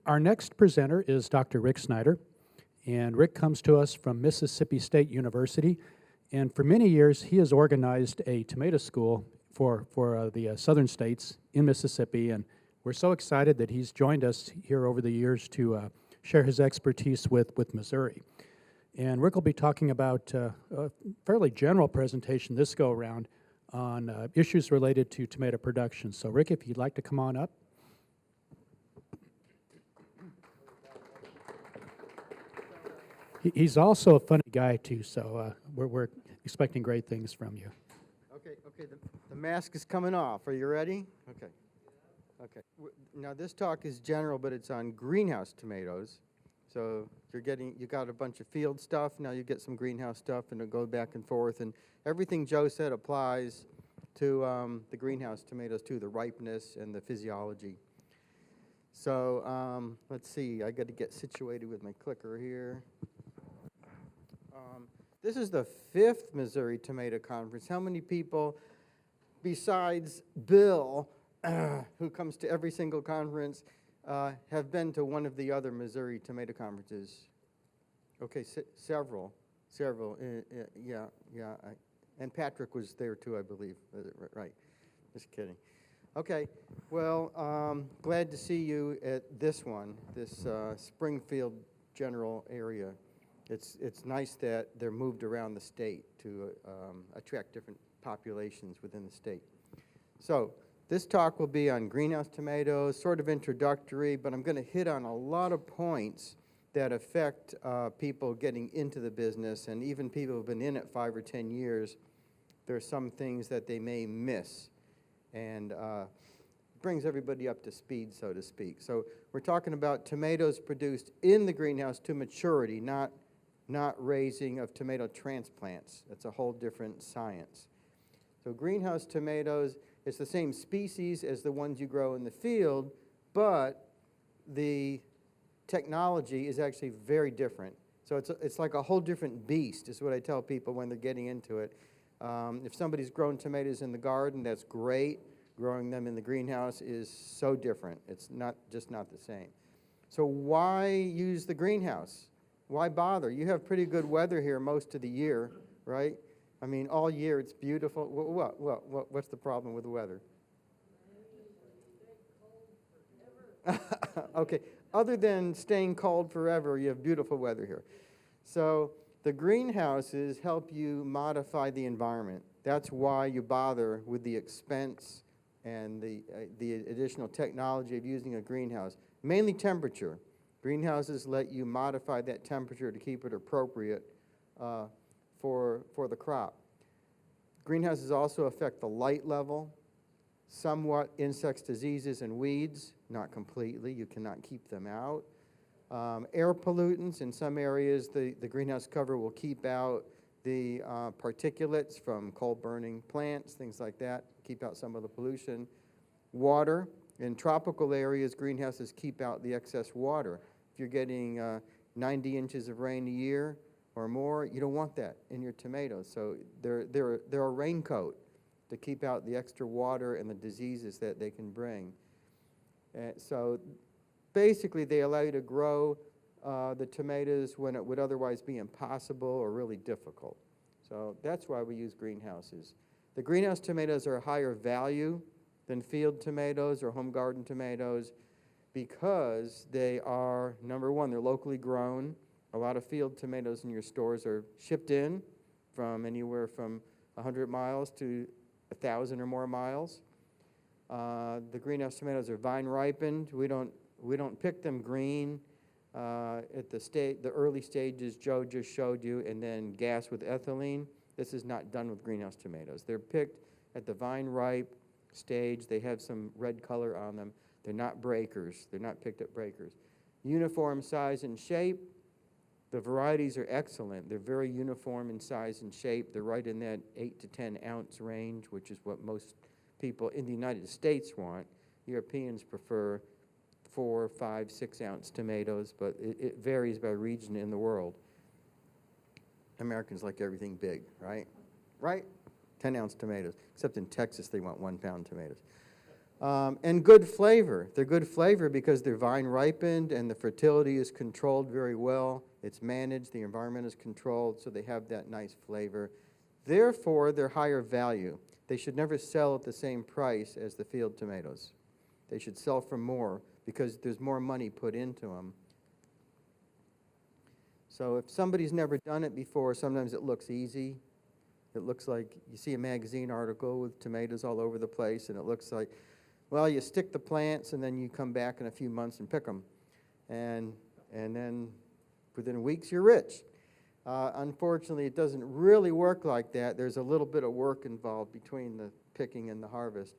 Our next presenter is Dr. Rick Snyder, and Rick comes to us from Mississippi State University, and for many years he has organized a tomato school for the southern states in Mississippi, and we're so excited that he's joined us here over the years to share his expertise with Missouri. And Rick will be talking about a fairly general presentation this go-around on issues related to tomato production. So Rick, if you'd like to come on up. He's also a funny guy, too, so we're expecting great things from you. Okay, the mask is coming off. Are you ready? Okay. Now, this talk is general, but it's on greenhouse tomatoes. So you got a bunch of field stuff, now you get some greenhouse stuff, and it'll go back and forth. And everything Joe said applies to the greenhouse tomatoes, too, the ripeness and the physiology. So let's see, I got to get situated with my clicker here. This is the 5th Missouri Tomato Conference. How many people, besides Bill, who comes to every single conference, have been to one of the other Missouri Tomato Conferences? Okay, several. Yeah. And Patrick was there too, I believe. Right. Just kidding. Okay. Well, glad to see you at this one, this Springfield general area. It's nice that they're moved around the state to attract different populations within the state. So this talk will be on greenhouse tomatoes, sort of introductory, but I'm going to hit on a lot of points that affect people getting into the business, and even people who have been in it 5 or 10 years. There are some things that they may miss, and brings everybody up to speed, so to speak. So we're talking about tomatoes produced in the greenhouse to maturity, not raising of tomato transplants. That's a whole different science. So greenhouse tomatoes, it's the same species as the ones you grow in the field, but the technology is actually very different. So it's like a whole different beast, is what I tell people when they're getting into it. If somebody's grown tomatoes in the garden, that's great. Growing them in the greenhouse is so different. It's just not the same. So why use the greenhouse? Why bother? You have pretty good weather here most of the year, right? I mean, all year it's beautiful. What's the problem with the weather? Okay, other than staying cold forever, you have beautiful weather here. So the greenhouses help you modify the environment. That's why you bother with the expense and the additional technology of using a greenhouse. Mainly temperature. Greenhouses let you modify that temperature to keep it appropriate for the crop. Greenhouses also affect the light level, somewhat insects, diseases, and weeds. Not completely. You cannot keep them out. Air pollutants. In some areas, the greenhouse cover will keep out the particulates from coal-burning plants, things like that, keep out some of the pollution. Water. In tropical areas, greenhouses keep out the excess water. If you're getting 90 inches of rain a year or more, you don't want that in your tomatoes. So they're a raincoat to keep out the extra water and the diseases that they can bring. So basically, they allow you to grow the tomatoes when it would otherwise be impossible or really difficult. So that's why we use greenhouses. The greenhouse tomatoes are higher value than field tomatoes or home garden tomatoes because they are, number one, they're locally grown. A lot of field tomatoes in your stores are shipped in from anywhere from 100 miles to 1,000 or more miles. The greenhouse tomatoes are vine ripened. We don't pick them green at the early stages Joe just showed you, and then gas with ethylene. This is not done with greenhouse tomatoes. They're picked at the vine ripe stage. They have some red color on them. They're not breakers. They're not picked at breakers. Uniform size and shape. The varieties are excellent. They're very uniform in size and shape. They're right in that 8 to 10 ounce range, which is what most people in the United States want. Europeans prefer 4, 5, 6 ounce tomatoes, but it varies by region in the world. Americans like everything big, right? Right? 10 ounce tomatoes. Except in Texas, they want 1 pound tomatoes. And good flavor. They're good flavor because they're vine ripened and the fertility is controlled very well. It's managed, the environment is controlled, so they have that nice flavor. Therefore, they're higher value. They should never sell at the same price as the field tomatoes. They should sell for more because there's more money put into them. So if somebody's never done it before, sometimes it looks easy. It looks like you see a magazine article with tomatoes all over the place, and it looks like, well, you stick the plants, and then you come back in a few months and pick them. And then within weeks, you're rich. Unfortunately, it doesn't really work like that. There's a little bit of work involved between the picking and the harvest,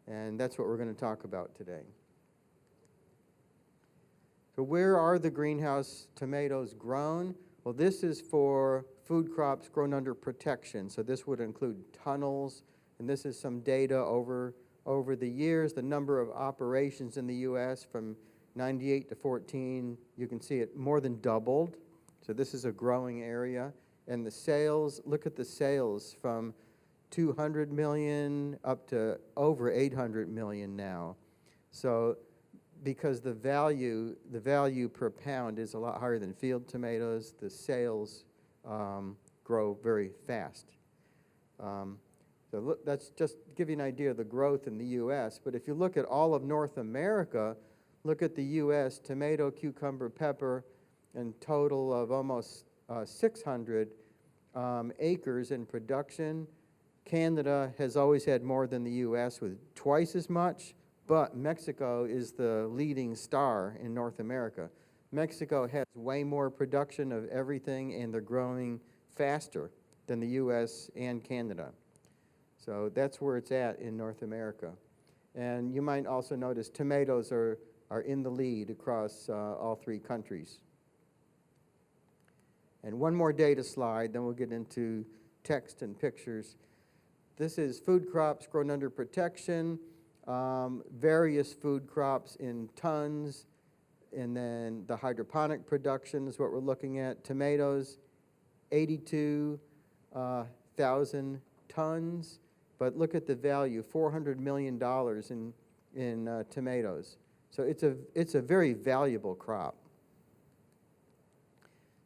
and that's what we're going to talk about today. So where are the greenhouse tomatoes grown? Well, this is for food crops grown under protection. So this would include tunnels, and this is some data over the years. The number of operations in the U.S. from 98 to 14, you can see it more than doubled. So this is a growing area. And the sales, look at the sales from 200 million up to over 800 million now. So because the value per pound is a lot higher than field tomatoes, the sales grow very fast. So look, that's just to give you an idea of the growth in the U.S. But if you look at all of North America, look at the U.S. tomato, cucumber, pepper, and total of almost 600 acres in production. Canada has always had more than the U.S. with twice as much, but Mexico is the leading star in North America. Mexico has way more production of everything, and they're growing faster than the U.S. and Canada. So that's where it's at in North America. And you might also notice tomatoes are in the lead across all three countries. And one more data slide, then we'll get into text and pictures. This is food crops grown under protection, various food crops in tons, and then the hydroponic production is what we're looking at. Tomatoes, 82,000 tons, but look at the value, $400 million in tomatoes. So it's a very valuable crop.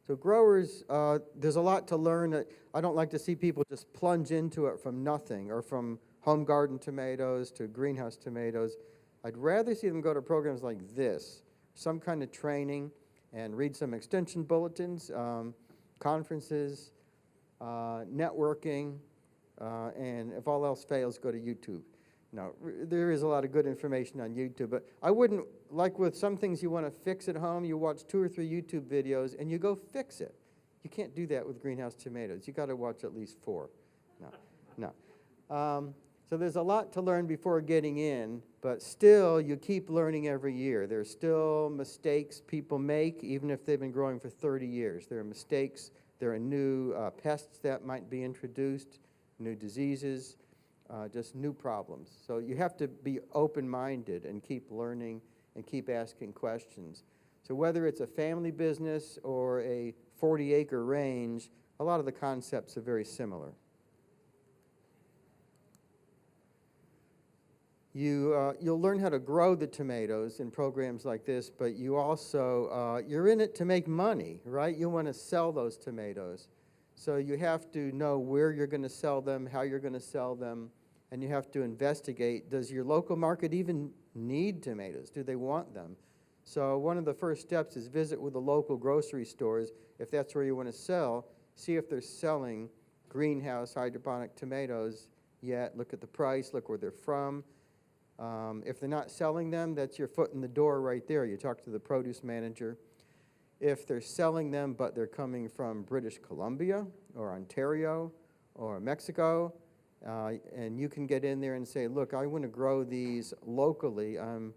So growers, there's a lot to learn. I don't like to see people just plunge into it from nothing, or from home garden tomatoes to greenhouse tomatoes. I'd rather see them go to programs like this, some kind of training, and read some extension bulletins, conferences, networking, and if all else fails, go to YouTube. Now, there is a lot of good information on YouTube, but I wouldn't, like with some things you want to fix at home, you watch 2 or 3 YouTube videos and you go fix it. You can't do that with greenhouse tomatoes. You got to watch at least 4. No. So there's a lot to learn before getting in, but still you keep learning every year. There's still mistakes people make, even if they've been growing for 30 years. There are mistakes. There are new pests that might be introduced, new diseases. Just new problems. So you have to be open-minded and keep learning and keep asking questions. So whether it's a family business or a 40-acre range, a lot of the concepts are very similar. You'll learn how to grow the tomatoes in programs like this, but you also, you're in it to make money, right? You want to sell those tomatoes. So you have to know where you're going to sell them, how you're going to sell them, and you have to investigate, does your local market even need tomatoes? Do they want them? So one of the first steps is visit with the local grocery stores. If that's where you want to sell, see if they're selling greenhouse hydroponic tomatoes yet. Look at the price, look where they're from. If they're not selling them, that's your foot in the door right there. You talk to the produce manager. If they're selling them, but they're coming from British Columbia or Ontario or Mexico, and you can get in there and say, look, I want to grow these locally. I'm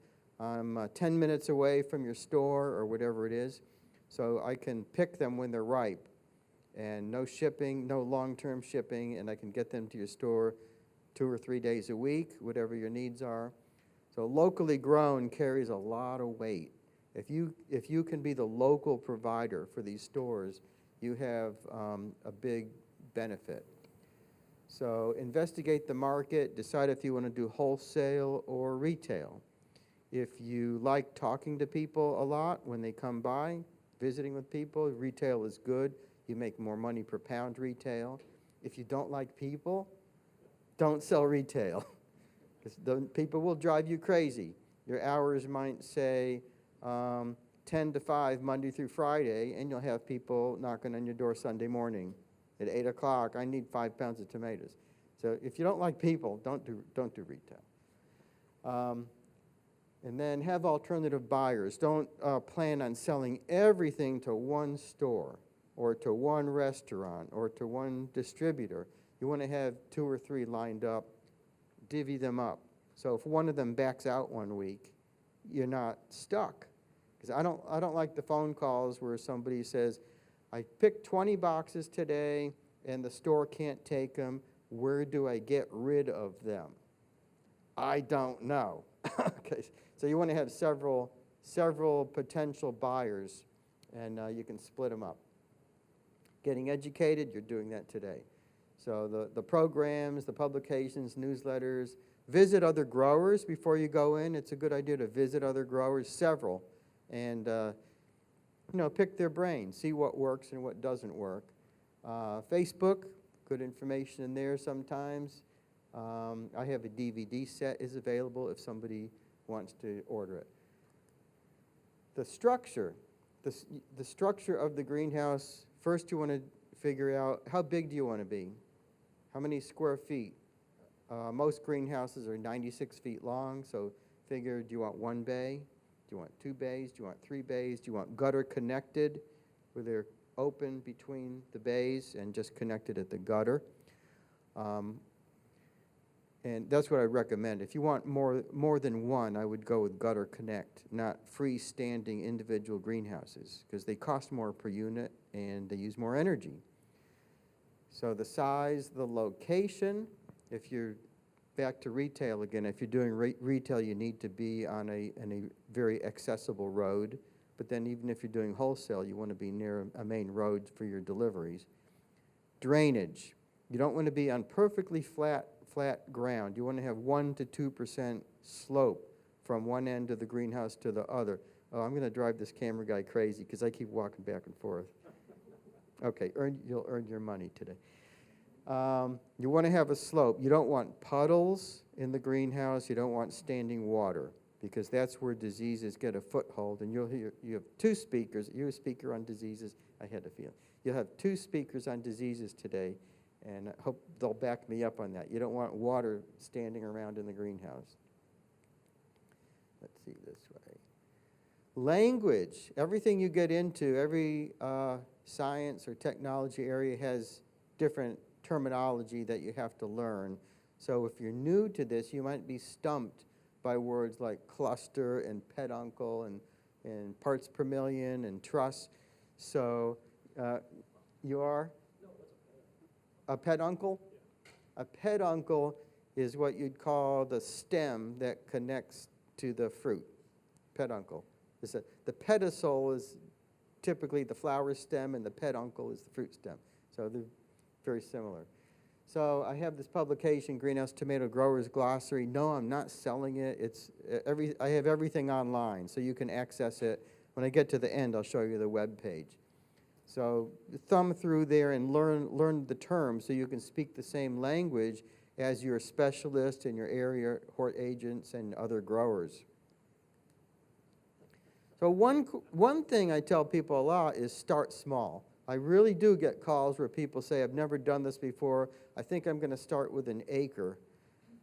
10 minutes away from your store or whatever it is, so I can pick them when they're ripe. And no shipping, no long-term shipping, and I can get them to your store 2 or 3 days a week, whatever your needs are. So locally grown carries a lot of weight. If you can be the local provider for these stores, you have a big benefit. So investigate the market, decide if you want to do wholesale or retail. If you like talking to people a lot when they come by, visiting with people, retail is good. You make more money per pound retail. If you don't like people, don't sell retail, because people will drive you crazy. Your hours might say 10 to 5 Monday through Friday, and you'll have people knocking on your door Sunday morning at 8 o'clock. I need 5 pounds of tomatoes. So if you don't like people, don't do retail. And then have alternative buyers. Don't plan on selling everything to one store or to one restaurant or to one distributor. You want to have 2 or 3 lined up, divvy them up. So if one of them backs out one week, you're not stuck. Because I don't like the phone calls where somebody says, I picked 20 boxes today and the store can't take them. Where do I get rid of them? I don't know. Okay, so you want to have several potential buyers, and you can split them up. Getting educated, you're doing that today. So the programs, the publications, newsletters, visit other growers before you go in. It's a good idea to visit other growers, several, and pick their brains, see what works and what doesn't work. Facebook, good information in there sometimes. I have a DVD set is available if somebody wants to order it. The structure of the greenhouse, first you want to figure out how big do you want to be? How many square feet? Most greenhouses are 96 feet long, so figure, do you want 1 bay? Do you want 2 bays? Do you want 3 bays? Do you want gutter connected, where they're open between the bays and just connected at the gutter? And that's what I recommend. If you want more than one, I would go with gutter connect, not freestanding individual greenhouses, because they cost more per unit and they use more energy. So the size, the location, if you're back to retail again, if you're doing retail, you need to be on a very accessible road. But then even if you're doing wholesale, you want to be near a main road for your deliveries. Drainage. You don't want to be on perfectly flat ground. You want to have 1 to 2% slope from one end of the greenhouse to the other. Oh, I'm going to drive this camera guy crazy because I keep walking back and forth. Okay, you'll earn your money today. You want to have a slope. You don't want puddles in the greenhouse. You don't want standing water, because that's where diseases get a foothold. And you have 2 speakers. You're a speaker on diseases. I had a feeling. You'll have 2 speakers on diseases today, and I hope they'll back me up on that. You don't want water standing around in the greenhouse. Let's see this way. Language. Everything you get into, every science or technology area has different terminology that you have to learn. So if you're new to this, you might be stumped by words like cluster and peduncle and parts per million and truss. So you are? A peduncle? A peduncle is what you'd call the stem that connects to the fruit. Peduncle. The pedicel is typically the flower stem, and the peduncle is the fruit stem. So they're very similar. So I have this publication, Greenhouse Tomato Growers Glossary. No, I'm not selling it. I have everything online, so you can access it. When I get to the end, I'll show you the web page. So thumb through there and learn the terms so you can speak the same language as your specialists in your area, hort agents, and other growers. So one thing I tell people a lot is start small. I really do get calls where people say, I've never done this before. I think I'm going to start with an acre.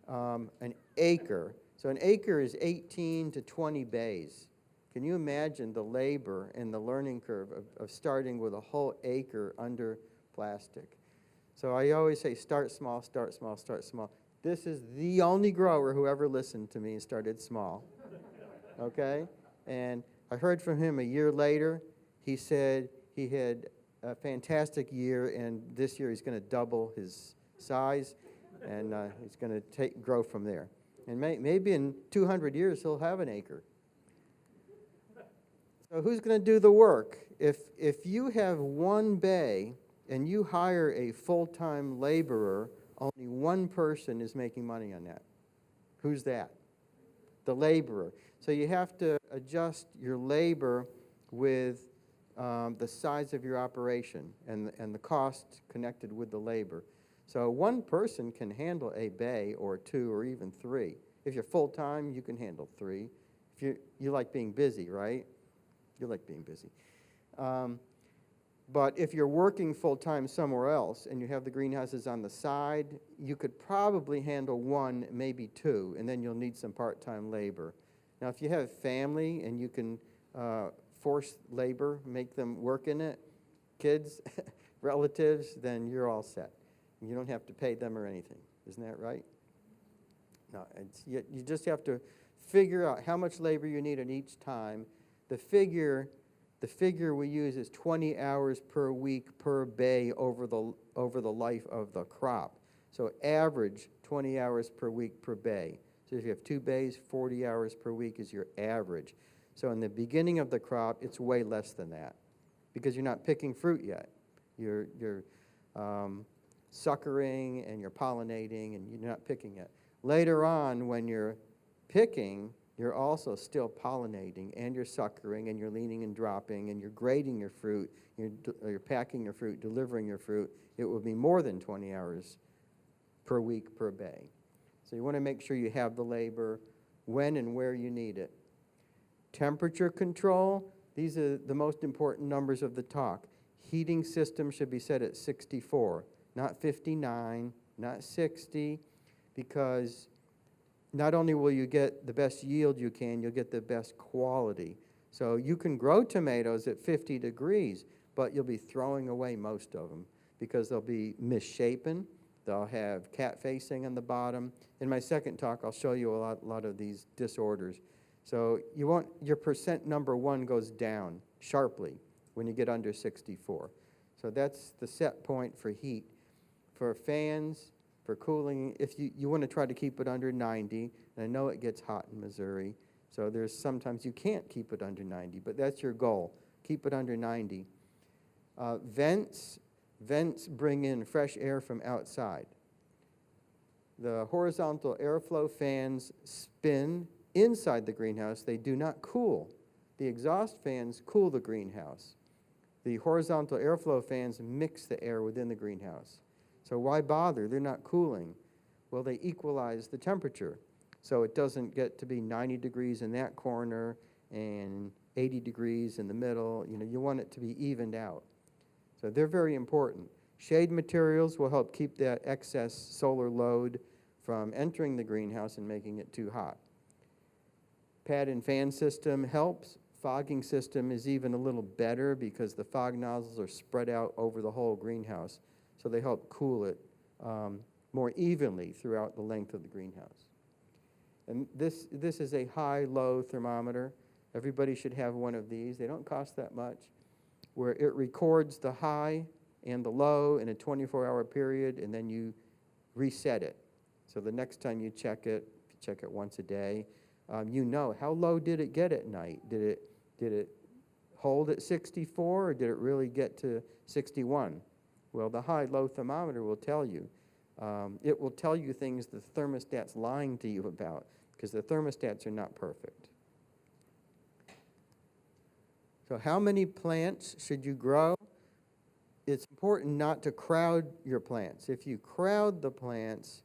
An acre. So an acre is 18 to 20 bays. Can you imagine the labor and the learning curve of starting with a whole acre under plastic? So I always say start small, start small, start small. This is the only grower who ever listened to me and started small. Okay? And I heard from him a year later. He said he had a fantastic year, and this year he's going to double his size, and he's going to grow from there. And maybe in 200 years he'll have an acre. So who's going to do the work? If you have 1 bay and you hire a full-time laborer Only one person is making money on that. Who's that? The laborer. So you have to adjust your labor with the size of your operation and the cost connected with the labor. So one person can handle a bay or two or even three. If you're full-time, you can handle three. If you like being busy, right? You like being busy. But if you're working full-time somewhere else and you have the greenhouses on the side, you could probably handle one, maybe two, and then you'll need some part-time labor. Now, if you have family and you can force labor, make them work in it, kids, relatives, then you're all set. You don't have to pay them or anything. Isn't that right? No, you just have to figure out how much labor you need at each time. The figure we use is 20 hours per week per bay over the life of the crop. So average 20 hours per week per bay. So if you have 2 bays, 40 hours per week is your average. So in the beginning of the crop, it's way less than that because you're not picking fruit yet. You're suckering and you're pollinating and you're not picking it. Later on, when you're picking, you're also still pollinating and you're suckering and you're leaning and dropping and you're grading your fruit, you're packing your fruit, delivering your fruit. It will be more than 20 hours per week per bay. So you want to make sure you have the labor when and where you need it. Temperature control, these are the most important numbers of the talk. Heating system should be set at 64, not 59, not 60, because not only will you get the best yield you can, you'll get the best quality. So you can grow tomatoes at 50 degrees, but you'll be throwing away most of them because they'll be misshapen. They'll have cat facing on the bottom. In my second talk, I'll show you a lot of these disorders. So your percent number 1 goes down sharply when you get under 64. So that's the set point for heat. For fans, for cooling, if you want to try to keep it under 90, and I know it gets hot in Missouri, so there's sometimes you can't keep it under 90, but that's your goal. Keep it under 90. Vents bring in fresh air from outside. The horizontal airflow fans spin inside the greenhouse. They do not cool. The exhaust fans cool the greenhouse. The horizontal airflow fans mix the air within the greenhouse. So why bother? They're not cooling. Well, they equalize the temperature. So it doesn't get to be 90 degrees in that corner and 80 degrees in the middle. You want it to be evened out. So they're very important. Shade materials will help keep that excess solar load from entering the greenhouse and making it too hot. Pad and fan system helps. Fogging system is even a little better because the fog nozzles are spread out over the whole greenhouse. So they help cool it more evenly throughout the length of the greenhouse. And this is a high-low thermometer. Everybody should have one of these. They don't cost that much, where it records the high and the low in a 24-hour period, and then you reset it. So the next time you check it, if you check it once a day, you know how low did it get at night. Did it hold at 64, or did it really get to 61? Well, the high-low thermometer will tell you. It will tell you things the thermostat's lying to you about, because the thermostats are not perfect. So how many plants should you grow? It's important not to crowd your plants. If you crowd the plants,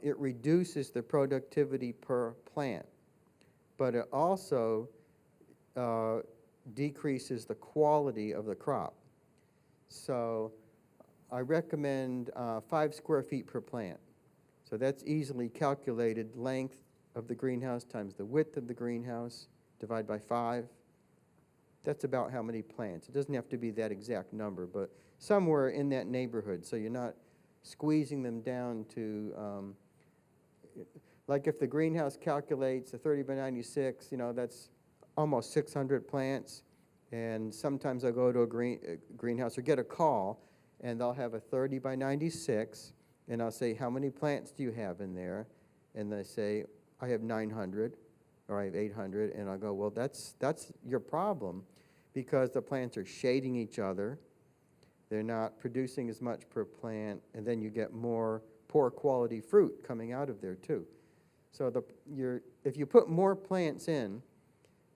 it reduces the productivity per plant, but it also decreases the quality of the crop. So I recommend 5 square feet per plant. So that's easily calculated. Length of the greenhouse times the width of the greenhouse, divide by 5. That's about how many plants. It doesn't have to be that exact number, but somewhere in that neighborhood, so you're not squeezing them down to, like if the greenhouse calculates a 30 by 96, that's almost 600 plants, and sometimes I'll go to a greenhouse or get a call, and they'll have a 30 by 96, and I'll say, how many plants do you have in there? And they say, I have 900, or I have 800, and I'll go, well, that's your problem, because the plants are shading each other. They're not producing as much per plant, and then you get more poor quality fruit coming out of there too. So if you put more plants in,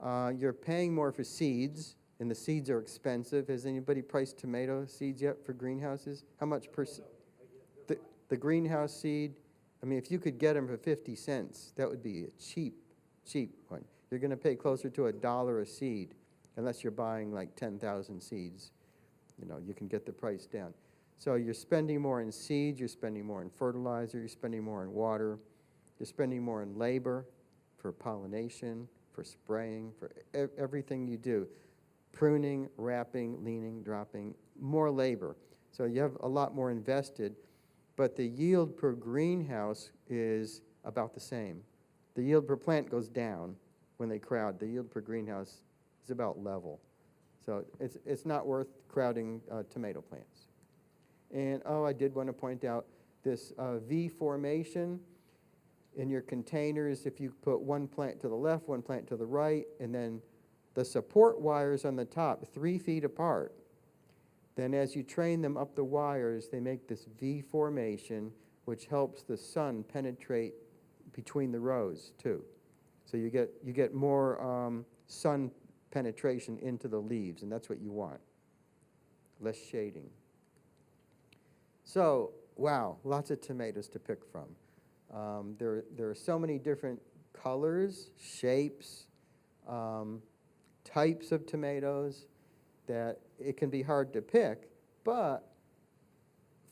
you're paying more for seeds, and the seeds are expensive. Has anybody priced tomato seeds yet for greenhouses? How much per the greenhouse seed? I mean, if you could get them for 50 cents, that would be a cheap one. You're going to pay closer to $1 a seed, unless you're buying like 10,000 seeds. You know, you can get the price down. So you're spending more in seeds, you're spending more in fertilizer, you're spending more in water, you're spending more in labor for pollination, for spraying, for everything you do. Pruning, wrapping, leaning, dropping, more labor. So you have a lot more invested, but the yield per greenhouse is about the same. The yield per plant goes down when they crowd. The yield per greenhouse is about level. So it's not worth crowding tomato plants. And, I did want to point out this V formation in your containers. If you put one plant to the left, one plant to the right, and then the support wires on the top 3 feet apart, then as you train them up the wires, they make this V formation, which helps the sun penetrate between the rows too. So you get more sun penetration into the leaves, and that's what you want. Less shading. So, wow, lots of tomatoes to pick from. There are so many different colors, shapes, types of tomatoes that it can be hard to pick, but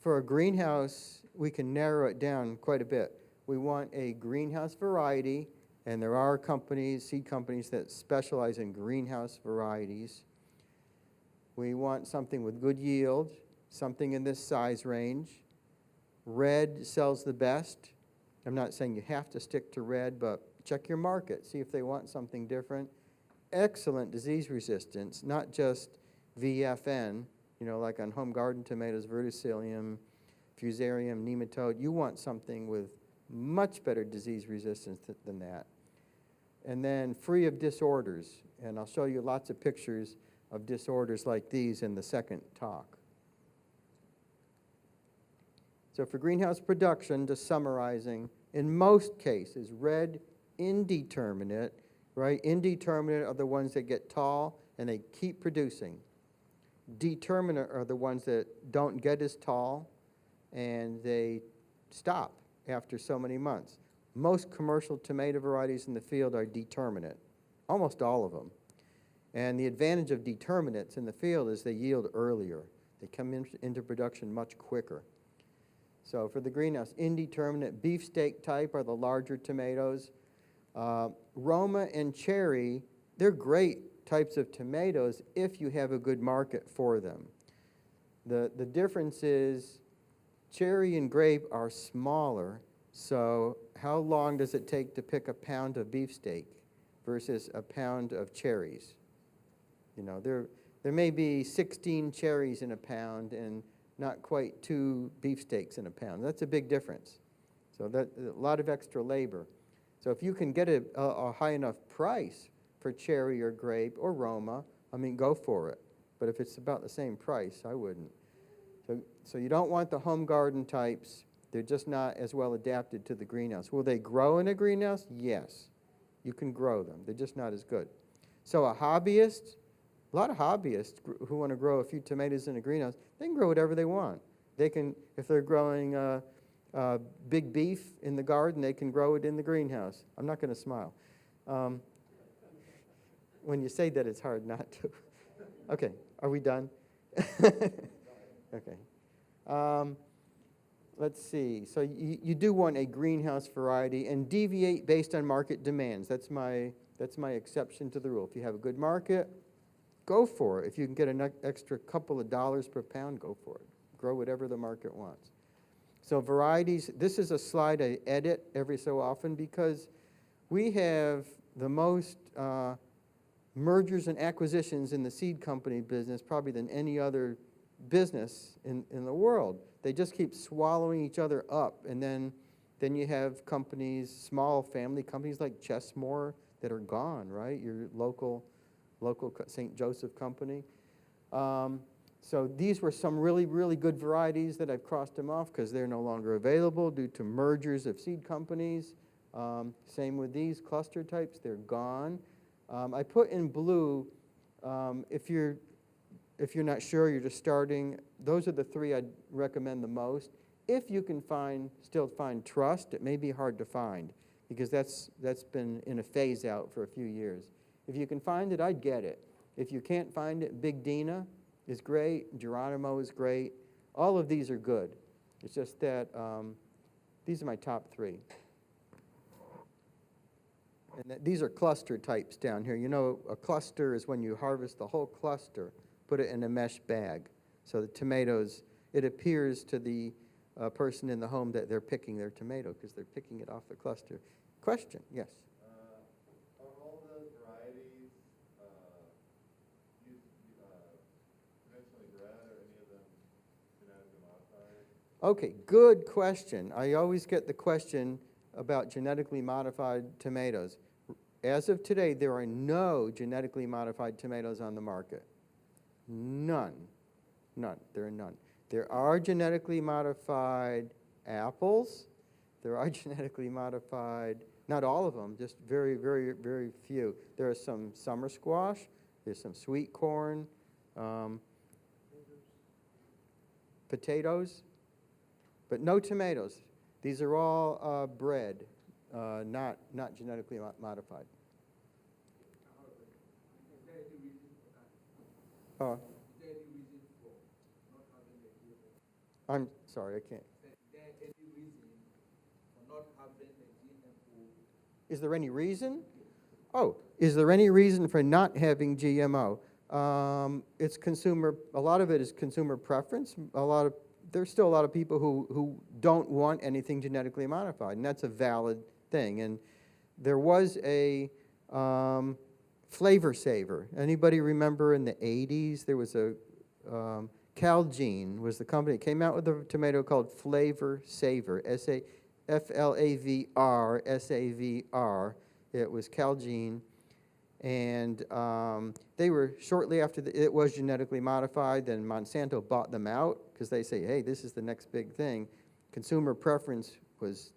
for a greenhouse, we can narrow it down quite a bit. We want a greenhouse variety, and there are companies, seed companies, that specialize in greenhouse varieties. We want something with good yield, something in this size range. Red sells the best. I'm not saying you have to stick to red, but check your market, see if they want something different. Excellent disease resistance, not just VFN, you know, like on home garden tomatoes, verticillium, fusarium, nematode. You want something with much better disease resistance than that. And then free of disorders, and I'll show you lots of pictures of disorders like these in the second talk. So for greenhouse production, just summarizing, in most cases, red indeterminate, right? Indeterminate are the ones that get tall and they keep producing. Determinate are the ones that don't get as tall and they stop after so many months. Most commercial tomato varieties in the field are determinate, almost all of them. And the advantage of determinates in the field is they yield earlier. They come into production much quicker. So for the greenhouse, indeterminate beefsteak type are the larger tomatoes. Roma and cherry, they're great types of tomatoes if you have a good market for them. The difference is cherry and grape are smaller, so how long does it take to pick a pound of beefsteak versus a pound of cherries? You know, there may be 16 cherries in a pound and not quite 2 beefsteaks in a pound. That's a big difference. So that's a lot of extra labor. So if you can get a high enough price for cherry or grape or Roma, I mean, go for it. But if it's about the same price, I wouldn't. So you don't want the home garden types. They're just not as well adapted to the greenhouse. Will they grow in a greenhouse? Yes. You can grow them. They're just not as good. So a hobbyist, a lot of hobbyists who want to grow a few tomatoes in a greenhouse, they can grow whatever they want. They can, if they're growing big beef in the garden, they can grow it in the greenhouse. I'm not going to smile. When you say that, it's hard not to. Okay, are we done? Okay. Let's see. So you do want a greenhouse variety and deviate based on market demands. That's my exception to the rule. If you have a good market, go for it. If you can get an extra couple of dollars per pound, go for it. Grow whatever the market wants. So varieties, this is a slide I edit every so often because we have the most mergers and acquisitions in the seed company business probably than any other business in the world. They just keep swallowing each other up, and then you have companies, small family companies like Chessmore that are gone, right? Your local St. Joseph company. So these were some really, really good varieties that I've crossed them off because they're no longer available due to mergers of seed companies. Same with these cluster types, they're gone. I put in blue, if you're not sure, you're just starting, those are the three I'd recommend the most. If you can still find trust, it may be hard to find because that's been in a phase out for a few years. If you can find it, I'd get it. If you can't find it, Big Dina is great, Geronimo is great. All of these are good. It's just that these are my top three. And these are cluster types down here. You know, a cluster is when you harvest the whole cluster, put it in a mesh bag. So the tomatoes, it appears to the person in the home that they're picking their tomato because they're picking it off the cluster. Question, yes? Are all the varieties conventionally bred, or any of them genetically modified? Okay, good question. I always get the question about genetically modified tomatoes. As of today, there are no genetically modified tomatoes on the market. None. None. There are none. There are genetically modified apples. There are genetically modified, not all of them, just very, very, very few. There are some summer squash. There's some sweet corn, potatoes, but no tomatoes. These are all bred, not genetically modified. I'm sorry, I can't. Is there any reason? Oh, is there any reason for not having GMO? It's a lot of it is consumer preference. There's still a lot of people who don't want anything genetically modified, and that's a valid thing. And there was a flavor saver. Anybody remember in the 80s there was a Calgene was the company that came out with a tomato called Flavor Saver, Flavr SAVR. It was Calgene, and they were shortly after it was genetically modified. Then Monsanto bought them out because they say, hey, this is the next big thing. Consumer preference was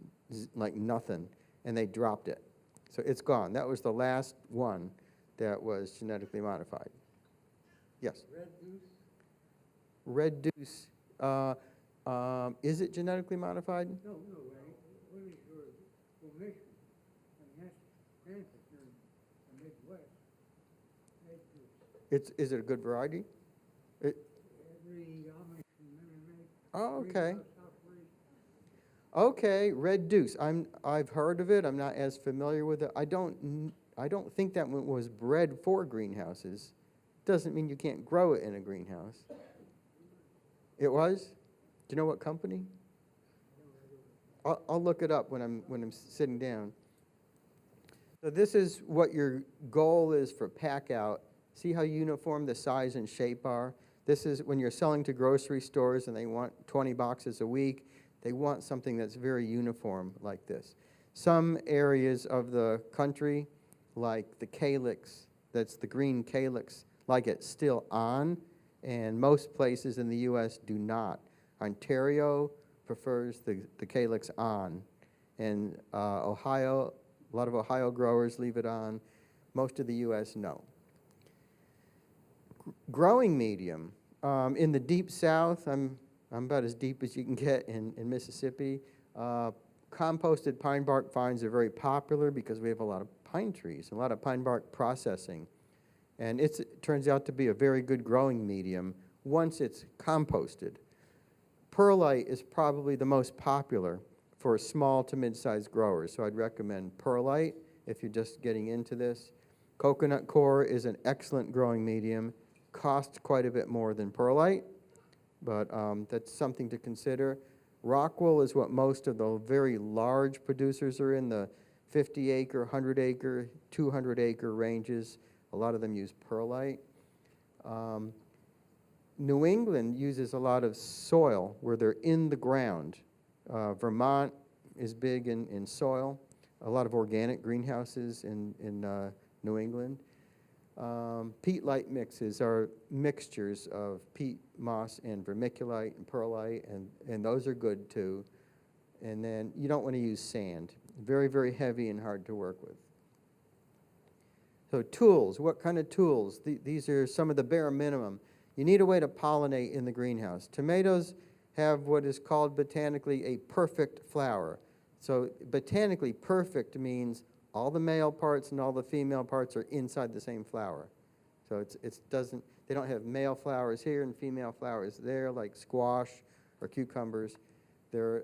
like nothing, and they dropped it. So it's gone. That was the last one that was genetically modified. Yes? Red Deuce. Is it genetically modified? No, Ray. What is your formation? I mean, that's granted here in the Midwest. Red Deuce. Is it a good variety? Every Amish and Mennonite. Oh, okay. Southwest. Okay, Red Deuce. I've heard of it. I'm not as familiar with it. I don't think that one was bred for greenhouses. Doesn't mean you can't grow it in a greenhouse. It was? Do you know what company? I'll look it up when I'm sitting down. So this is what your goal is for pack out. See how uniform the size and shape are? This is when you're selling to grocery stores and they want 20 boxes a week. They want something that's very uniform like this. Some areas of the country, like the calyx, that's the green calyx, like it's still on, and most places in the U.S. do not. Ontario prefers the calyx on, and Ohio, a lot of Ohio growers leave it on. Most of the U.S. no. Growing medium. In the deep south, I'm about as deep as you can get in Mississippi. Composted pine bark fines are very popular because we have a lot of pine trees, a lot of pine bark processing. And it turns out to be a very good growing medium once it's composted. Perlite is probably the most popular for small to mid-sized growers, so I'd recommend perlite if you're just getting into this. Coconut coir is an excellent growing medium, costs quite a bit more than perlite, but that's something to consider. Rockwool is what most of the very large producers are in, the 50-acre, 100-acre, 200-acre ranges. A lot of them use perlite. New England uses a lot of soil where they're in the ground. Vermont is big in soil. A lot of organic greenhouses in New England. Peat-lite mixes are mixtures of peat, moss, and vermiculite and perlite, and those are good too. And then you don't want to use sand. Very, very heavy and hard to work with. So tools, what kind of tools? These are some of the bare minimum. You need a way to pollinate in the greenhouse. Tomatoes have what is called botanically a perfect flower. So botanically perfect means all the male parts and all the female parts are inside the same flower. So they don't have male flowers here and female flowers there like squash or cucumbers. They're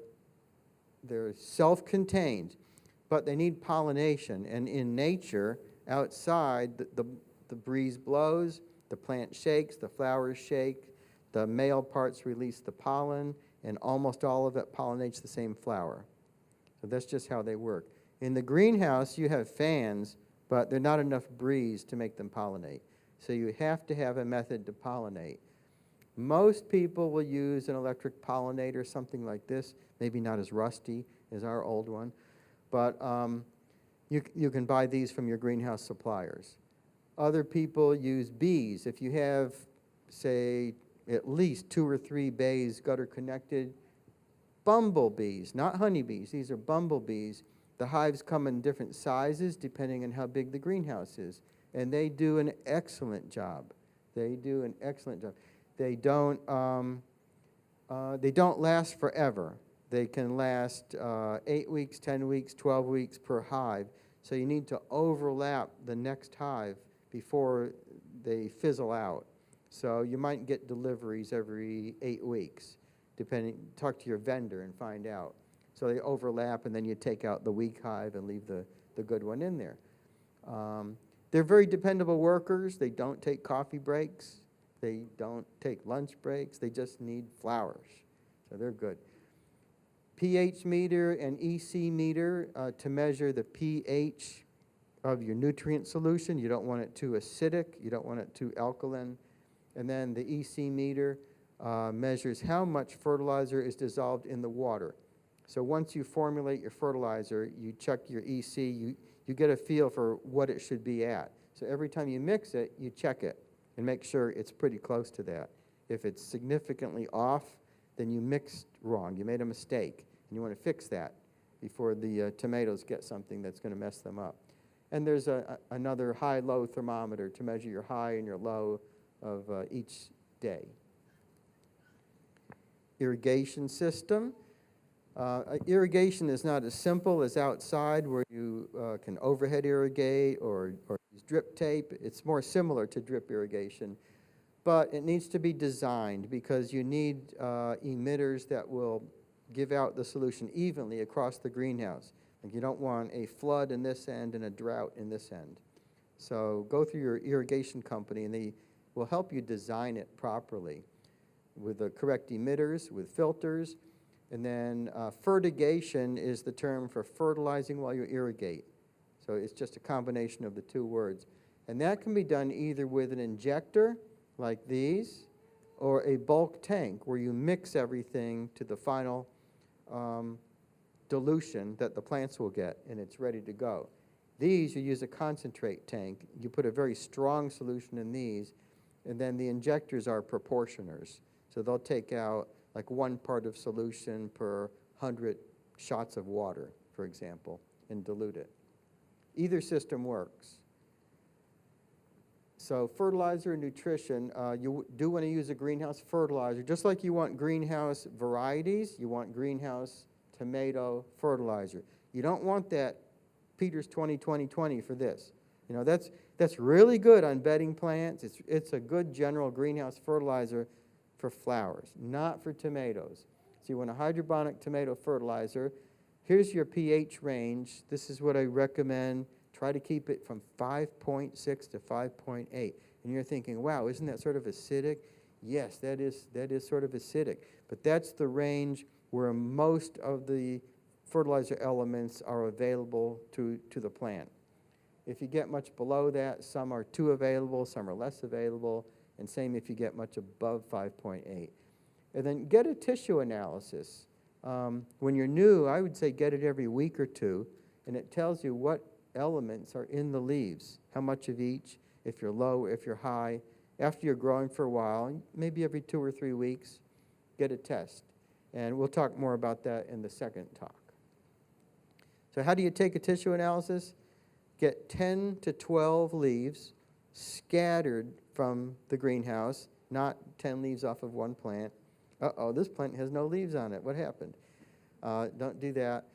self-contained, but they need pollination. And in nature, outside, the breeze blows, the plant shakes, the flowers shake, the male parts release the pollen, and almost all of it pollinates the same flower. So that's just how they work. In the greenhouse, you have fans, but there's not enough breeze to make them pollinate. So you have to have a method to pollinate. Most people will use an electric pollinator, something like this, maybe not as rusty as our old one, but you can buy these from your greenhouse suppliers. Other people use bees. If you have, say, at least 2 or 3 bays gutter connected, bumblebees, not honeybees, these are bumblebees. The hives come in different sizes depending on how big the greenhouse is, and they do an excellent job. They do an excellent job. They don't last forever. They can last 8 weeks, 10 weeks, 12 weeks per hive. So you need to overlap the next hive before they fizzle out. So you might get deliveries every 8 weeks, depending. Talk to your vendor and find out. So they overlap, and then you take out the weak hive and leave the good one in there. They're very dependable workers. They don't take coffee breaks. They don't take lunch breaks. They just need flowers. So they're good. pH meter and EC meter to measure the pH of your nutrient solution. You don't want it too acidic. You don't want it too alkaline. And then the EC meter measures how much fertilizer is dissolved in the water. So once you formulate your fertilizer, you check your EC, you get a feel for what it should be at. So every time you mix it, you check it and make sure it's pretty close to that. If it's significantly off, then you mixed wrong. You made a mistake, and you want to fix that before the tomatoes get something that's going to mess them up. And there's another high-low thermometer to measure your high and your low of each day. Irrigation system. Irrigation is not as simple as outside where you can overhead irrigate or use drip tape. It's more similar to drip irrigation, but it needs to be designed because you need emitters that will give out the solution evenly across the greenhouse. Like you don't want a flood in this end and a drought in this end. So go through your irrigation company and they will help you design it properly with the correct emitters, with filters. And then fertigation is the term for fertilizing while you irrigate. So it's just a combination of the two words. And that can be done either with an injector, like these, or a bulk tank where you mix everything to the final dilution that the plants will get, and it's ready to go. These, you use a concentrate tank. You put a very strong solution in these, and then the injectors are proportioners. So they'll take out like 1 part of solution per 100 shots of water, for example, and dilute it. Either system works. So fertilizer and nutrition, you do want to use a greenhouse fertilizer. Just like you want greenhouse varieties, you want greenhouse tomato fertilizer. You don't want that Peters 20-20-20 for this. You know, that's really good on bedding plants. It's a good general greenhouse fertilizer for flowers, not for tomatoes. So you want a hydroponic tomato fertilizer. Here's your pH range. This is what I recommend. Try to keep it from 5.6 to 5.8. And you're thinking, wow, isn't that sort of acidic? Yes, that is sort of acidic. But that's the range where most of the fertilizer elements are available to the plant. If you get much below that, some are too available, some are less available, and same if you get much above 5.8. And then get a tissue analysis. When you're new, I would say get it every week or two, and it tells you what elements are in the leaves, how much of each, if you're low, if you're high. After you're growing for a while, maybe every 2 or 3 weeks, get a test. And we'll talk more about that in the second talk. So how do you take a tissue analysis? Get 10 to 12 leaves scattered from the greenhouse, not 10 leaves off of one plant. Uh-oh, this plant has no leaves on it. What happened? Don't do that.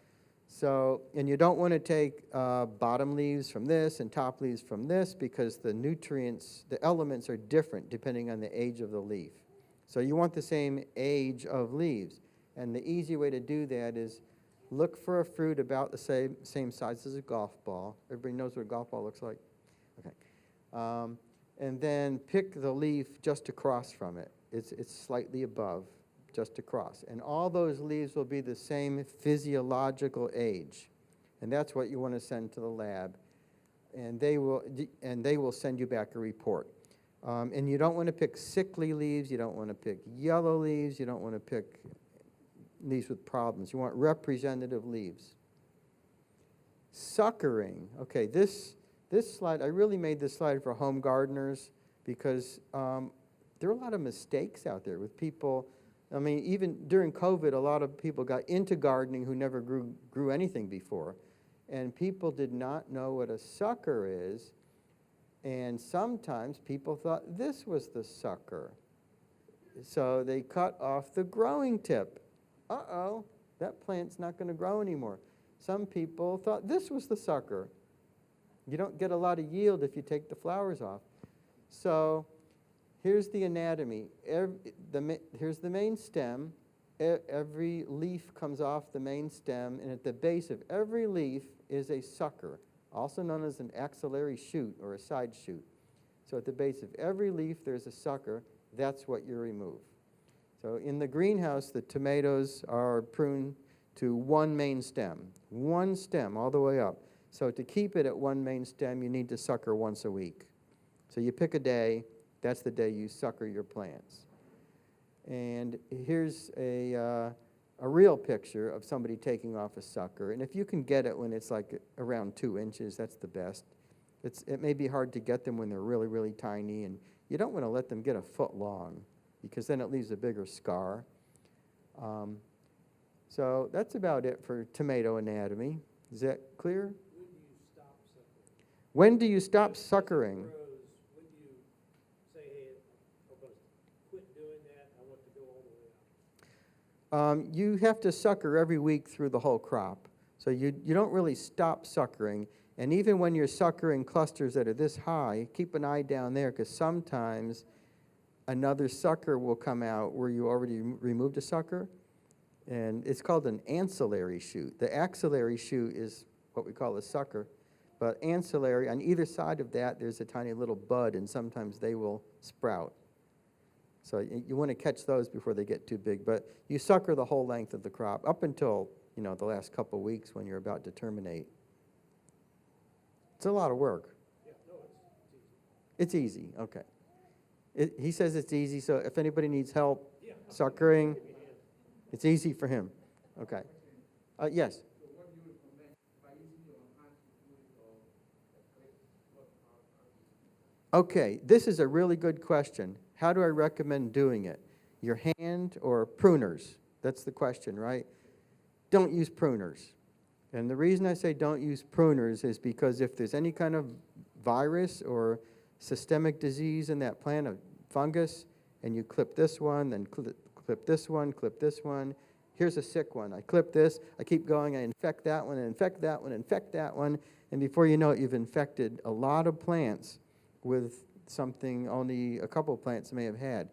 So, and you don't want to take bottom leaves from this and top leaves from this, because the nutrients, the elements are different depending on the age of the leaf. So you want the same age of leaves. And the easy way to do that is look for a fruit about the same size as a golf ball. Everybody knows what a golf ball looks like? Okay. And then pick the leaf just across from it. It's slightly above, just across. And all those leaves will be the same physiological age. And that's what you want to send to the lab. And they will send you back a report. And you don't want to pick sickly leaves. You don't want to pick yellow leaves. You don't want to pick leaves with problems. You want representative leaves. Suckering. Okay, this slide, I really made this slide for home gardeners because there are a lot of mistakes out there with people. I mean, even during COVID, a lot of people got into gardening who never grew anything before. And people did not know what a sucker is. And sometimes people thought this was the sucker. So they cut off the growing tip. Uh-oh, that plant's not going to grow anymore. Some people thought this was the sucker. You don't get a lot of yield if you take the flowers off. So here's the anatomy. Here's the main stem. Every leaf comes off the main stem, and at the base of every leaf is a sucker, also known as an axillary shoot or a side shoot. So at the base of every leaf, there's a sucker. That's what you remove. So in the greenhouse, the tomatoes are pruned to one main stem all the way up. So to keep it at one main stem, you need to sucker once a week. So you pick a day, that's the day you sucker your plants. And here's a real picture of somebody taking off a sucker. And if you can get it when it's like around 2 inches, that's the best. It may be hard to get them when they're really, really tiny, and you don't want to let them get a foot long, because then it leaves a bigger scar. So that's about it for tomato anatomy. Is that clear? When do you stop suckering? When do you say, hey, I'm going to quit doing that, I want to go all the way out? You have to sucker every week through the whole crop. So you don't really stop suckering. And even when you're suckering clusters that are this high, keep an eye down there, because sometimes another sucker will come out where you already removed a sucker. And it's called an ancillary shoot. The axillary shoot is what we call a sucker. But ancillary, on either side of that, there's a tiny little bud, and sometimes they will sprout. So you want to catch those before they get too big. But you sucker the whole length of the crop up until, the last couple weeks when you're about to terminate. It's a lot of work. Yeah, no, It's easy, okay. He says it's easy, so if anybody needs help yeah. suckering, it's easy for him. Okay. Yes? Okay, this is a really good question. How do I recommend doing it? Your hand or pruners? That's the question, right? Don't use pruners. And the reason I say don't use pruners is because if there's any kind of virus or systemic disease in that plant, a fungus, and you clip this one, then clip this one, clip this one, here's a sick one. I clip this, I keep going, I infect that one, infect that one, infect that one, and before you know it, you've infected a lot of plants with something only a couple of plants may have had.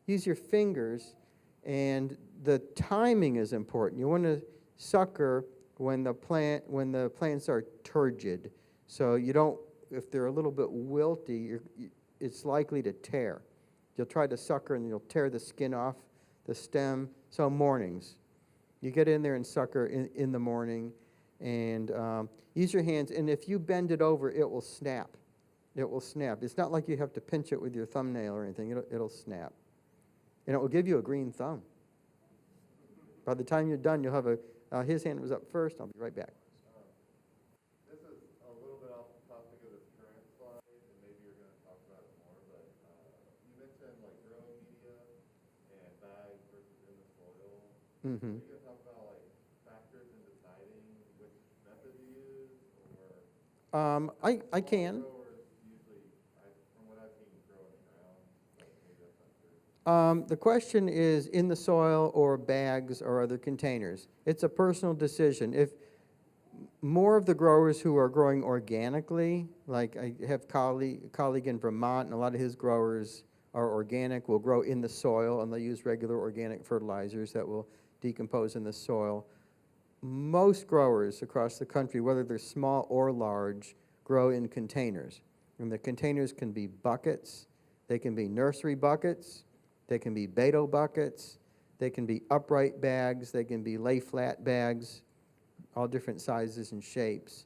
Use your fingers, and the timing is important. You want to sucker when the plants are turgid. So you don't, if they're a little bit wilty, it's likely to tear. You'll try to sucker and you'll tear the skin off the stem. So mornings. You get in there and sucker in the morning, and use your hands, and if you bend it over, it will snap. It will snap. It's not like you have to pinch it with your thumbnail or anything. It'll snap. And it will give you a green thumb. By the time you're done, you'll have his hand was up first. I'll be right back. This is a little bit off the topic of this current slide, and maybe you're going to Mm-hmm. Can you talk about like factors in deciding which method to use, or I can. growers usually, from what I've seen, grow in the ground, but maybe that's not true. The question is in the soil or bags or other containers. It's a personal decision. If more of the growers who are growing organically, like I have colleague in Vermont, and a lot of his growers are organic, will grow in the soil, and they'll use regular organic fertilizers that will decompose in the soil. Most growers across the country, whether they're small or large, grow in containers. And the containers can be buckets, they can be nursery buckets, they can be Beto buckets, they can be upright bags, they can be lay flat bags, all different sizes and shapes.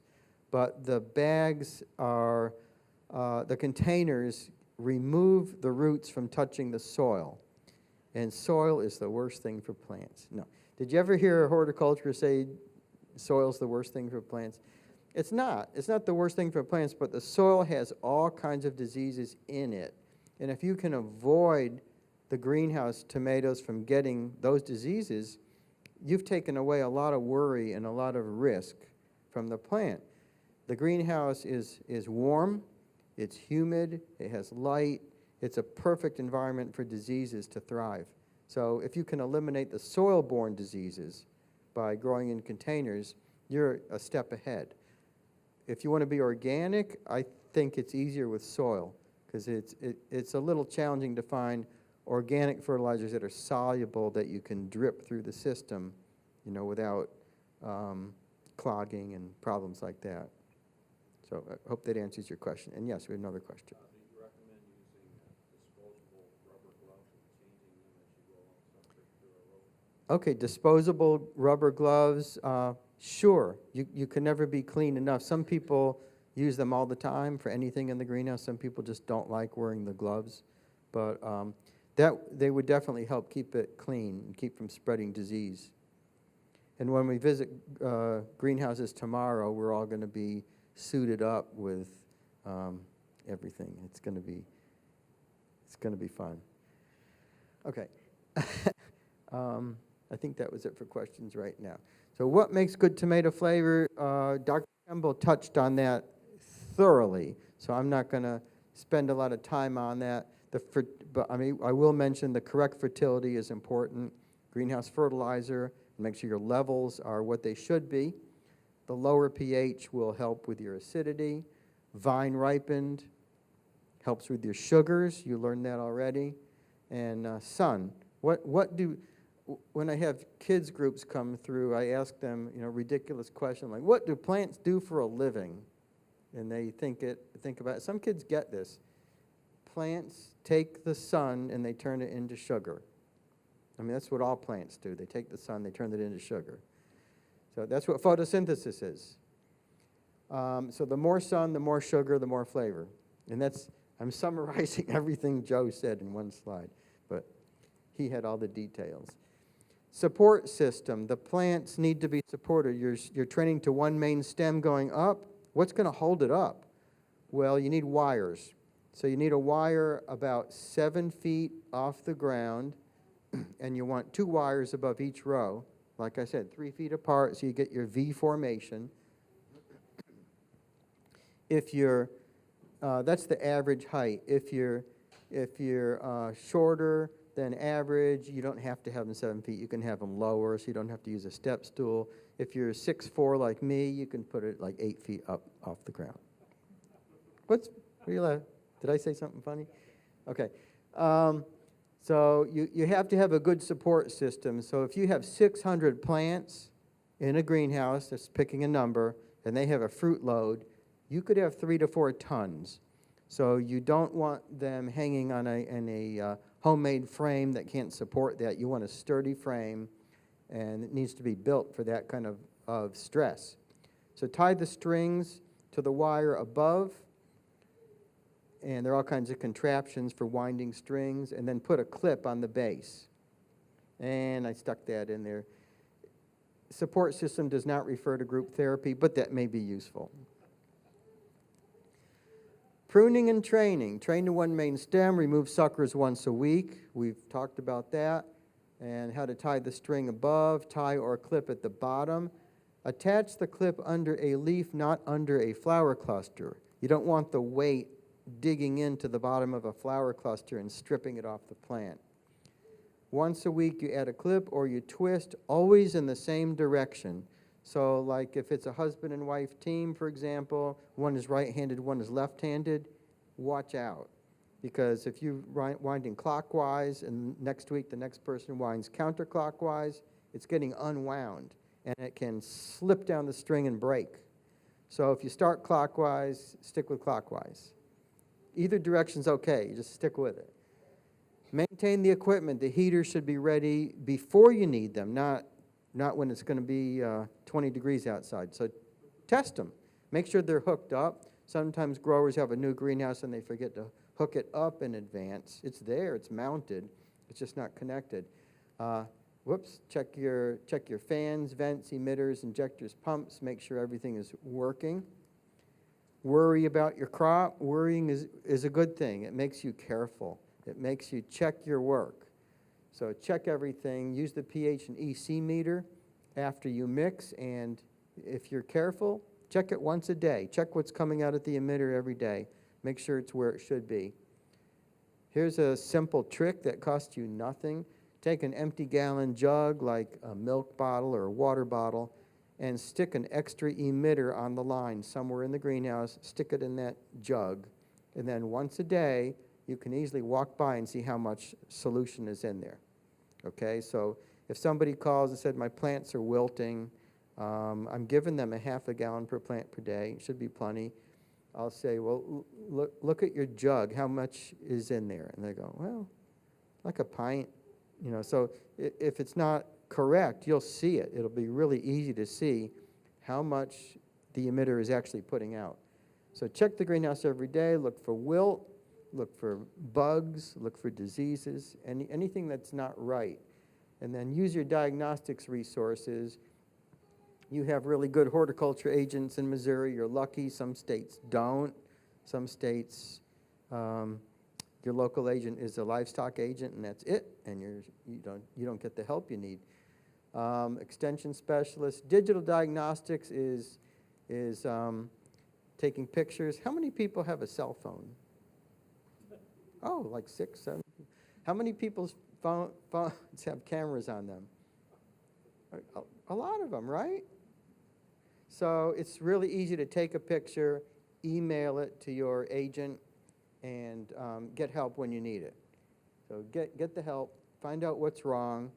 But the bags are, the containers remove the roots from touching the soil. And soil is the worst thing for plants. No. Did you ever hear a horticulturist say soil's the worst thing for plants? It's not. It's not the worst thing for plants, but the soil has all kinds of diseases in it. And if you can avoid the greenhouse tomatoes from getting those diseases, you've taken away a lot of worry and a lot of risk from the plant. The greenhouse is warm, it's humid, it has light, it's a perfect environment for diseases to thrive. So if you can eliminate the soil-borne diseases by growing in containers, you're a step ahead. If you want to be organic, I think it's easier with soil, because it's a little challenging to find organic fertilizers that are soluble that you can drip through the system, you know, without clogging and problems like that. So I hope that answers your question. And yes, we have another question. Do you recommend using disposable rubber gloves and changing them as you go along some particular road? Okay, disposable rubber gloves, sure. You can never be clean enough. Some people use them all the time for anything in the greenhouse. Some people just don't like wearing the gloves. But they would definitely help keep it clean and keep from spreading disease. And when we visit greenhouses tomorrow, we're all going to be suited up with everything. It's going to be fun. Okay. I think that was it for questions right now. So what makes good tomato flavor? Dr. Campbell touched on that thoroughly, so I'm not going to spend a lot of time on that. But I will mention the correct fertility is important. Greenhouse fertilizer, make sure your levels are what they should be. The lower pH will help with your acidity. Vine ripened helps with your sugars. You learned that already. And sun. When I have kids groups come through, I ask them, ridiculous question like, what do plants do for a living? And they think about it. Some kids get this. Plants take the sun and they turn it into sugar. That's what all plants do. They take the sun, they turn it into sugar. So that's what photosynthesis is. So the more sun, the more sugar, the more flavor. And I'm summarizing everything Joe said in one slide, but he had all the details. Support system. The plants need to be supported. You're training to one main stem going up. What's going to hold it up? Well, you need wires. So you need a wire about 7 feet off the ground, and you want 2 wires above each row. Like I said, 3 feet apart, so you get your V formation. If you're, that's the average height. If you're shorter than average, you don't have to have them 7 feet. You can have them lower, so you don't have to use a step stool. If you're 6'4" like me, you can put it like 8 feet up off the ground. What are you laughing? Did I say something funny? Okay. So you have to have a good support system. So if you have 600 plants in a greenhouse, that's picking a number, and they have a fruit load, you could have 3 to 4 tons. So you don't want them hanging on a homemade frame that can't support that. You want a sturdy frame, and it needs to be built for that kind of stress. So tie the strings to the wire above, and there are all kinds of contraptions for winding strings, and then put a clip on the base. And I stuck that in there. Support system does not refer to group therapy, but that may be useful. Pruning and training. Train to one main stem, remove suckers once a week. We've talked about that. and how to tie the string above, tie or clip at the bottom. Attach the clip under a leaf, not under a flower cluster. You don't want the weight digging into the bottom of a flower cluster and stripping it off the plant. Once a week you add a clip or you twist, always in the same direction. So like if it's a husband and wife team, for example, one is right-handed, one is left-handed, watch out. Because if you winding clockwise and next week the next person winds counterclockwise, it's getting unwound and it can slip down the string and break. So if you start clockwise, stick with clockwise. Either direction's okay, you just stick with it. Maintain the equipment. The heaters should be ready before you need them, not when it's going to be 20 degrees outside. So test them. Make sure they're hooked up. Sometimes growers have a new greenhouse and they forget to hook it up in advance. It's there, it's mounted, it's just not connected. Check your fans, vents, emitters, injectors, pumps, make sure everything is working. Worry about your crop. Worrying is a good thing. It makes you careful. It makes you check your work. So check everything. Use the pH and EC meter after you mix, and if you're careful, check it once a day. Check what's coming out at the emitter every day. Make sure it's where it should be. Here's a simple trick that costs you nothing. Take an empty gallon jug like a milk bottle or a water bottle and stick an extra emitter on the line somewhere in the greenhouse. Stick it in that jug, and then once a day you can easily walk by and see how much solution is in there. Okay, so if somebody calls and said, my plants are wilting, I'm giving them a half a gallon per plant per day, it should be plenty. I'll say, well, look at your jug, how much is in there? And they go, well, like a pint. You know, so if it's not correct, you'll see it. It'll be really easy to see how much the emitter is actually putting out. So check the greenhouse every day, look for wilt, look for bugs, look for diseases, anything that's not right. And then use your diagnostics resources. You have really good horticulture agents in Missouri. You're lucky. Some states don't. Some states, your local agent is a livestock agent, and that's it. And you don't get the help you need. Extension specialist. Digital diagnostics is taking pictures. How many people have a cell phone? Oh, like 6, 7. How many people's phones have cameras on them? A lot of them, right? So it's really easy to take a picture, email it to your agent, and get help when you need it. So get the help, find out what's wrong.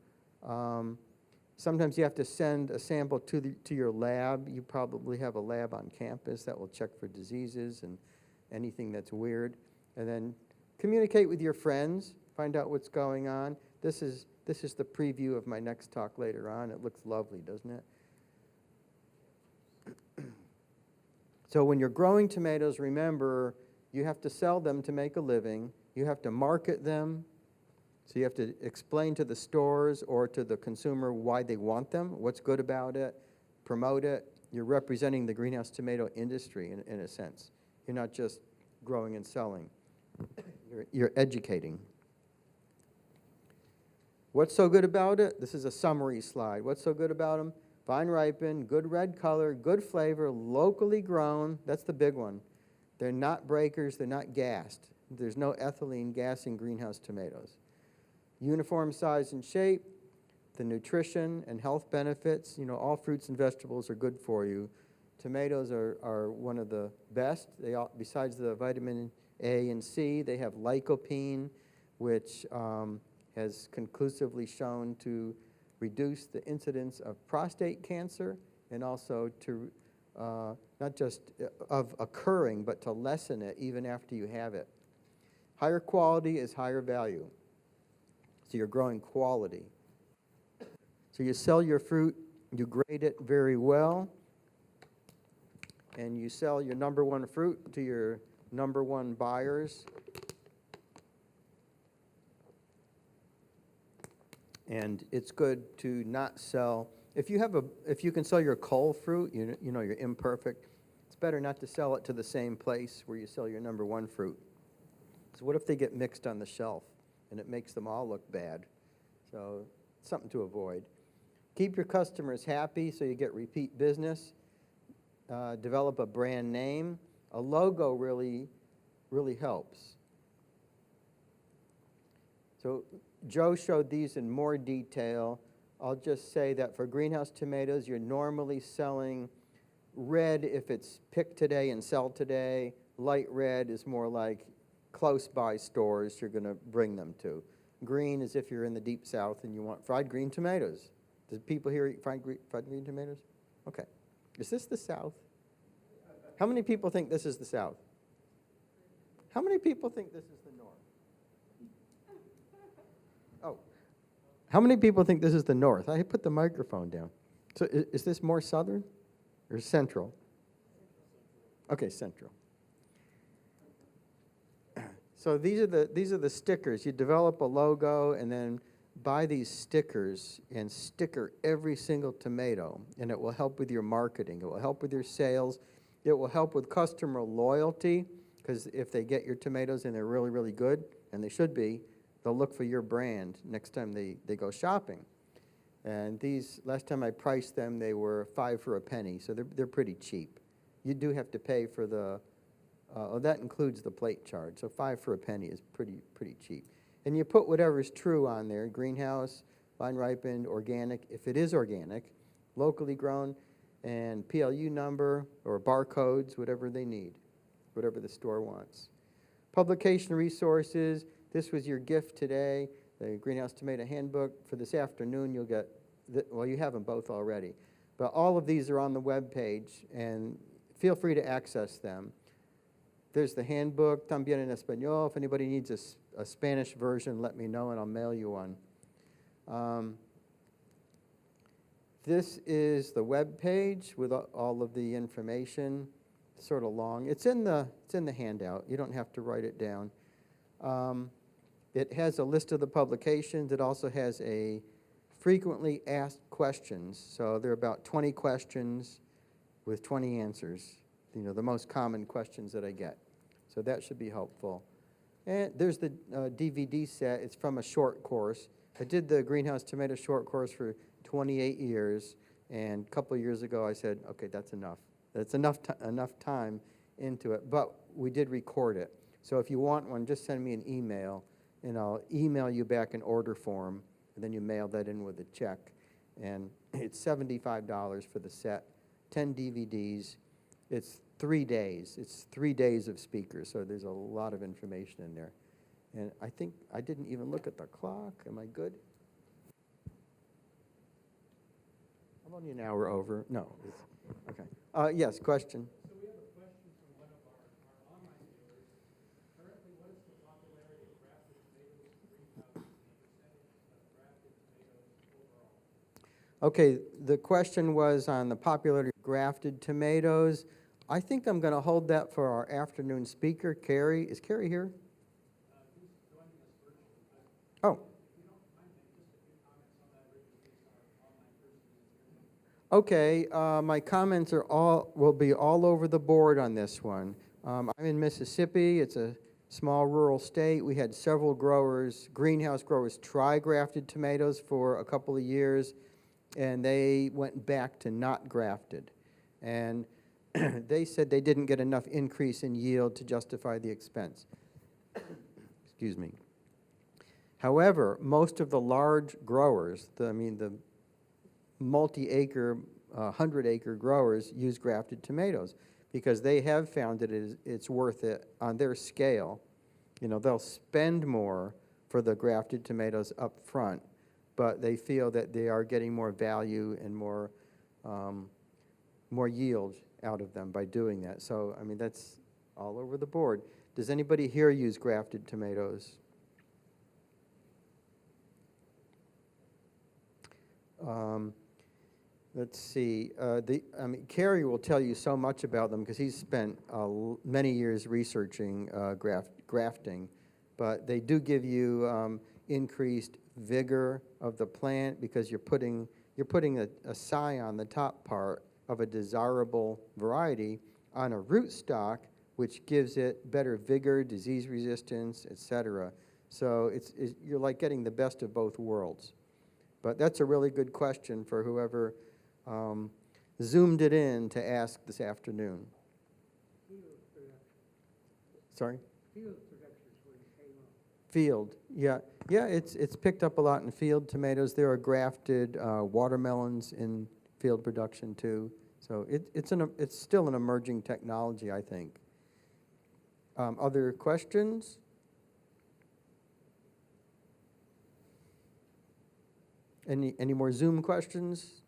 Sometimes you have to send a sample to your lab. You probably have a lab on campus that will check for diseases and anything that's weird. And then communicate with your friends, find out what's going on. This is the preview of my next talk later on. It looks lovely, doesn't it? So when you're growing tomatoes, remember, you have to sell them to make a living. You have to market them. So you have to explain to the stores or to the consumer why they want them, what's good about it, promote it. You're representing the greenhouse tomato industry in a sense. You're not just growing and selling. You're educating. What's so good about it? This is a summary slide. What's so good about them? Vine ripened, good red color, good flavor, locally grown. That's the big one. They're not breakers, they're not gassed. There's no ethylene gas in greenhouse tomatoes. Uniform size and shape, the nutrition and health benefits. You know, all fruits and vegetables are good for you. Tomatoes are one of the best. Besides the vitamin A and C, they have lycopene, which has conclusively shown to reduce the incidence of prostate cancer and also to not just of occurring, but to lessen it even after you have it. Higher quality is higher value. So you're growing quality. So you sell your fruit, you grade it very well, and you sell your number one fruit to your number one buyers. And it's good to not sell. If you can sell your cull fruit, you know you're imperfect. It's better not to sell it to the same place where you sell your number one fruit. So what if they get mixed on the shelf and it makes them all look bad? So something to avoid. Keep your customers happy so you get repeat business. Develop a brand name. A logo really helps. So Joe showed these in more detail. I'll just say that for greenhouse tomatoes, you're normally selling red if it's pick today and sell today. Light red is more like close by stores you're going to bring them to. Green is if you're in the deep south and you want fried green tomatoes. Do people here eat fried green tomatoes? Okay. Is this the South? How many people think this is the South? How many people think this is the North? Oh. How many people think this is the North? I put the microphone down. So is this more Southern or Central? Okay, Central. So these are the stickers. You develop a logo and then buy these stickers and sticker every single tomato, and it will help with your marketing. It will help with your sales. It will help with customer loyalty, because if they get your tomatoes and they're really, really good, and they should be, they'll look for your brand next time they go shopping. And these, last time I priced them, they were 5 for a penny, so they're pretty cheap. You do have to pay for the, that includes the plate charge, so 5 for a penny is pretty cheap. And you put whatever's true on there, greenhouse, vine ripened, organic, if it is organic, locally grown, and PLU number or barcodes, whatever they need, whatever the store wants. Publication resources, this was your gift today, the Greenhouse Tomato Handbook. For this afternoon, you'll get, well, you have them both already, but all of these are on the web page, and feel free to access them. There's the handbook, También en Español. If anybody needs a Spanish version, let me know and I'll mail you one. This is the web page with all of the information. It's sort of long. It's in the handout. You don't have to write it down. It has a list of the publications. It also has a frequently asked questions. So there are about 20 questions with 20 answers. You know, the most common questions that I get. So that should be helpful. And there's the DVD set. It's from a short course. I did the Greenhouse Tomato short course for 28 years, and a couple of years ago I said, okay, that's enough. That's enough time into it, but we did record it. So if you want one, just send me an email, and I'll email you back an order form, and then you mail that in with a check. And it's $75 for the set, 10 DVDs. It's 3 days. It's 3 days of speakers, so there's a lot of information in there. And I think I didn't even look at the clock. Am I good? I'm only an hour over. No. Okay. Yes, question. So we have a question from one of our online viewers. Currently, what is the popularity of grafted tomatoes in greenhouses and the percentage of grafted tomatoes overall? Okay, the question was on the popularity of grafted tomatoes. I think I'm going to hold that for our afternoon speaker, Carrie. Is Carrie here? He's joining us virtually. Oh. If you don't mind, just a few comments on that, Rick, in case our online person is here. Okay, my comments will be all over the board on this one. I'm in Mississippi. It's a small rural state. We had several growers, greenhouse growers, try grafted tomatoes for a couple of years, and they went back to not grafted. And they said they didn't get enough increase in yield to justify the expense. Excuse me. However, most of the large growers, the multi-acre, 100-acre growers use grafted tomatoes because they have found that it's worth it on their scale. You know, they'll spend more for the grafted tomatoes up front, but they feel that they are getting more value and more yield out of them by doing that. So, I mean, that's all over the board. Does anybody here use grafted tomatoes? Let's see. Kerry will tell you so much about them because he's spent many years researching grafting, but they do give you increased vigor of the plant because you're putting a scion, the top part of a desirable variety, on a rootstock, which gives it better vigor, disease resistance, etc. So you're like getting the best of both worlds. But that's a really good question for whoever zoomed it in to ask this afternoon. Field production, Sorry? field production is where it came up. Field, yeah. Yeah, it's picked up a lot in field tomatoes. There are grafted watermelons in field production too. So it's still an emerging technology, I think. Other questions? Any more Zoom questions?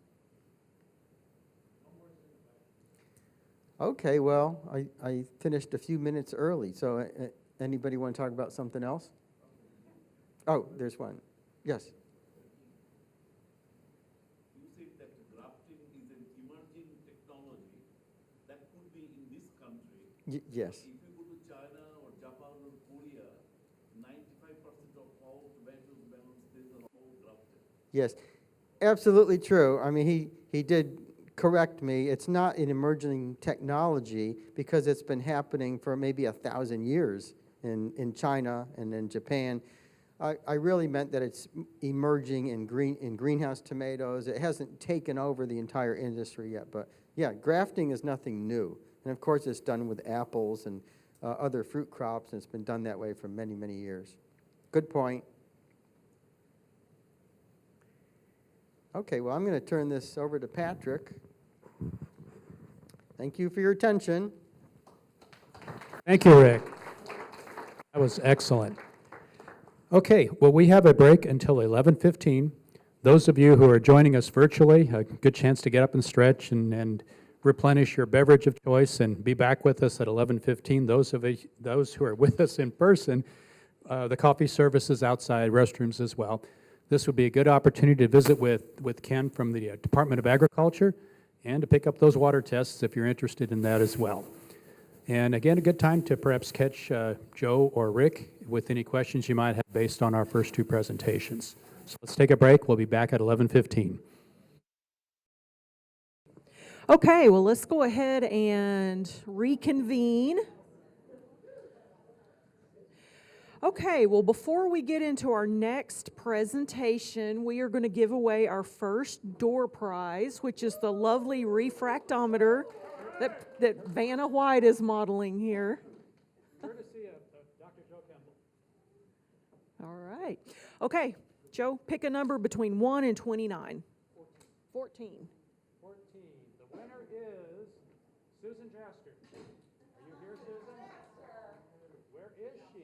Okay, well, I finished a few minutes early, so anybody want to talk about something else? Oh, there's one. Yes. You said that grafting is an emerging technology that could be in this country. Yes. If you go to China or Japan or Korea, 95% of all tomatoes, melons, these are all grafted. Yes, absolutely true. I mean, he did correct me. It's not an emerging technology because it's been happening for maybe 1,000 years in China and in Japan. I really meant that it's emerging in greenhouse tomatoes. It hasn't taken over the entire industry yet, but yeah, grafting is nothing new. And of course, it's done with apples and other fruit crops, and it's been done that way for many, many years. Good point. Okay, well, I'm going to turn this over to Patrick. Thank you for your attention. Thank you, Rick. That was excellent. Okay, well, we have a break until 11:15. Those of you who are joining us virtually, a good chance to get up and stretch and replenish your beverage of choice and be back with us at 11:15. Those who are with us in person, the coffee service is outside, restrooms as well. This would be a good opportunity to visit with Ken from the Department of Agriculture and to pick up those water tests if you're interested in that as well. And again, a good time to perhaps catch Joe or Rick with any questions you might have based on our first two presentations. So let's take a break. We'll be back at 11:15. Okay, well, let's go ahead and reconvene. Okay, well, before we get into our next presentation, we are going to give away our first door prize, which is the lovely refractometer that Vanna White is modeling here. Courtesy of Dr. Joe Campbell. All right. Okay, Joe, pick a number between 1 and 29. 14. 14. The winner is Susan Jaster. Are you here, Susan? Where is she?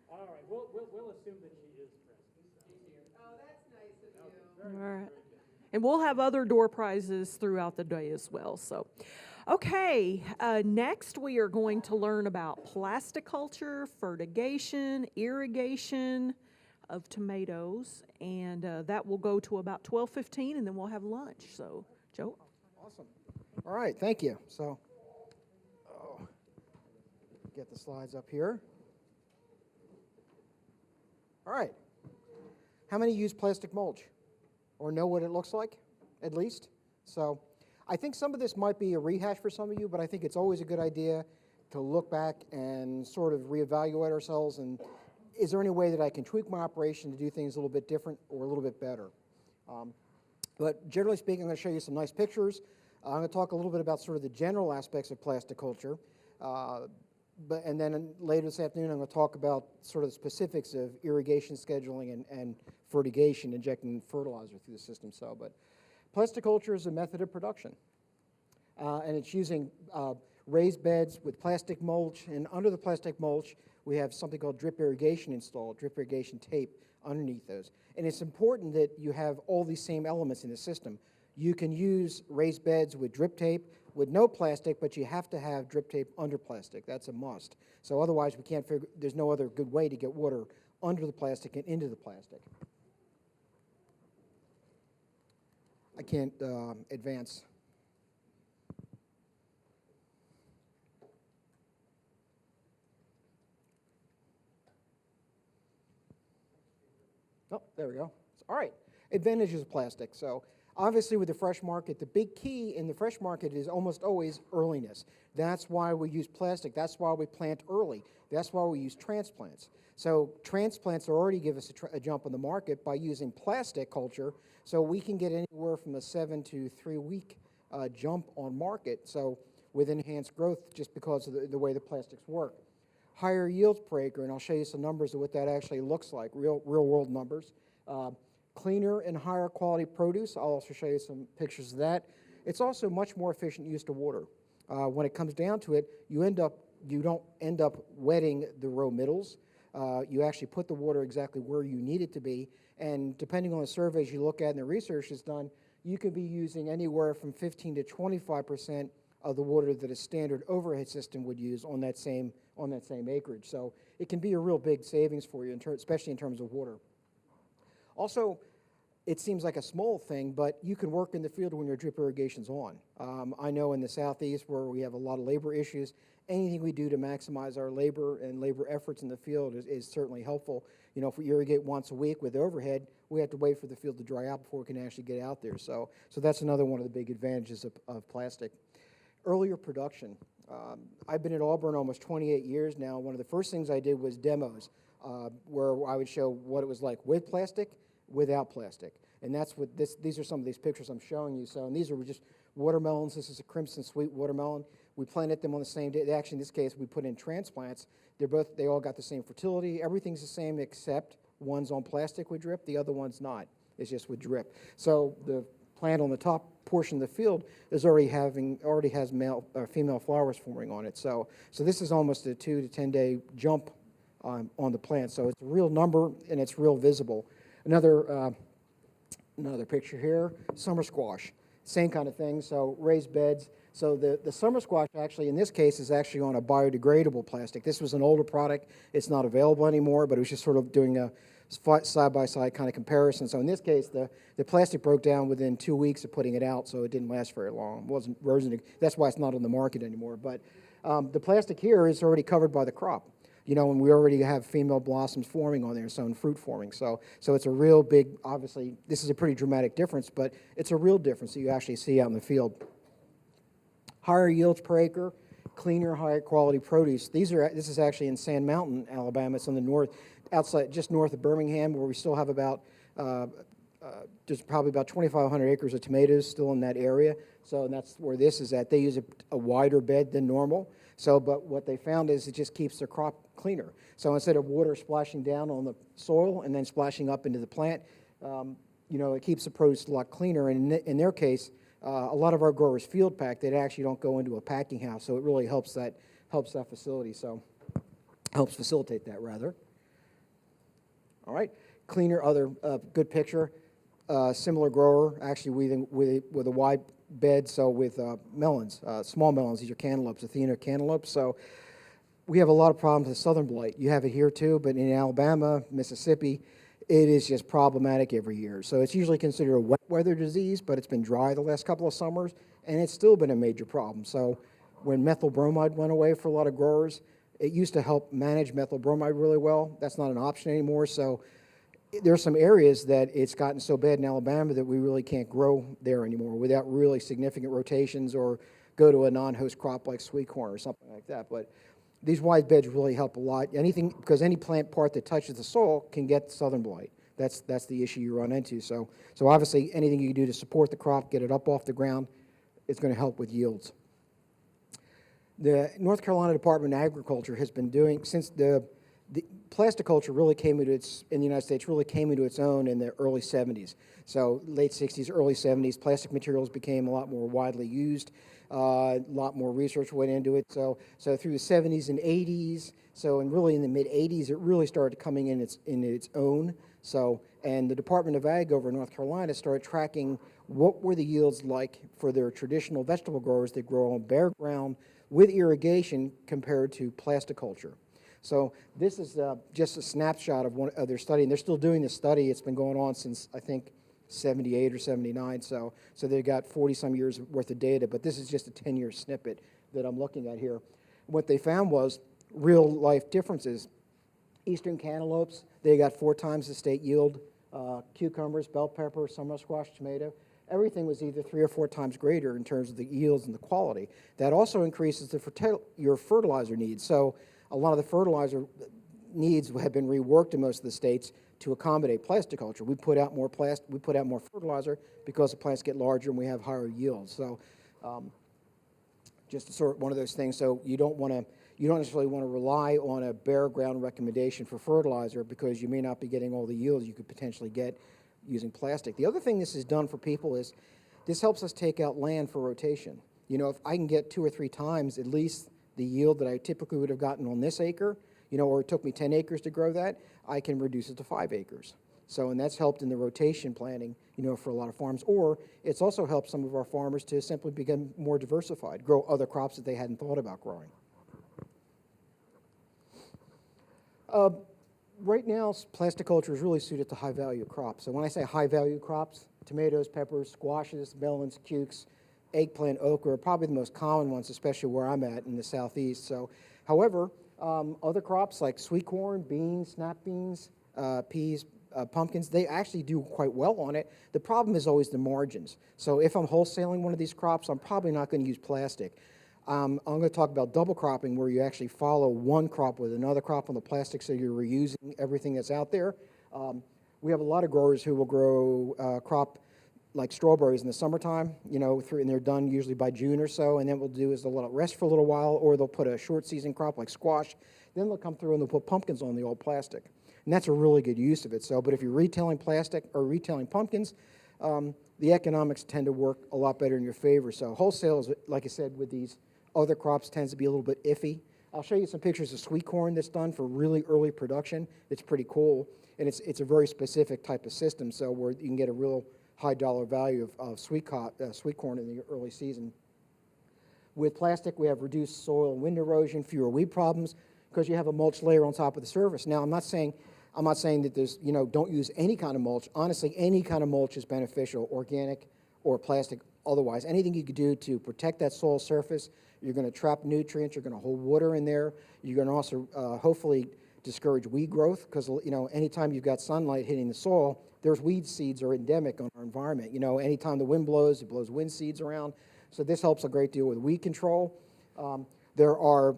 All right, we'll assume that she is present. Oh, that's nice of you. All right. And we'll have other door prizes throughout the day as well. So, okay, next we are going to learn about plasticulture, fertigation, irrigation of tomatoes, and that will go to about 12:15, and then we'll have lunch. So, Joe? Awesome. All right, thank you. So, get the slides up here. All right. How many use plastic mulch or know what it looks like, at least? So I think some of this might be a rehash for some of you, but I think it's always a good idea to look back and sort of reevaluate ourselves and is there any way that I can tweak my operation to do things a little bit different or a little bit better? But generally speaking, I'm going to show you some nice pictures. I'm going to talk a little bit about sort of the general aspects of plasticulture. And then later this afternoon, I'm going to talk about sort of the specifics of irrigation scheduling and fertigation, injecting fertilizer through the system. So, but plasticulture is a method of production. And it's using raised beds with plastic mulch. And under the plastic mulch, we have something called drip irrigation installed, drip irrigation tape underneath those. And it's important that you have all these same elements in the system. You can use raised beds with drip tape, with no plastic, but you have to have drip tape under plastic. That's a must. So otherwise, we can't figure, there's no other good way to get water under the plastic and into the plastic. I can't advance. Oh, there we go. All right, advantages of plastic. So Obviously, with the fresh market, the big key in the fresh market is almost always earliness. That's why we use plastic. That's why we plant early. That's why we use transplants. So transplants already give us a jump on the market by using plastic culture, so we can get anywhere from a 7 to 3 week jump on market. So with enhanced growth, just because of the way the plastics work. Higher yields per acre, and I'll show you some numbers of what that actually looks like, real world numbers. Cleaner and higher quality produce. I'll also show you some pictures of that. It's also much more efficient use of water. When it comes down to it, you don't end up wetting the row middles. You actually put the water exactly where you need it to be, and depending on the surveys you look at and the research is done, you could be using anywhere from 15 to 25% of the water that a standard overhead system would use on that same acreage. So it can be a real big savings for you, especially in terms of water. Also, it seems like a small thing, but you can work in the field when your drip irrigation's on. I know in the southeast where we have a lot of labor issues, anything we do to maximize our labor and labor efforts in the field is certainly helpful. You know, if we irrigate once a week with overhead, we have to wait for the field to dry out before we can actually get out there. So that's another one of the big advantages of plastic. Earlier production. I've been at Auburn almost 28 years now. One of the first things I did was demos where I would show what it was like with plastic, without plastic. And that's what these are some of these pictures I'm showing you. So, and these are just watermelons. This is a crimson sweet watermelon. We planted them on the same day. Actually, in this case, we put in transplants. They all got the same fertility. Everything's the same except one's on plastic with drip, the other one's not. It's just with drip. So the plant on the top portion of the field is already has female flowers forming on it. So this is almost a 2 to 10 day jump on the plant. So it's a real number and it's real visible. Another picture here, summer squash, same kind of thing. So raised beds. So the summer squash actually, in this case, is actually on a biodegradable plastic. This was an older product. It's not available anymore, but it was just sort of doing a side-by-side kind of comparison. So in this case, the plastic broke down within 2 weeks of putting it out, so it didn't last very long. It wasn't rosin. That's why it's not on the market anymore. But the plastic here is already covered by the crop. You know, and we already have female blossoms forming on there, so and fruit forming. So it's a real big, obviously, this is a pretty dramatic difference, but it's a real difference that you actually see out in the field. Higher yields per acre, cleaner, higher quality produce. This is actually in Sand Mountain, Alabama. It's on the north, just north of Birmingham, where we still have about, there's probably about 2,500 acres of tomatoes still in that area. So and that's where this is at. They use a wider bed than normal. So, but what they found is it just keeps the crop cleaner. So instead of water splashing down on the soil and then splashing up into the plant, you know, it keeps the produce a lot cleaner. And in their case, a lot of our growers field pack. They actually don't go into a packing house. So it really helps that facility. So helps facilitate that rather. All right, cleaner. Other good picture. Similar grower actually with a wide bed, so with melons, small melons. These are cantaloupes, Athena cantaloupes. So we have a lot of problems with southern blight. You have it here too, but in Alabama, Mississippi, it is just problematic every year. So it's usually considered a wet weather disease, but it's been dry the last couple of summers, and it's still been a major problem. So when methyl bromide went away for a lot of growers, it used to help manage methyl bromide really well. That's not an option anymore. So there's some areas that it's gotten so bad in Alabama that we really can't grow there anymore without really significant rotations or go to a non-host crop like sweet corn or something like that. But these wide beds really help a lot. Because any plant part that touches the soil can get southern blight. That's the issue you run into. So obviously anything you can do to support the crop, get it up off the ground, it's going to help with yields. The North Carolina Department of Agriculture has been doing, since the plasticulture really came into in the United States really came into its own in the early 70s. So late 60s, early 70s, plastic materials became a lot more widely used. A lot more research went into it. So through the 70s and 80s, and really in the mid 80s, it really started coming in its own. So, and the Department of Ag over in North Carolina started tracking what were the yields like for their traditional vegetable growers that grow on bare ground with irrigation compared to plasticulture. So this is just a snapshot of one of their study, and they're still doing this study. It's been going on since, I think, 78 or 79, so they've got 40-some years worth of data, but this is just a 10-year snippet that I'm looking at here. What they found was real-life differences. Eastern cantaloupes, they got 4 times the state yield. Cucumbers, bell pepper, summer squash, tomato everything was either 3 or 4 times greater in terms of the yields and the quality. That also increases your fertilizer needs. So a lot of the fertilizer needs have been reworked in most of the states to accommodate plasticulture. We put out more fertilizer because the plants get larger and we have higher yields. So just sort of one of those things. So you don't necessarily want to rely on a bare ground recommendation for fertilizer because you may not be getting all the yields you could potentially get using plastic. The other thing this has done for people is this helps us take out land for rotation. You know, if I can get 2 or 3 times at least the yield that I typically would have gotten on this acre, you know, or it took me 10 acres to grow that, I can reduce it to 5 acres. So, and that's helped in the rotation planning, you know, for a lot of farms. Or it's also helped some of our farmers to simply become more diversified, grow other crops that they hadn't thought about growing. Right now, plasticulture is really suited to high-value crops. So when I say high-value crops, tomatoes, peppers, squashes, melons, cukes, eggplant, okra are probably the most common ones, especially where I'm at in the southeast. So, however, other crops like sweet corn, beans, snap beans, peas, pumpkins, they actually do quite well on it. The problem is always the margins. So if I'm wholesaling one of these crops, I'm probably not going to use plastic. I'm going to talk about double cropping, where you actually follow one crop with another crop on the plastic, so you're reusing everything that's out there. We have a lot of growers who will grow crop like strawberries in the summertime, you know, and they're done usually by June or so, and then what we'll do is they'll let it rest for a little while, or they'll put a short season crop like squash, then they'll come through and they'll put pumpkins on the old plastic. And that's a really good use of it. So, but if you're retailing plastic or retailing pumpkins, the economics tend to work a lot better in your favor. So wholesale is, like I said, with these other crops tends to be a little bit iffy. I'll show you some pictures of sweet corn that's done for really early production. It's pretty cool, and it's a very specific type of system, so where you can get a real high dollar value of sweet corn in the early season. With plastic, we have reduced soil and wind erosion, fewer weed problems, because you have a mulch layer on top of the surface. Now, I'm not saying that there's, you know, don't use any kind of mulch. Honestly, any kind of mulch is beneficial, organic or plastic otherwise. Anything you could do to protect that soil surface. You're going to trap nutrients. You're going to hold water in there. You're going to also hopefully discourage weed growth, because, you know, anytime you've got sunlight hitting the soil, there's weed seeds are endemic on our environment. You know, anytime the wind blows, it blows wind seeds around. So this helps a great deal with weed control. There are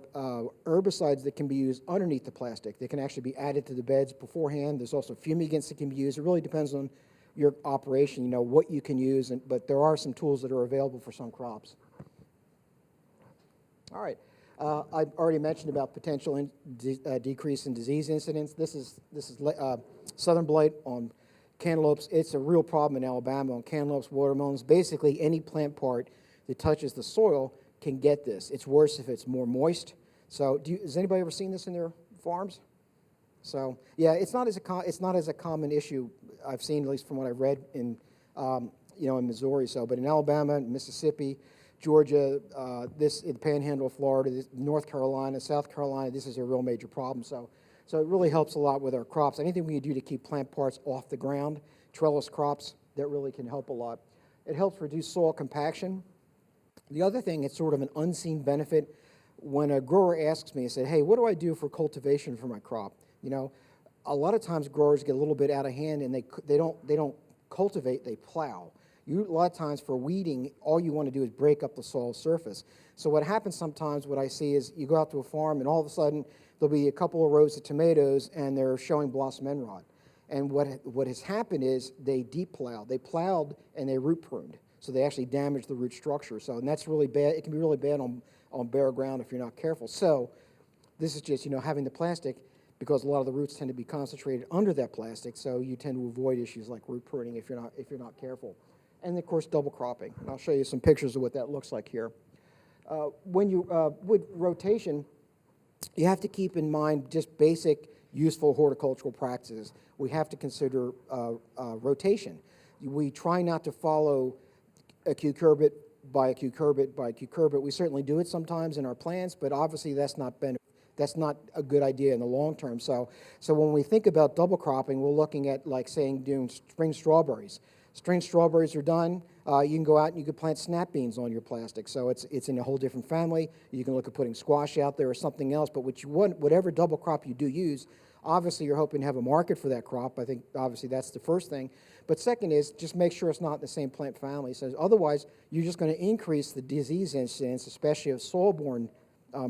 herbicides that can be used underneath the plastic. They can actually be added to the beds beforehand. There's also fumigants that can be used. It really depends on your operation, you know, what you can use, but there are some tools that are available for some crops. All right. I've already mentioned about potential decrease in disease incidence. This is southern blight on cantaloupes. It's a real problem in Alabama on cantaloupes, watermelons. Basically, any plant part that touches the soil can get this. It's worse if it's more moist. So, has anybody ever seen this in their farms? So, yeah, it's not as a common issue I've seen, at least from what I've read in in Missouri. So, but in Alabama, Mississippi, Georgia, in the Panhandle of Florida, North Carolina, South Carolina, this is a real major problem. So it really helps a lot with our crops. Anything we can do to keep plant parts off the ground, trellis crops, that really can help a lot. It helps reduce soil compaction. The other thing, it's sort of an unseen benefit. When a grower asks me, I say, hey, what do I do for cultivation for my crop? You know, a lot of times growers get a little bit out of hand and they don't cultivate, they plow. A lot of times for weeding, all you want to do is break up the soil surface. So what happens sometimes, what I see is you go out to a farm and all of a sudden there'll be a couple of rows of tomatoes and they're showing blossom end rot. And what has happened is they deep plowed. They plowed and they root pruned. So they actually damaged the root structure. So, and that's really bad. It can be really bad on bare ground if you're not careful. So this is just, you know, having the plastic, because a lot of the roots tend to be concentrated under that plastic, so you tend to avoid issues like root pruning if you're not careful. And of course, double cropping. And I'll show you some pictures of what that looks like here. With rotation, you have to keep in mind just basic useful horticultural practices. We have to consider rotation. We try not to follow a cucurbit by a cucurbit by a cucurbit. We certainly do it sometimes in our plants, but obviously that's not a good idea in the long term. So when we think about double cropping, we're looking at, like, saying, doing spring strawberries. Spring strawberries are done. You can go out and you can plant snap beans on your plastic. So it's in a whole different family. You can look at putting squash out there or something else. But whatever double crop you do use, Obviously, you're hoping to have a market for that crop. I think obviously that's the first thing. But second is just make sure it's not in the same plant family. So otherwise, you're just going to increase the disease incidence, especially of soil-borne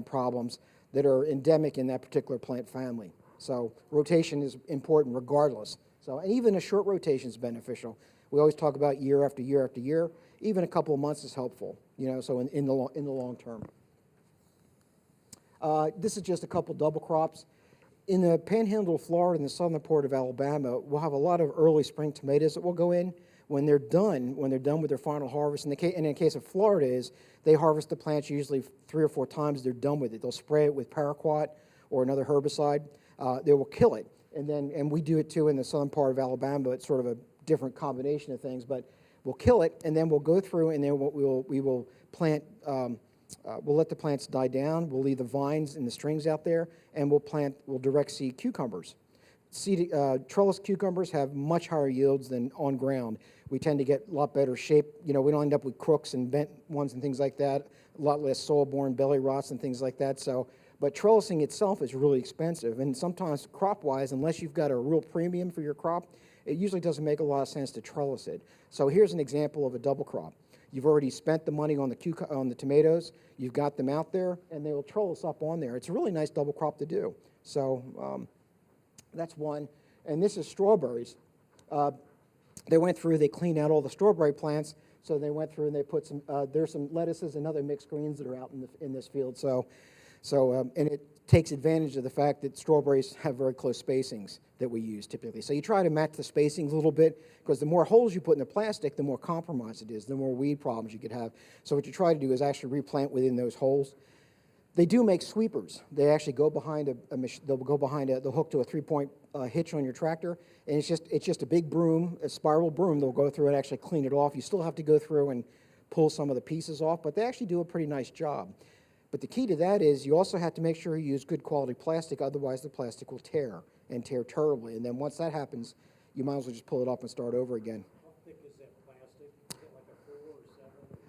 problems that are endemic in that particular plant family. So rotation is important regardless. So, and even a short rotation is beneficial. We always talk about year after year after year. Even a couple of months is helpful, you know, so in the long term. This is just a couple double crops. In the panhandle of Florida and the southern part of Alabama, we'll have a lot of early spring tomatoes that will go in. When they're done with their final harvest, and in the case of Florida they harvest the plants usually 3 or 4 times they're done with it. They'll spray it with paraquat or another herbicide. They will kill it. And we do it too in the southern part of Alabama. It's sort of a different combination of things, but we'll kill it, and then we'll go through, and then we will plant. We'll let the plants die down. We'll leave the vines and the strings out there, and we'll direct seed cucumbers. Trellis cucumbers have much higher yields than on ground. We tend to get a lot better shape. You know, we don't end up with crooks and bent ones and things like that. A lot less soil-borne belly rots and things like that. But trellising itself is really expensive, and sometimes crop-wise, unless you've got a real premium for your crop, it usually doesn't make a lot of sense to trellis it. So here's an example of a double crop. You've already spent the money on the tomatoes. You've got them out there, and they will trellis up on there. It's a really nice double crop to do. So that's one. And this is strawberries. They went through, they cleaned out all the strawberry plants. So they went through and they put some. There's some lettuces and other mixed greens that are out in this field. And it takes advantage of the fact that strawberries have very close spacings that we use typically. So you try to match the spacings a little bit, because the more holes you put in the plastic, the more compromised it is, the more weed problems you could have. So what you try to do is actually replant within those holes. They do make sweepers. They actually go behind they'll hook to a 3-point hitch on your tractor, and it's just a big broom, a spiral broom. They'll go through and actually clean it off. You still have to go through and pull some of the pieces off, but they actually do a pretty nice job. But the key to that is you also have to make sure you use good quality plastic, otherwise the plastic will tear, and tear terribly. And then once that happens, you might as well just pull it up and start over again. How thick is that plastic? Is it like a 4 or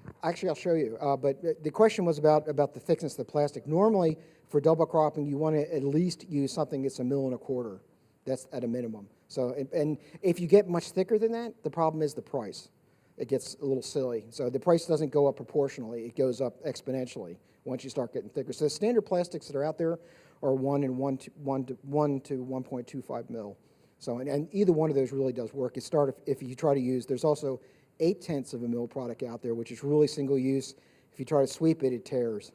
7? Actually, I'll show you. But the question was about the thickness of the plastic. Normally, for double cropping, you want to at least use something that's 1.25 mm. That's at a minimum. So, and if you get much thicker than that, the problem is the price. It gets a little silly. So the price doesn't go up proportionally. It goes up exponentially once you start getting thicker. So the standard plastics that are out there are 1 to 1.25 mil. So, and either one of those really does work. If you try to use, there's also 0.8 of a mil product out there, which is really single use. If you try to sweep it, it tears.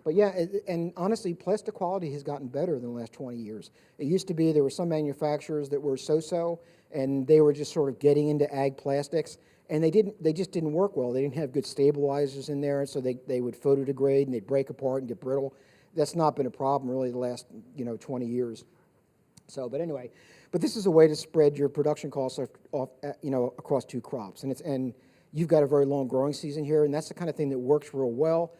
But yeah, and honestly, plastic quality has gotten better in the last 20 years. It used to be there were some manufacturers that were so-so, and they were just sort of getting into ag plastics, and they just didn't work well. They didn't have good stabilizers in there, so they would photodegrade and they'd break apart and get brittle. That's not been a problem really the last 20 years. So, but anyway, this is a way to spread your production costs across 2 crops, and you've got a very long growing season here, and that's the kind of thing that works real well.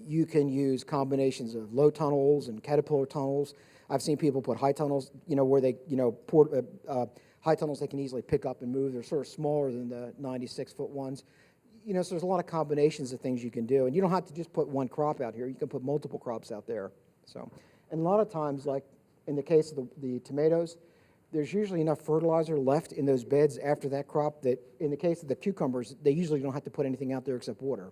You can use combinations of low tunnels and caterpillar tunnels. I've seen people put high tunnels, where they, high tunnels they can easily pick up and move. They're sort of smaller than the 96-foot ones. So there's a lot of combinations of things you can do, and you don't have to just put one crop out here. You can put multiple crops out there. So, and a lot of times, like in the case of the tomatoes, there's usually enough fertilizer left in those beds after that crop that, in the case of the cucumbers, they usually don't have to put anything out there except water.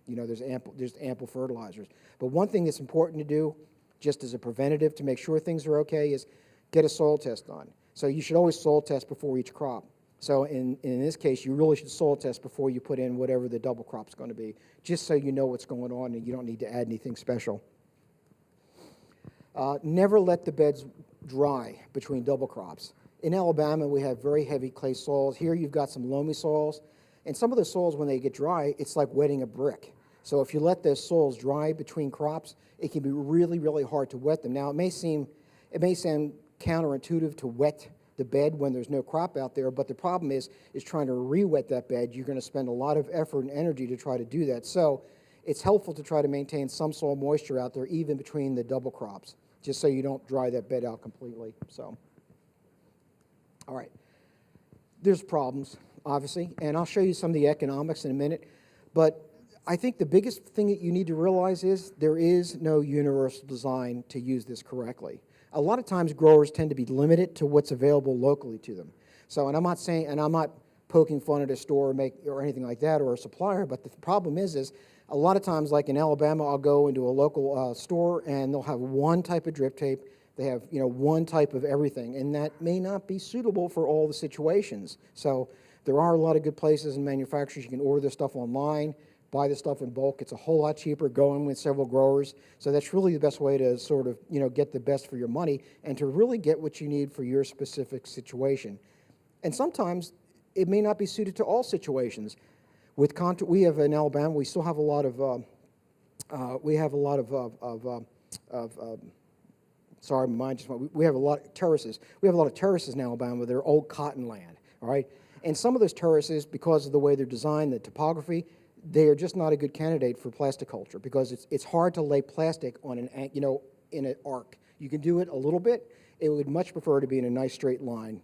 There's ample fertilizers. But one thing that's important to do, just as a preventative to make sure things are okay, is get a soil test done. So you should always soil test before each crop. So in this case, you really should soil test before you put in whatever the double crop's going to be, just so you know what's going on and you don't need to add anything special. Never let the beds dry between double crops. In Alabama, we have very heavy clay soils. Here you've got some loamy soils. And some of the soils, when they get dry, it's like wetting a brick. So if you let those soils dry between crops, it can be really, really hard to wet them. Now, it may sound counterintuitive to wet the bed when there's no crop out there, but the problem is trying to re-wet that bed. You're going to spend a lot of effort and energy to try to do that. So it's helpful to try to maintain some soil moisture out there, even between the double crops, just so you don't dry that bed out completely. So, all right. There's problems, obviously, and I'll show you some of the economics in a minute, but I think the biggest thing that you need to realize is there is no universal design to use this correctly. a lot of times growers tend to be limited to what's available locally to them. So, and I'm not saying, and I'm not poking fun at a store or anything like that, or a supplier, but the problem is a lot of times, like in Alabama, I'll go into a local store and they'll have one type of drip tape. They have, one type of everything, and that may not be suitable for all the situations. So there are a lot of good places and manufacturers. You can order this stuff online, buy the stuff in bulk. It's a whole lot cheaper going with several growers. So that's really the best way to sort of, get the best for your money and to really get what you need for your specific situation. And sometimes it may not be suited to all situations. With we have in Alabama, we still have a lot of, sorry, my mind just went, we have a lot of terraces. We have a lot of terraces in Alabama that are old cotton land, all right? And some of those terraces, because of the way they're designed, the topography, they are just not a good candidate for plasticulture because it's hard to lay plastic on an, in an arc. You can do it a little bit. It would much prefer to be in a nice straight line,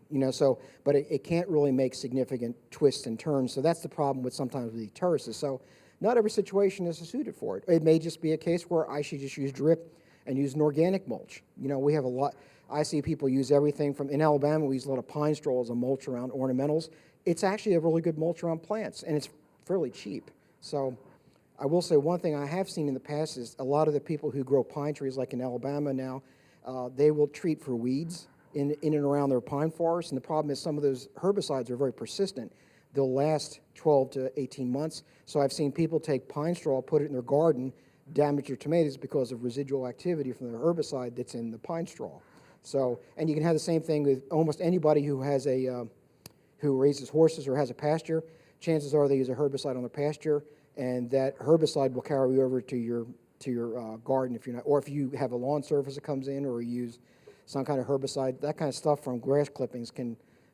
but it can't really make significant twists and turns. So that's the problem with sometimes with the terraces. So not every situation is suited for it. It may just be a case where I should just use drip and use an organic mulch. We have a lot, I see people use everything from, in Alabama, we use a lot of pine straw as a mulch around ornamentals. It's actually a really good mulch around plants, and it's fairly cheap. So I will say one thing I have seen in the past is a lot of the people who grow pine trees, like in Alabama now, they will treat for weeds in and around their pine forests, and the problem is some of those herbicides are very persistent. They'll last 12 to 18 months. So I've seen people take pine straw, put it in their garden, damage their tomatoes because of residual activity from the herbicide that's in the pine straw. So, and you can have the same thing with almost anybody who has who raises horses or has a pasture. Chances are they use a herbicide on their pasture, and that herbicide will carry over to your garden if you're not, or if you have a lawn service that comes in, or you use some kind of herbicide. That kind of stuff from grass clippings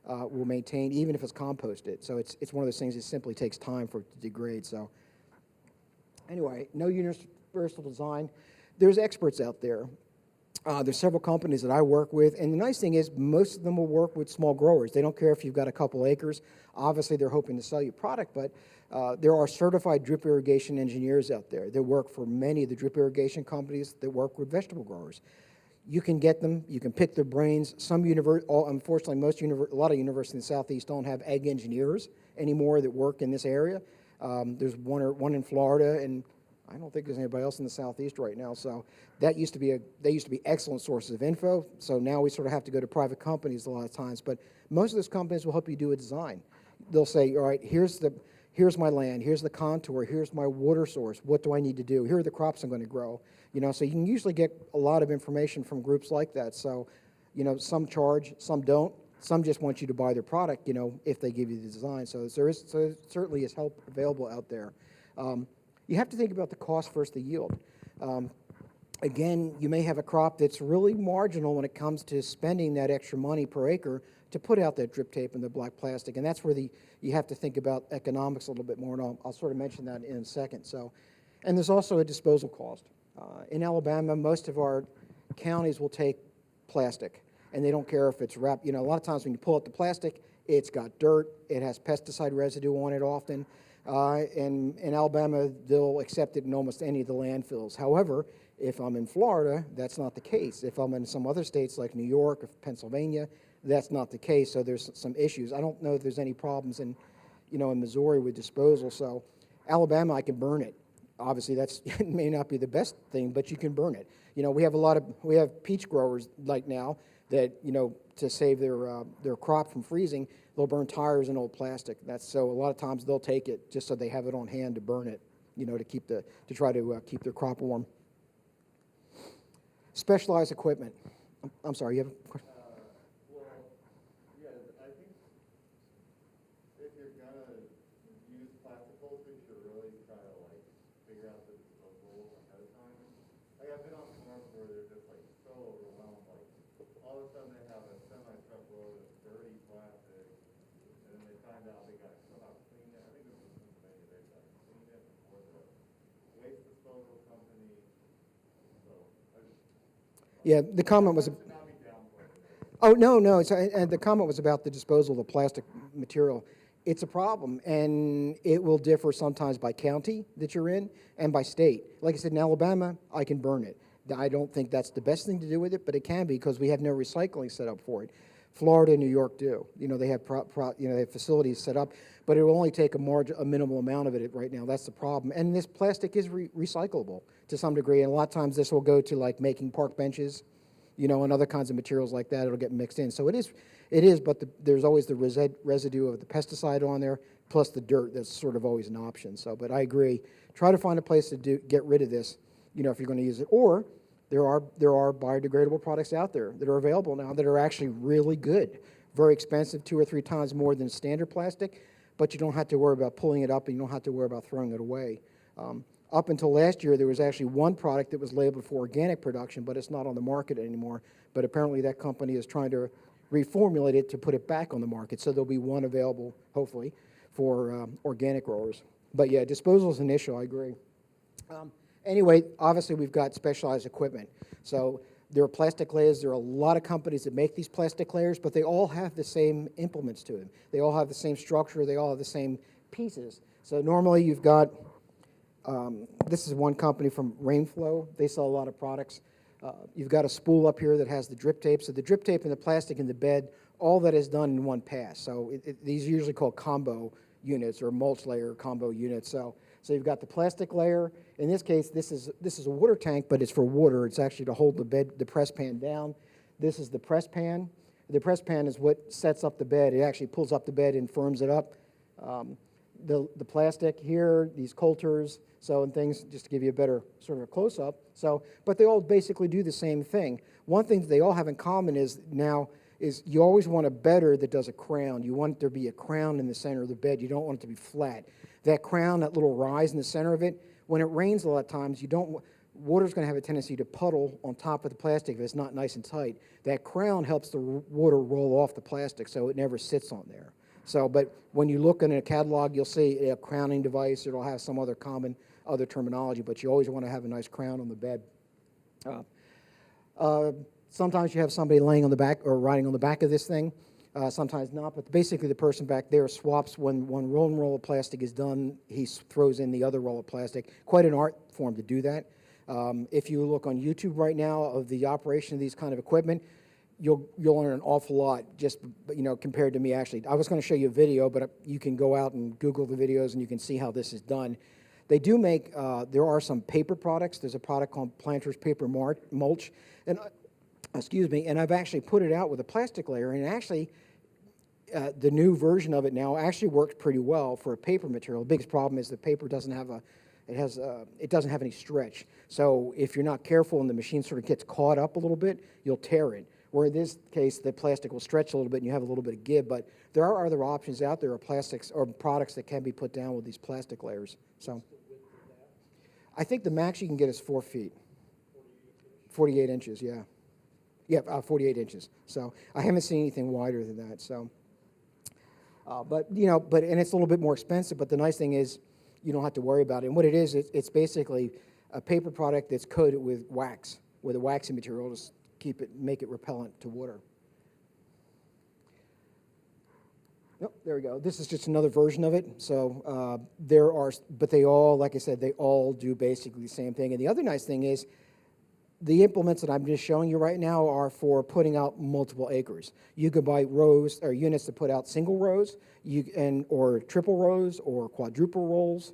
will maintain even if it's composted. So it's one of those things that simply takes time for it to degrade. So anyway, no universal design. There's experts out there. There's several companies that I work with, and the nice thing is most of them will work with small growers. They don't care if you've got a couple acres. Obviously, they're hoping to sell you product, but there are certified drip irrigation engineers out there that work for many of the drip irrigation companies that work with vegetable growers. You can get them. You can pick their brains. Unfortunately, a lot of universities in the Southeast don't have ag engineers anymore that work in this area. There's one in Florida, and I don't think there's anybody else in the Southeast right now. So they used to be excellent sources of info. So now we sort of have to go to private companies a lot of times. But most of those companies will help you do a design. They'll say, all right, here's my land, here's the contour, here's my water source. What do I need to do? Here are the crops I'm going to grow. So you can usually get a lot of information from groups like that. So, some charge, some don't. Some just want you to buy their product, if they give you the design. So there certainly is help available out there. You have to think about the cost versus the yield. Again, you may have a crop that's really marginal when it comes to spending that extra money per acre to put out that drip tape and the black plastic, and that's where you have to think about economics a little bit more, and I'll sort of mention that in a second. So, and there's also a disposal cost. In Alabama, most of our counties will take plastic, and they don't care if it's wrapped. A lot of times when you pull out the plastic, it's got dirt, it has pesticide residue on it often. And in Alabama, they'll accept it in almost any of the landfills. However, if I'm in Florida, that's not the case. If I'm in some other states like New York or Pennsylvania, that's not the case. So there's some issues. I don't know if there's any problems in Missouri with disposal. So Alabama, I can burn it. Obviously, it may not be the best thing, but you can burn it. We have peach growers like now that to save their crop from freezing, they'll burn tires in old plastic. So a lot of times they'll take it just so they have it on hand to burn it, to try to keep their crop warm. Specialized equipment. I'm sorry, you have a question? I think if you're gonna use plasticulture, you should really try to figure out the disposal ahead of time. I've been on farms where they're just so overwhelmed, all of a sudden they have a semi-truck load of dirty plastic, and then they find out they got to come out clean it. I think this was Pennsylvania, they got to clean it before the waste disposal company. So Yeah, the comment was. Oh, no. And the comment was about the disposal of the plastic material. It's a problem, and it will differ sometimes by county that you're in and by state. Like I said, in Alabama, I can burn it. I don't think that's the best thing to do with it, but it can be because we have no recycling set up for it. Florida and New York do. They have they have facilities set up, but it will only take a minimal amount of it right now. That's the problem. And this plastic is recyclable to some degree, and a lot of times this will go to like making park benches, and other kinds of materials like that. It'll get mixed in. So it is, but there's always the residue of the pesticide on there, plus the dirt. That's sort of always an option. So, but I agree. Try to find a place to get rid of this, if you're going to use it. Or there are biodegradable products out there that are available now that are actually really good. Very expensive, 2 or 3 times more than standard plastic, but you don't have to worry about pulling it up and you don't have to worry about throwing it away. Up until last year, there was actually one product that was labeled for organic production, but it's not on the market anymore. But apparently that company is trying to reformulate it to put it back on the market. So there'll be one available, hopefully, for organic growers. But yeah, disposal is an issue, I agree. Anyway, obviously we've got specialized equipment. So there are plastic layers. There are a lot of companies that make these plastic layers, but they all have the same implements to them. They all have the same structure. They all have the same pieces. So normally you've got, this is one company from Rainflow. They sell a lot of products. You've got a spool up here that has the drip tape. So the drip tape and the plastic in the bed, all that is done in one pass. So these are usually called combo units or mulch layer combo units. So you've got the plastic layer. In this case, this is a water tank, but it's for water. It's actually to hold the press pan down. This is the press pan. The press pan is what sets up the bed. It actually pulls up the bed and firms it up. The plastic here, these coulters, and things, just to give you a better sort of a close-up. But they all basically do the same thing. One thing that they all have in common is you always want a bedder that does a crown. You want there to be a crown in the center of the bed. You don't want it to be flat. That crown, that little rise in the center of it, when it rains a lot of times, water's going to have a tendency to puddle on top of the plastic if it's not nice and tight. That crown helps the water roll off the plastic so it never sits on there. But when you look in a catalog, you'll see a crowning device. It'll have some other common terminology, but you always want to have a nice crown on the bed. Sometimes you have somebody laying on the back or riding on the back of this thing. Sometimes not, but basically the person back there swaps when one roll of plastic is done, he throws in the other roll of plastic. Quite an art form to do that. If you look on YouTube right now of the operation of these kind of equipment, you'll learn an awful lot just, compared to me actually. I was going to show you a video, but you can go out and Google the videos and you can see how this is done. They do make, there are some paper products. There's a product called Planters Paper Mulch, and and I've actually put it out with a plastic layer, and actually the new version of it now actually works pretty well for a paper material. The biggest problem is the paper doesn't have it doesn't have any stretch. So if you're not careful and the machine sort of gets caught up a little bit, you'll tear it. Where in this case, the plastic will stretch a little bit and you have a little bit of give, but there are other options out there, plastics or products that can be put down with these plastic layers. So I think the max you can get is 4 feet. 48 inches, yeah. Yeah, 48 inches. So I haven't seen anything wider than that. So, but and it's a little bit more expensive. But the nice thing is, you don't have to worry about it. And what it is, it's basically a paper product that's coated with wax, with a waxy material to make it repellent to water. Yep, there we go. This is just another version of it. So but they all, like I said, they all do basically the same thing. And the other nice thing is, the implements that I'm just showing you right now are for putting out multiple acres. You could buy rows or units to put out single rows, or triple rows or quadruple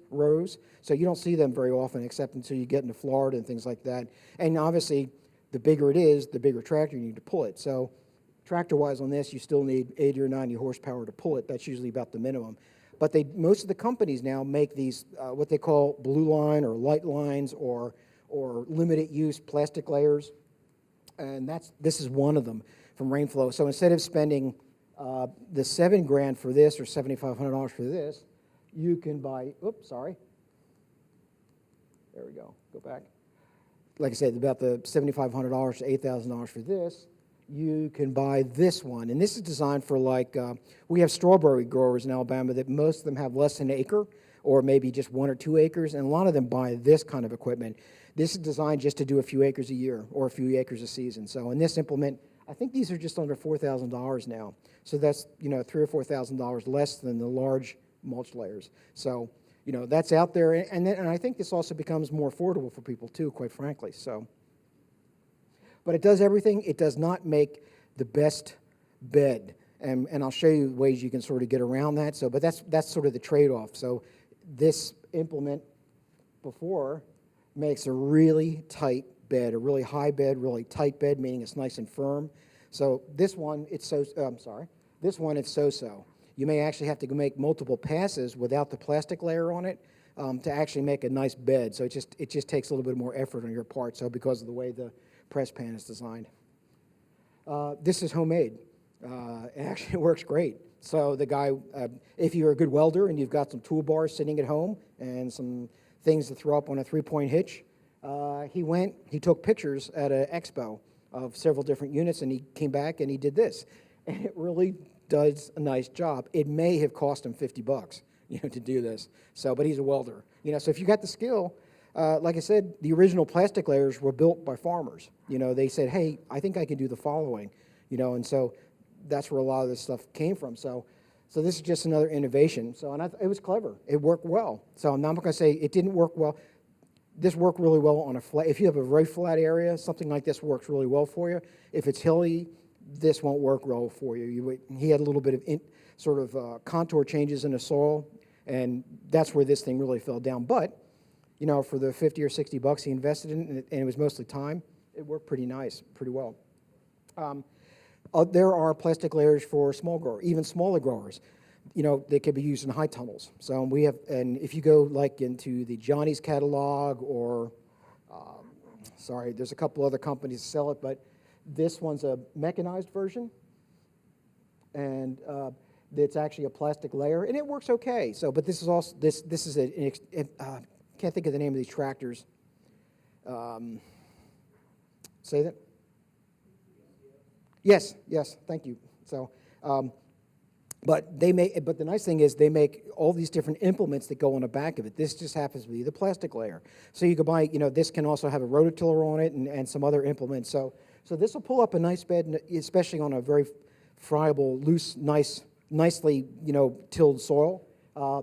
rows. So you don't see them very often, except until you get into Florida and things like that. And obviously, the bigger it is, the bigger tractor you need to pull it. So tractor-wise on this, you still need 80 or 90 horsepower to pull it. That's usually about the minimum. But most of the companies now make these what they call blue line or light lines or limited use plastic layers, and this is one of them from Rainflow. So instead of spending the $7,000 for this or $7,500 for this, you can buy. Oops, sorry. There we go. Go back. Like I said, about the $7,500 to $8,000 for this. You can buy this one, and this is designed for we have strawberry growers in Alabama that most of them have less than an acre, or maybe just 1 or 2 acres, and a lot of them buy this kind of equipment. This is designed just to do a few acres a year or a few acres a season. So in this implement, I think these are just under $4,000 now. So that's $3,000 or $4,000 less than the large mulch layers. So that's out there, and I think this also becomes more affordable for people too, quite frankly. So But it does everything. It does not make the best bed. And I'll show you ways you can sort of get around that. So, but that's sort of the trade-off. So this implement before makes a really tight bed, a really high bed, really tight bed, meaning it's nice and firm. So this one, it's this one, it's so-so. You may actually have to make multiple passes without the plastic layer on it to actually make a nice bed. So it just takes a little bit more effort on your part. So because of the way the press pan is designed. This is homemade. It actually works great. So the guy, if you're a good welder and you've got some toolbars sitting at home and some things to throw up on a 3-point hitch, he took pictures at an expo of several different units, and he came back and he did this. And it really does a nice job. It may have cost him $50, to do this. So, but he's a welder. So if you got the skill, like I said, the original plastic layers were built by farmers. They said, hey, I think I can do the following, and so that's where a lot of this stuff came from. So this is just another innovation. So, and it was clever. It worked well. So I'm not going to say it didn't work well. This worked really well on a flat. If you have a very flat area, something like this works really well for you. If it's hilly, this won't work well for you. He had a little bit of contour changes in the soil, and that's where this thing really fell down. But, for the $50 or $60 he invested in it, and it was mostly time, it worked pretty nice, pretty well. There are plastic layers for small growers, even smaller growers. They could be used in high tunnels. So we have, and if you go like into the Johnny's catalog or, there's a couple other companies that sell it, but this one's a mechanized version, and it's actually a plastic layer, and it works okay. So, but this is also this is can't think of the name of these tractors. Say that. Yes, thank you. So, but the nice thing is they make all these different implements that go on the back of it. This just happens to be the plastic layer. So you could buy, this can also have a rototiller on it and some other implements. So this will pull up a nice bed, especially on a very friable, loose, nicely, tilled soil.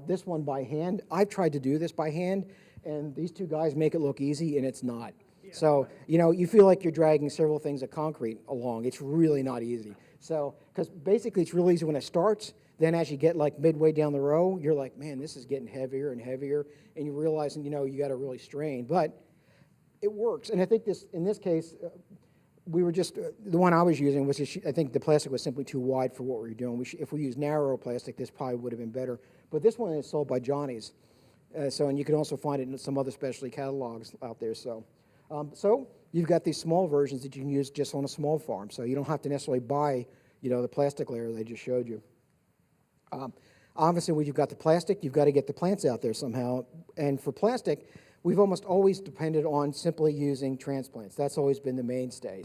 This one by hand. I've tried to do this by hand, and these two guys make it look easy, and it's not. So, you feel like you're dragging several things of concrete along. It's really not easy. So, because basically it's really easy when it starts, then as you get like midway down the row, you're like, man, this is getting heavier and heavier, and you're realizing, you got to really strain. But it works. And I think in this case, we were just, the one I was using was just, I think the plastic was simply too wide for what we were doing. If we used narrow plastic, this probably would have been better. But this one is sold by Johnny's. And you can also find it in some other specialty catalogs out there. So you've got these small versions that you can use just on a small farm. So you don't have to necessarily buy, the plastic layer they just showed you. Obviously, when you've got the plastic, you've got to get the plants out there somehow. And for plastic, we've almost always depended on simply using transplants. That's always been the mainstay.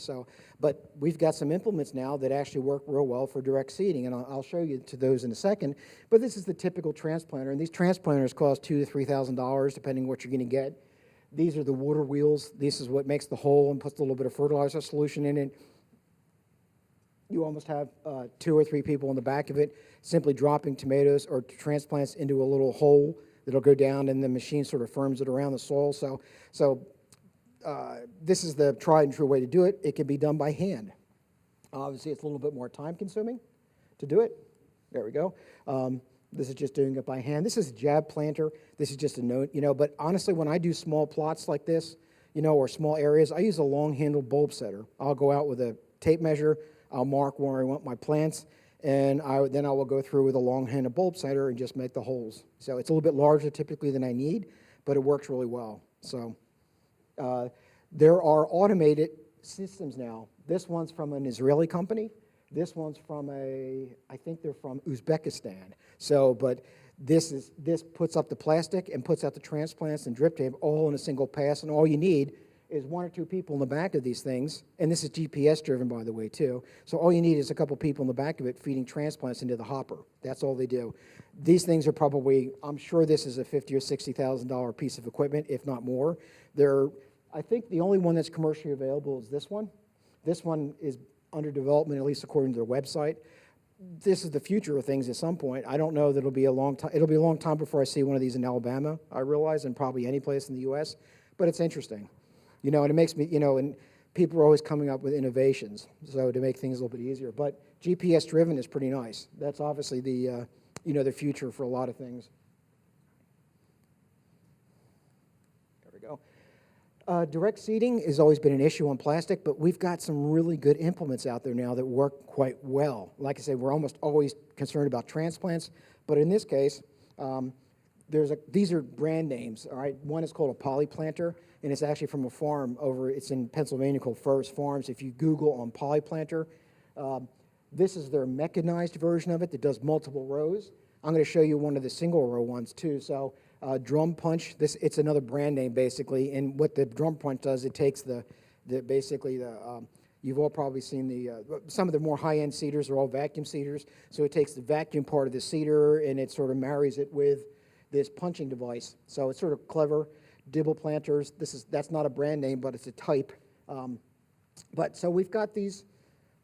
But we've got some implements now that actually work real well for direct seeding, and I'll show you to those in a second. But this is the typical transplanter, and these transplanters cost $2,000 to $3,000 depending on what you're going to get. These are the water wheels. This is what makes the hole and puts a little bit of fertilizer solution in it. You almost have 2 or 3 people in the back of it simply dropping tomatoes or transplants into a little hole that'll go down, and the machine sort of firms it around the soil. So this is the tried and true way to do it. It can be done by hand. Obviously, it's a little bit more time consuming to do it. There we go. This is just doing it by hand. This is a jab planter. This is just a note, but honestly, when I do small plots like this, or small areas, I use a long-handled bulb setter. I'll go out with a tape measure. I'll mark where I want my plants, and then I will go through with a long-handled bulb setter and just make the holes. So it's a little bit larger typically than I need, but it works really well. So there are automated systems now. This one's from an Israeli company. This one's from I think they're from Uzbekistan. But this puts up the plastic and puts out the transplants and drip tape all in a single pass, and all you need is 1 or 2 people in the back of these things, and this is GPS driven, by the way, too. So all you need is a couple people in the back of it feeding transplants into the hopper. That's all they do. These things are probably, I'm sure this is a $50,000 or $60,000 piece of equipment, if not more. I think the only one that's commercially available is this one. This one is under development, at least according to their website. This is the future of things at some point. I don't know that it'll be a long time. It'll be a long time before I see one of these in Alabama, I realize, and probably any place in the U.S., but it's interesting. And it makes me, and people are always coming up with innovations, so to make things a little bit easier. But GPS driven is pretty nice. That's obviously the the future for a lot of things. There we go. Direct seeding has always been an issue on plastic, but we've got some really good implements out there now that work quite well. Like I said, we're almost always concerned about transplants, but in this case, these are brand names, all right? One is called a polyplanter, and it's actually from a farm it's in Pennsylvania called Forest Farms. If you Google on polyplanter, this is their mechanized version of it that does multiple rows. I'm going to show you one of the single row ones too. So drum punch, it's another brand name basically, and what the drum punch does, it takes you've all probably seen some of the more high-end seeders are all vacuum seeders, so it takes the vacuum part of the seeder and it sort of marries it with this punching device. So it's sort of clever. Dibble planters, that's not a brand name, but it's a type. But so we've got these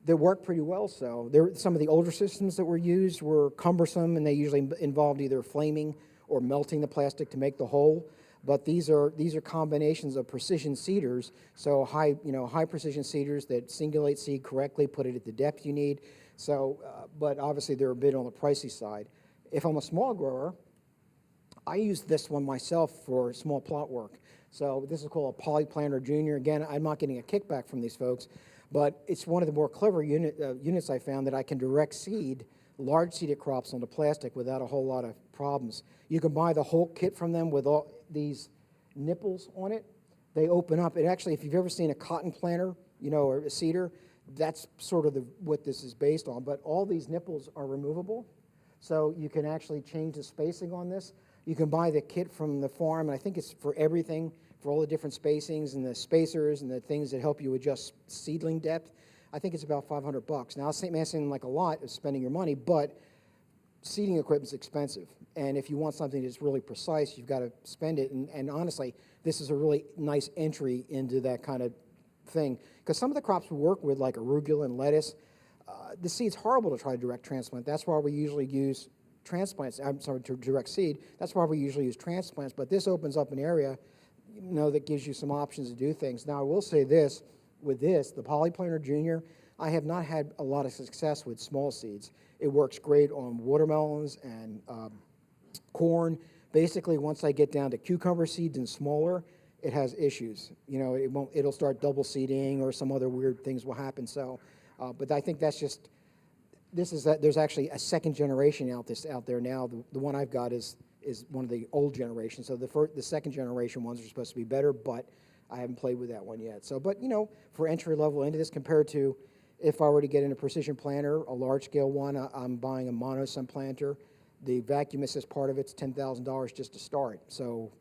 that work pretty well. So some of the older systems that were used were cumbersome, and they usually involved either flaming or melting the plastic to make the hole. But these are combinations of precision seeders, so high precision seeders that singulate seed correctly, put it at the depth you need. So, but obviously they're a bit on the pricey side. If I'm a small grower, I use this one myself for small plot work. So this is called a Polyplanter Junior. Again, I'm not getting a kickback from these folks, but it's one of the more clever units I found that I can direct seed large seeded crops onto plastic without a whole lot of problems. You can buy the whole kit from them with all these nipples on it. They open up. It actually, if you've ever seen a cotton planter, or a seeder, that's sort of what this is based on. But all these nipples are removable, so you can actually change the spacing on this. You can buy the kit from the farm, and I think it's for everything, for all the different spacings and the spacers and the things that help you adjust seedling depth. I think it's about $500. Now, it may seem like a lot of spending your money, but seeding equipment's expensive. And if you want something that's really precise, you've got to spend it. And honestly, this is a really nice entry into that kind of thing. Because some of the crops we work with, like arugula and lettuce, the seed's horrible to try to direct transplant. That's why we usually use to direct seed. That's why we usually use transplants. But this opens up an area, that gives you some options to do things. Now, I will say this, with this, the Polyplanter Junior, I have not had a lot of success with small seeds. It works great on watermelons and corn. Basically, once I get down to cucumber seeds and smaller, it has issues. It'll start double seeding or some other weird things will happen. So, but I think that's just, there's actually a second generation out there now. The one I've got is one of the old generations. So the second generation ones are supposed to be better, but I haven't played with that one yet. So, but for entry level into this, compared to if I were to get in a precision planter, a large scale one, I'm buying a monosem planter. The vacuum assist part of it's $10,000 just to start. So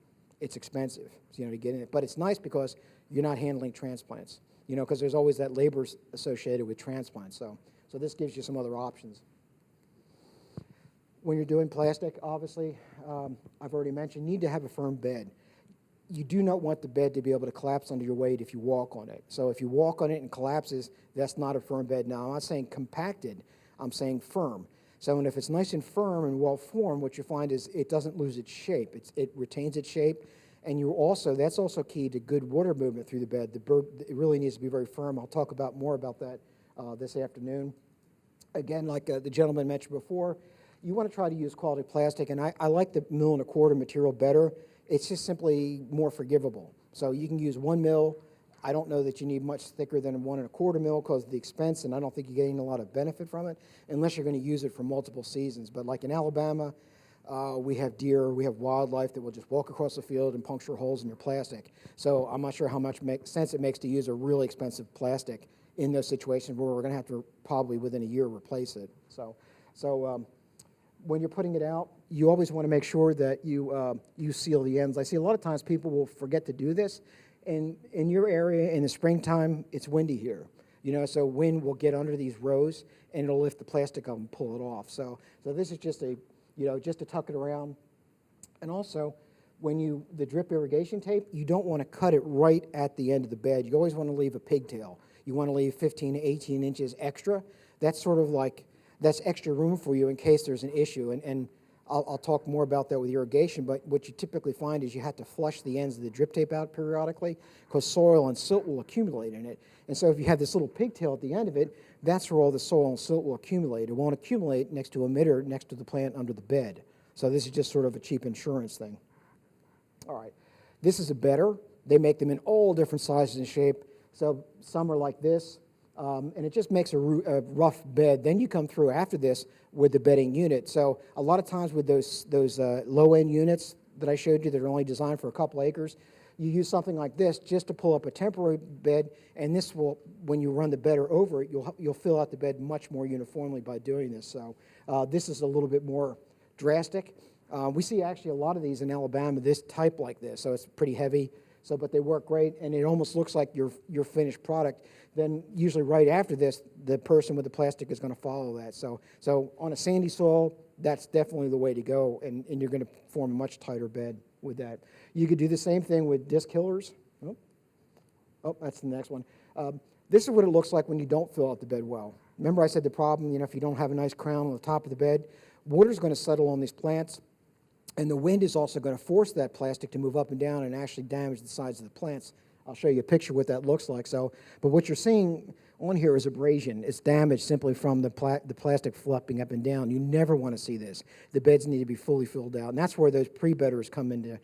it's expensive, to get in it. But it's nice because you're not handling transplants, because there's always that labor associated with transplants. So this gives you some other options. When you're doing plastic, obviously, I've already mentioned, you need to have a firm bed. You do not want the bed to be able to collapse under your weight if you walk on it. So if you walk on it and collapses, that's not a firm bed. Now, I'm not saying compacted, I'm saying firm. So and if it's nice and firm and well-formed, what you find is it doesn't lose its shape. It retains its shape, and that's also key to good water movement through the bed. It really needs to be very firm. I'll talk more about that this afternoon. Again, like the gentleman mentioned before, you want to try to use quality plastic, and I like the 1.25 mil material better. It's just simply more forgivable. So you can use 1 mil. I don't know that you need much thicker than 1.25 mil because of the expense, and I don't think you're getting a lot of benefit from it unless you're going to use it for multiple seasons. But like in Alabama, we have deer, we have wildlife that will just walk across the field and puncture holes in your plastic. So I'm not sure how much sense it makes to use a really expensive plastic in those situations where we're going to have to probably within a year replace it. So when you're putting it out, you always want to make sure that you seal the ends. I see a lot of times people will forget to do this. In your area, in the springtime, it's windy here. So wind will get under these rows and it'll lift the plastic up and pull it off. So this is just just to tuck it around. And also, when the drip irrigation tape, you don't want to cut it right at the end of the bed. You always want to leave a pigtail. You want to leave 15 to 18 inches extra. That's sort of like, that's extra room for you in case there's an issue. And I'll talk more about that with irrigation, but what you typically find is you have to flush the ends of the drip tape out periodically because soil and silt will accumulate in it. And so if you have this little pigtail at the end of it, that's where all the soil and silt will accumulate. It won't accumulate next to a emitter next to the plant under the bed. So this is just sort of a cheap insurance thing. All right, this is a bedder. They make them in all different sizes and shape. So some are like this, and it just makes a rough bed. Then you come through after this with the bedding unit. So a lot of times with those low-end units that I showed you that are only designed for a couple acres, you use something like this just to pull up a temporary bed, and this will, when you run the bedder over it, you'll fill out the bed much more uniformly by doing this. So this is a little bit more drastic. We see actually a lot of these in Alabama, this type like this, so it's pretty heavy. So, but they work great, and it almost looks like your finished product. Then usually right after this, the person with the plastic is going to follow that. So on a sandy soil, that's definitely the way to go, and you're going to form a much tighter bed with that. You could do the same thing with disc killers. Oh, that's the next one. This is what it looks like when you don't fill out the bed well. Remember I said the problem, if you don't have a nice crown on the top of the bed, water's going to settle on these plants. And the wind is also going to force that plastic to move up and down and actually damage the sides of the plants. I'll show you a picture of what that looks like. But what you're seeing on here is abrasion. It's damage simply from the plastic flapping up and down. You never want to see this. The beds need to be fully filled out, and that's where those pre-bedders come into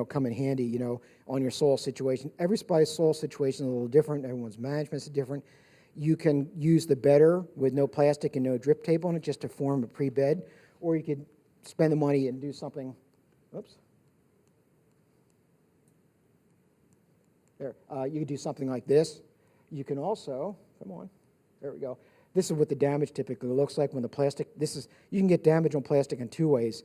come in handy. On your soil situation. Everybody's soil situation is a little different. Everyone's management is different. You can use the bedder with no plastic and no drip tape on it just to form a pre-bed, or you could spend the money and do something. Oops. There. You could do something like this. You can also, come on, there we go. This is what the damage typically looks like when the plastic, you can get damage on plastic in two ways.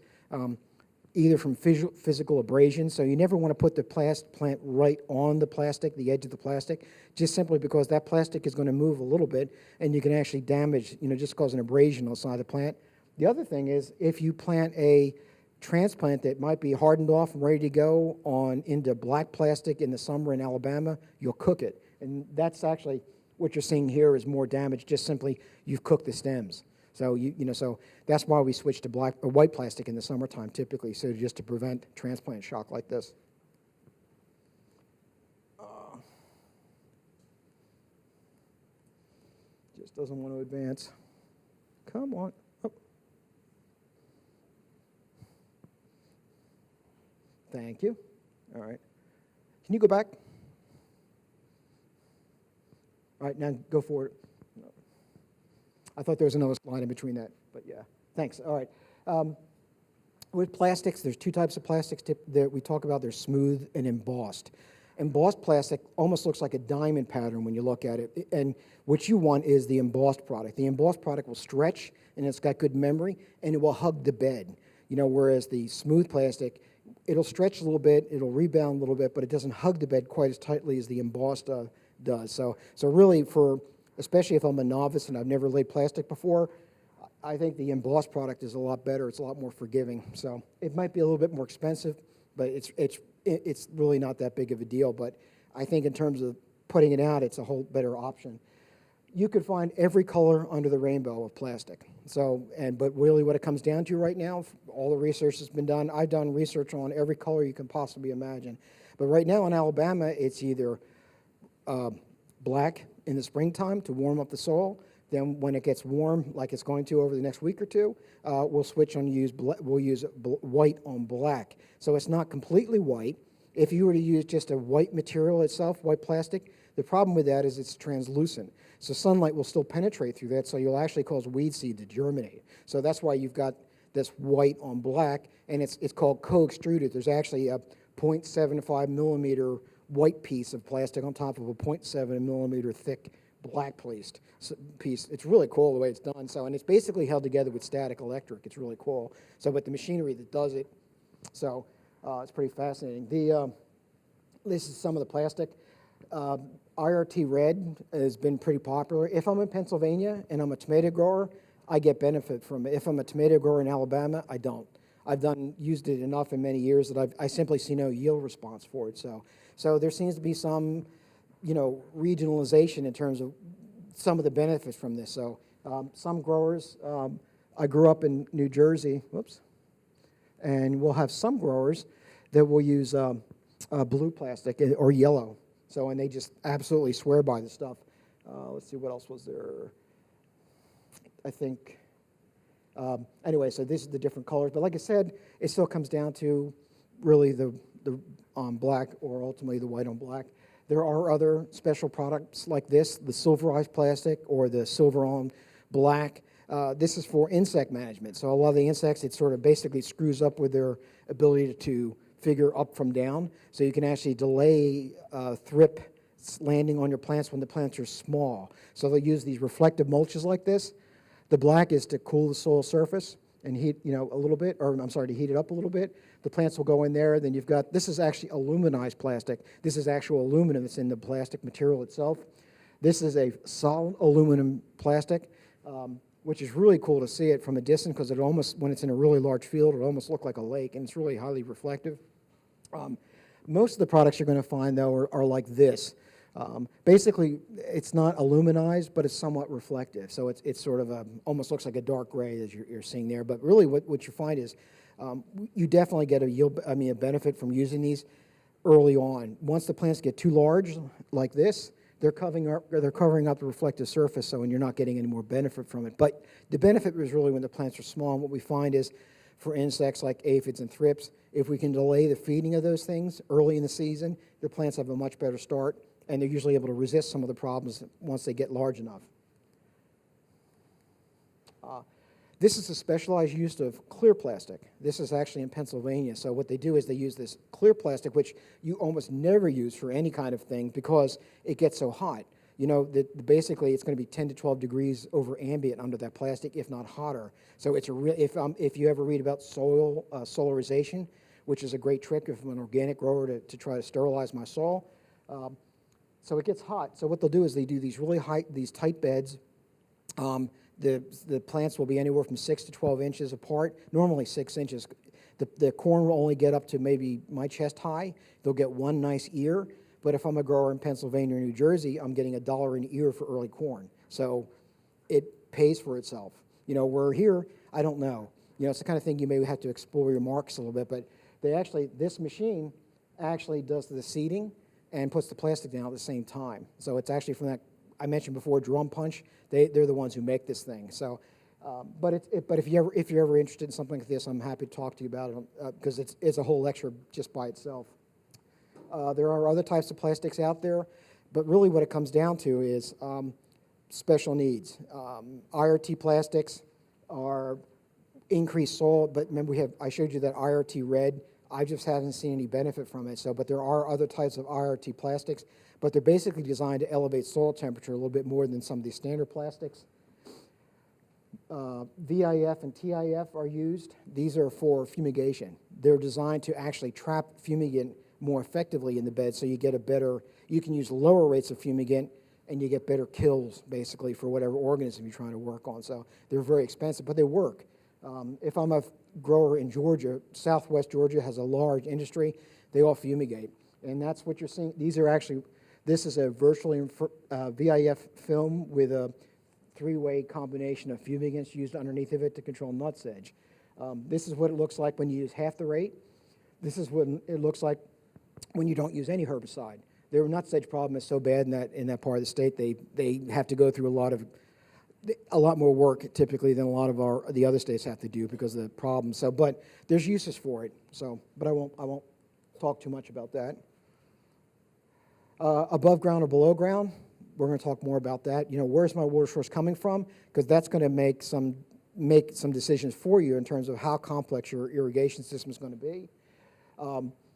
Either from physical abrasion, so you never want to put the plant right on the plastic, the edge of the plastic, just simply because that plastic is going to move a little bit, and you can actually damage, just cause an abrasion on the side of the plant. The other thing is, if you plant a transplant that might be hardened off and ready to go into black plastic in the summer in Alabama, you'll cook it. And that's actually what you're seeing here is more damage, just simply you've cooked the stems. So so that's why we switch to black or white plastic in the summertime typically, so just to prevent transplant shock like this. Just doesn't want to advance. Come on. Oh. Thank you. All right. Can you go back? All right, now go forward. I thought there was another slide in between that, but yeah. Thanks. All right. With plastics, there's two types of plastics that we talk about. There's smooth and embossed. Embossed plastic almost looks like a diamond pattern when you look at it, and what you want is the embossed product. The embossed product will stretch, and it's got good memory, and it will hug the bed. Whereas the smooth plastic, it'll stretch a little bit, it'll rebound a little bit, but it doesn't hug the bed quite as tightly as the embossed does. So really, especially if I'm a novice and I've never laid plastic before, I think the embossed product is a lot better. It's a lot more forgiving. So it might be a little bit more expensive, but it's really not that big of a deal. But I think in terms of putting it out, it's a whole better option. You could find every color under the rainbow of plastic. But really what it comes down to right now, all the research that's been done, I've done research on every color you can possibly imagine. But right now in Alabama, it's either black in the springtime to warm up the soil. Then when it gets warm, like it's going to over the next week or two, we'll switch on we'll use white on black. So it's not completely white. If you were to use just a white material itself, white plastic, the problem with that is it's translucent. So sunlight will still penetrate through that, so you'll actually cause weed seed to germinate. So that's why you've got this white on black, and it's called co-extruded. There's actually a 0.75 millimeter white piece of plastic on top of a 0.7 millimeter thick black piece. It's really cool the way it's done. And it's basically held together with static electric. It's really cool. But the machinery that does it, it's pretty fascinating. This is some of the plastic. IRT red has been pretty popular. If I'm in Pennsylvania and I'm a tomato grower, I get benefit from it. If I'm a tomato grower in Alabama, I don't. I've used it enough in many years that I simply see no yield response for it. So there seems to be some, regionalization in terms of some of the benefits from this. So some growers, I grew up in New Jersey. Whoops. And we'll have some growers that will use blue plastic or yellow. So, and they just absolutely swear by the stuff. Let's see, what else was there? I think, anyway, so this is the different colors. But like I said, it still comes down to really the black or ultimately the white on black. There are other special products like this, the silverized plastic or the silver on black. This is for insect management. So a lot of the insects, it sort of basically screws up with their ability to figure up from down. So you can actually delay thrip landing on your plants when the plants are small. So they'll use these reflective mulches like this. The black is to cool the soil surface and heat, a little bit, or I'm sorry, to heat it up a little bit. The plants will go in there. Then you've got, this is actually aluminized plastic. This is actual aluminum that's in the plastic material itself. This is a solid aluminum plastic, which is really cool to see it from a distance because it almost, when it's in a really large field, it almost looks like a lake, and it's really highly reflective. Most of the products you're going to find, though, are like this. Basically, it's not aluminized, but it's somewhat reflective. So it's sort of almost looks like a dark gray as you're seeing there. But really what you find is you definitely get a benefit from using these early on. Once the plants get too large, like this, they're covering up the reflective surface, so and you're not getting any more benefit from it. But the benefit is really when the plants are small. And what we find is for insects like aphids and thrips, if we can delay the feeding of those things early in the season, the plants have a much better start, and they're usually able to resist some of the problems once they get large enough. This is a specialized use of clear plastic. This is actually in Pennsylvania. So what they do is they use this clear plastic, which you almost never use for any kind of thing because it gets so hot. Basically it's going to be 10 to 12 degrees over ambient under that plastic, if not hotter. So it's a real. If you ever read about soil solarization, which is a great trick if I'm an organic grower to try to sterilize my soil. So it gets hot. So what they'll do is they do these these tight beds. The plants will be anywhere from 6 to 12 inches apart, normally 6 inches. The corn will only get up to maybe my chest high. They'll get one nice ear. But if I'm a grower in Pennsylvania or New Jersey, I'm getting $1 an ear for early corn. So it pays for itself. Where here, I don't know. It's the kind of thing you may have to explore your markets a little bit. But this machine actually does the seeding and puts the plastic down at the same time. So it's actually from that, I mentioned before, drum punch. They're the ones who make this thing. So, but if you're ever interested in something like this, I'm happy to talk to you about it because it's a whole lecture just by itself. There are other types of plastics out there, but really what it comes down to is special needs. IRT plastics are increased soil, but remember I showed you that IRT red. I just haven't seen any benefit from it. But there are other types of IRT plastics, but they're basically designed to elevate soil temperature a little bit more than some of these standard plastics. VIF and TIF are used. These are for fumigation. They're designed to actually trap fumigant more effectively in the bed, so you can use lower rates of fumigant and you get better kills basically for whatever organism you're trying to work on. So they're very expensive, but they work. If I'm a grower in Georgia, Southwest Georgia has a large industry, they all fumigate. And that's what you're seeing. This is a virtually VIF film with a 3-way combination of fumigants used underneath of it to control nutsedge. This is what it looks like when you use half the rate. This is what it looks like when you don't use any herbicide. Their nutsedge problem is so bad in that part of the state, they have to go through a lot more work typically than a lot of the other states have to do because of the problem. So, but there's uses for it. So, but I won't talk too much about that. Above ground or below ground, we're going to talk more about that. Where's my water source coming from? Because that's going to make some decisions for you in terms of how complex your irrigation system is going to be.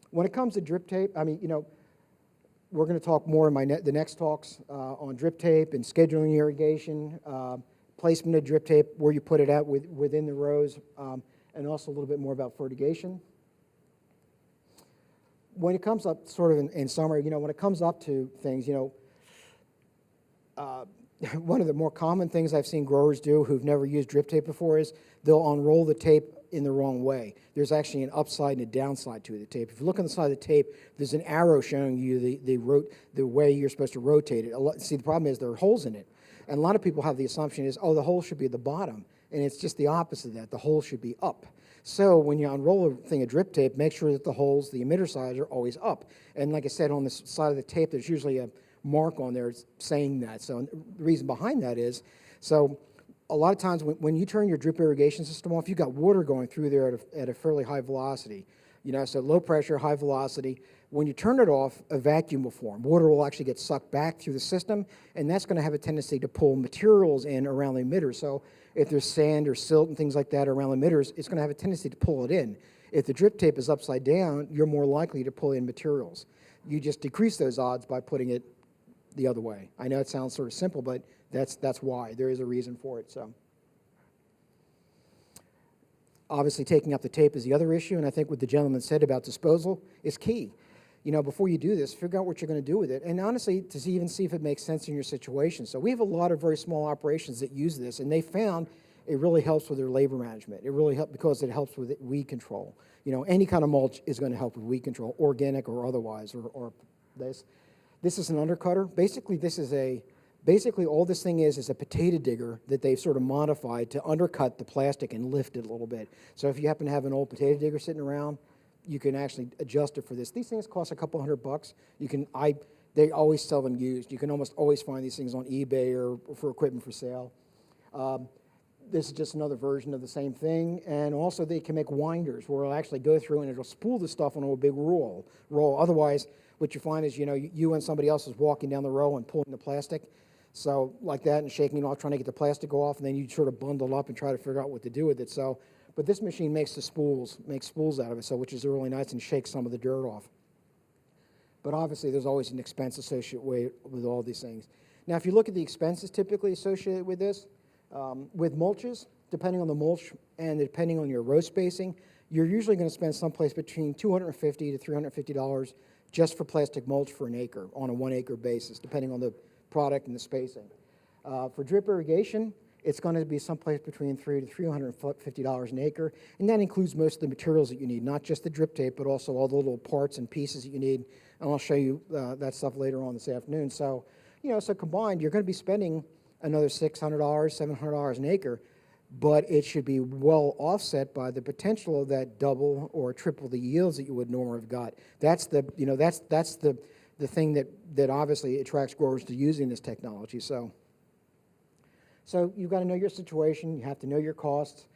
When it comes to drip tape, we're going to talk more in the next talks on drip tape and scheduling irrigation, placement of drip tape, where you put it at within the rows, and also a little bit more about fertigation. When it comes up, sort of in summary, when it comes up to things, one of the more common things I've seen growers do who've never used drip tape before is they'll unroll the tape in the wrong way. There's actually an upside and a downside to the tape. If you look on the side of the tape, there's an arrow showing you the way you're supposed to rotate it. See, the problem is there are holes in it. And a lot of people have the assumption is, the hole should be at the bottom. and it's just the opposite of that. The holes should be up. So when you unroll a thing of drip tape, make sure that the holes, the emitter sides, are always up. And like I said, on the side of the tape, there's usually a mark on there saying that. So the reason behind that is, so a lot of times when you turn your drip irrigation system off, you've got water going through there at a fairly high velocity. So low pressure, high velocity. When you turn it off, a vacuum will form. Water will actually get sucked back through the system, and that's going to have a tendency to pull materials in around the emitter. So if there's sand or silt and things like that around the emitters, it's going to have a tendency to pull it in. If the drip tape is upside down, you're more likely to pull in materials. You just decrease those odds by putting it the other way. I know it sounds sort of simple, but that's why. There is a reason for it. So obviously taking up the tape is the other issue, and I think what the gentleman said about disposal is key. Before you do this, figure out what you're going to do with it. And honestly, to even see if it makes sense in your situation. So we have a lot of very small operations that use this, and they found it really helps with their labor management. It really helps because it helps with weed control. Any kind of mulch is going to help with weed control, organic or otherwise, or this. This is an undercutter. Basically all this thing is a potato digger that they've sort of modified to undercut the plastic and lift it a little bit. So if you happen to have an old potato digger sitting around, you can actually adjust it for this. These things cost a couple $100. They always sell them used. You can almost always find these things on eBay or for equipment for sale. This is just another version of the same thing. And also they can make winders where it'll actually go through and it'll spool the stuff on a big roll. Otherwise, what you find is, you and somebody else is walking down the row and pulling the plastic. So like that and shaking it off, trying to get the plastic off, and then you sort of bundle up and try to figure out what to do with it. But this machine makes spools out of it, which is really nice and shakes some of the dirt off. But obviously, there's always an expense associated with all these things. Now, if you look at the expenses typically associated with this, with mulches, depending on the mulch and depending on your row spacing, you're usually going to spend someplace between $250 to $350 just for plastic mulch for an acre on a 1 acre basis, depending on the product and the spacing. For drip irrigation, it's going to be someplace between $300 to $350 an acre, and that includes most of the materials that you need, not just the drip tape, but also all the little parts and pieces that you need, and I'll show you that stuff later on this afternoon. So, so combined, you're going to be spending another $600, $700 an acre, but it should be well offset by the potential of that double or triple the yields that you would normally have got. That's the thing that obviously attracts growers to using this technology. So you've got to know your situation. You have to know your costs.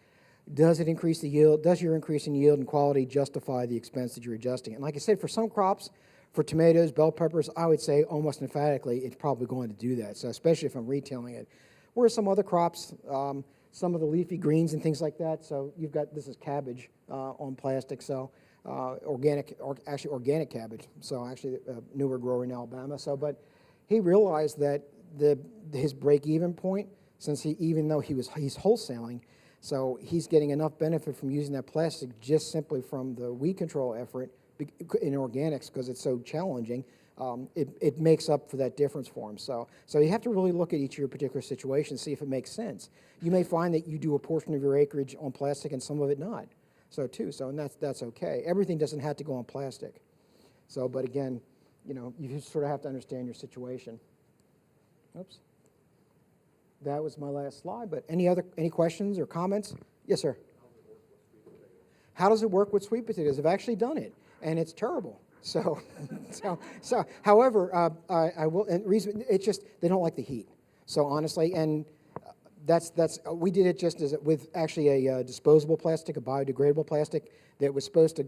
Does it increase the yield? Does your increase in yield and quality justify the expense that you're adjusting? And like I said, for some crops, for tomatoes, bell peppers, I would say almost emphatically it's probably going to do that, so especially if I'm retailing it. Whereas some other crops, some of the leafy greens and things like that, so you've got, this is cabbage on plastic, so organic cabbage, so actually a newer grower in Alabama. But he realized that his break-even point, since even though he's wholesaling, so he's getting enough benefit from using that plastic just simply from the weed control effort in organics because it's so challenging. It makes up for that difference for him. So you have to really look at each of your particular situations, see if it makes sense. You may find that you do a portion of your acreage on plastic and some of it not. And that's okay. Everything doesn't have to go on plastic. But again, you sort of have to understand your situation. Oops. That was my last slide, but any questions or comments? Yes, sir. How does it work with sweet potatoes? I've actually done it, and it's terrible. However, I will, and reason, it's just, they don't like the heat. So honestly, and we did it just with actually a disposable plastic, a biodegradable plastic that was supposed to,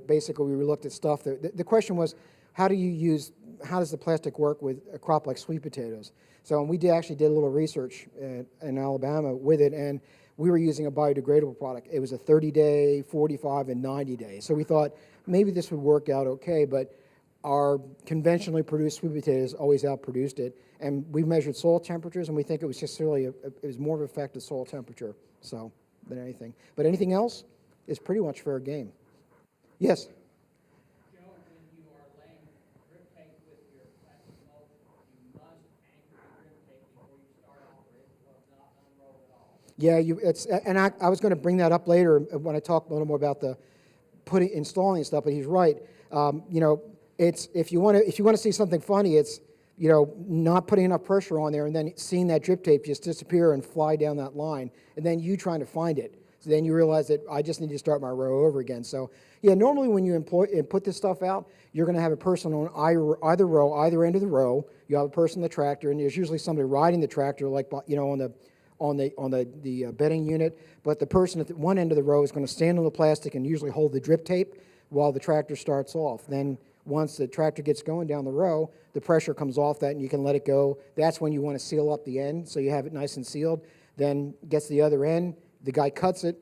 basically we looked at stuff. The question was, how does the plastic work with a crop like sweet potatoes? So we actually did a little research in Alabama with it, and we were using a biodegradable product. It was a 30-day, 45, and 90-day. So we thought maybe this would work out okay, but our conventionally produced sweet potatoes always outproduced it. And we measured soil temperatures, and we think it was just really, it was more of an effect of soil temperature than anything. But anything else is pretty much fair game. Yes? Joe, when you are laying drip tape with your plastic mulch, you must anchor the drip tape before you start off, or it will not unroll at all. Yeah, and I was going to bring that up later when I talk a little more about the installing stuff. But he's right. It's if you want to see something funny, it's not putting enough pressure on there and then seeing that drip tape just disappear and fly down that line, and then you trying to find it. So then you realize that I just need to start my row over again. So yeah, normally when you put this stuff out, you're going to have a person on either row, either end of the row. You have a person on the tractor, and there's usually somebody riding the tractor, like on the bedding unit. But the person at the one end of the row is going to stand on the plastic and usually hold the drip tape while the tractor starts off. Then once the tractor gets going down the row, the pressure comes off that and you can let it go. That's when you want to seal up the end so you have it nice and sealed. Then gets to the other end, the guy cuts it,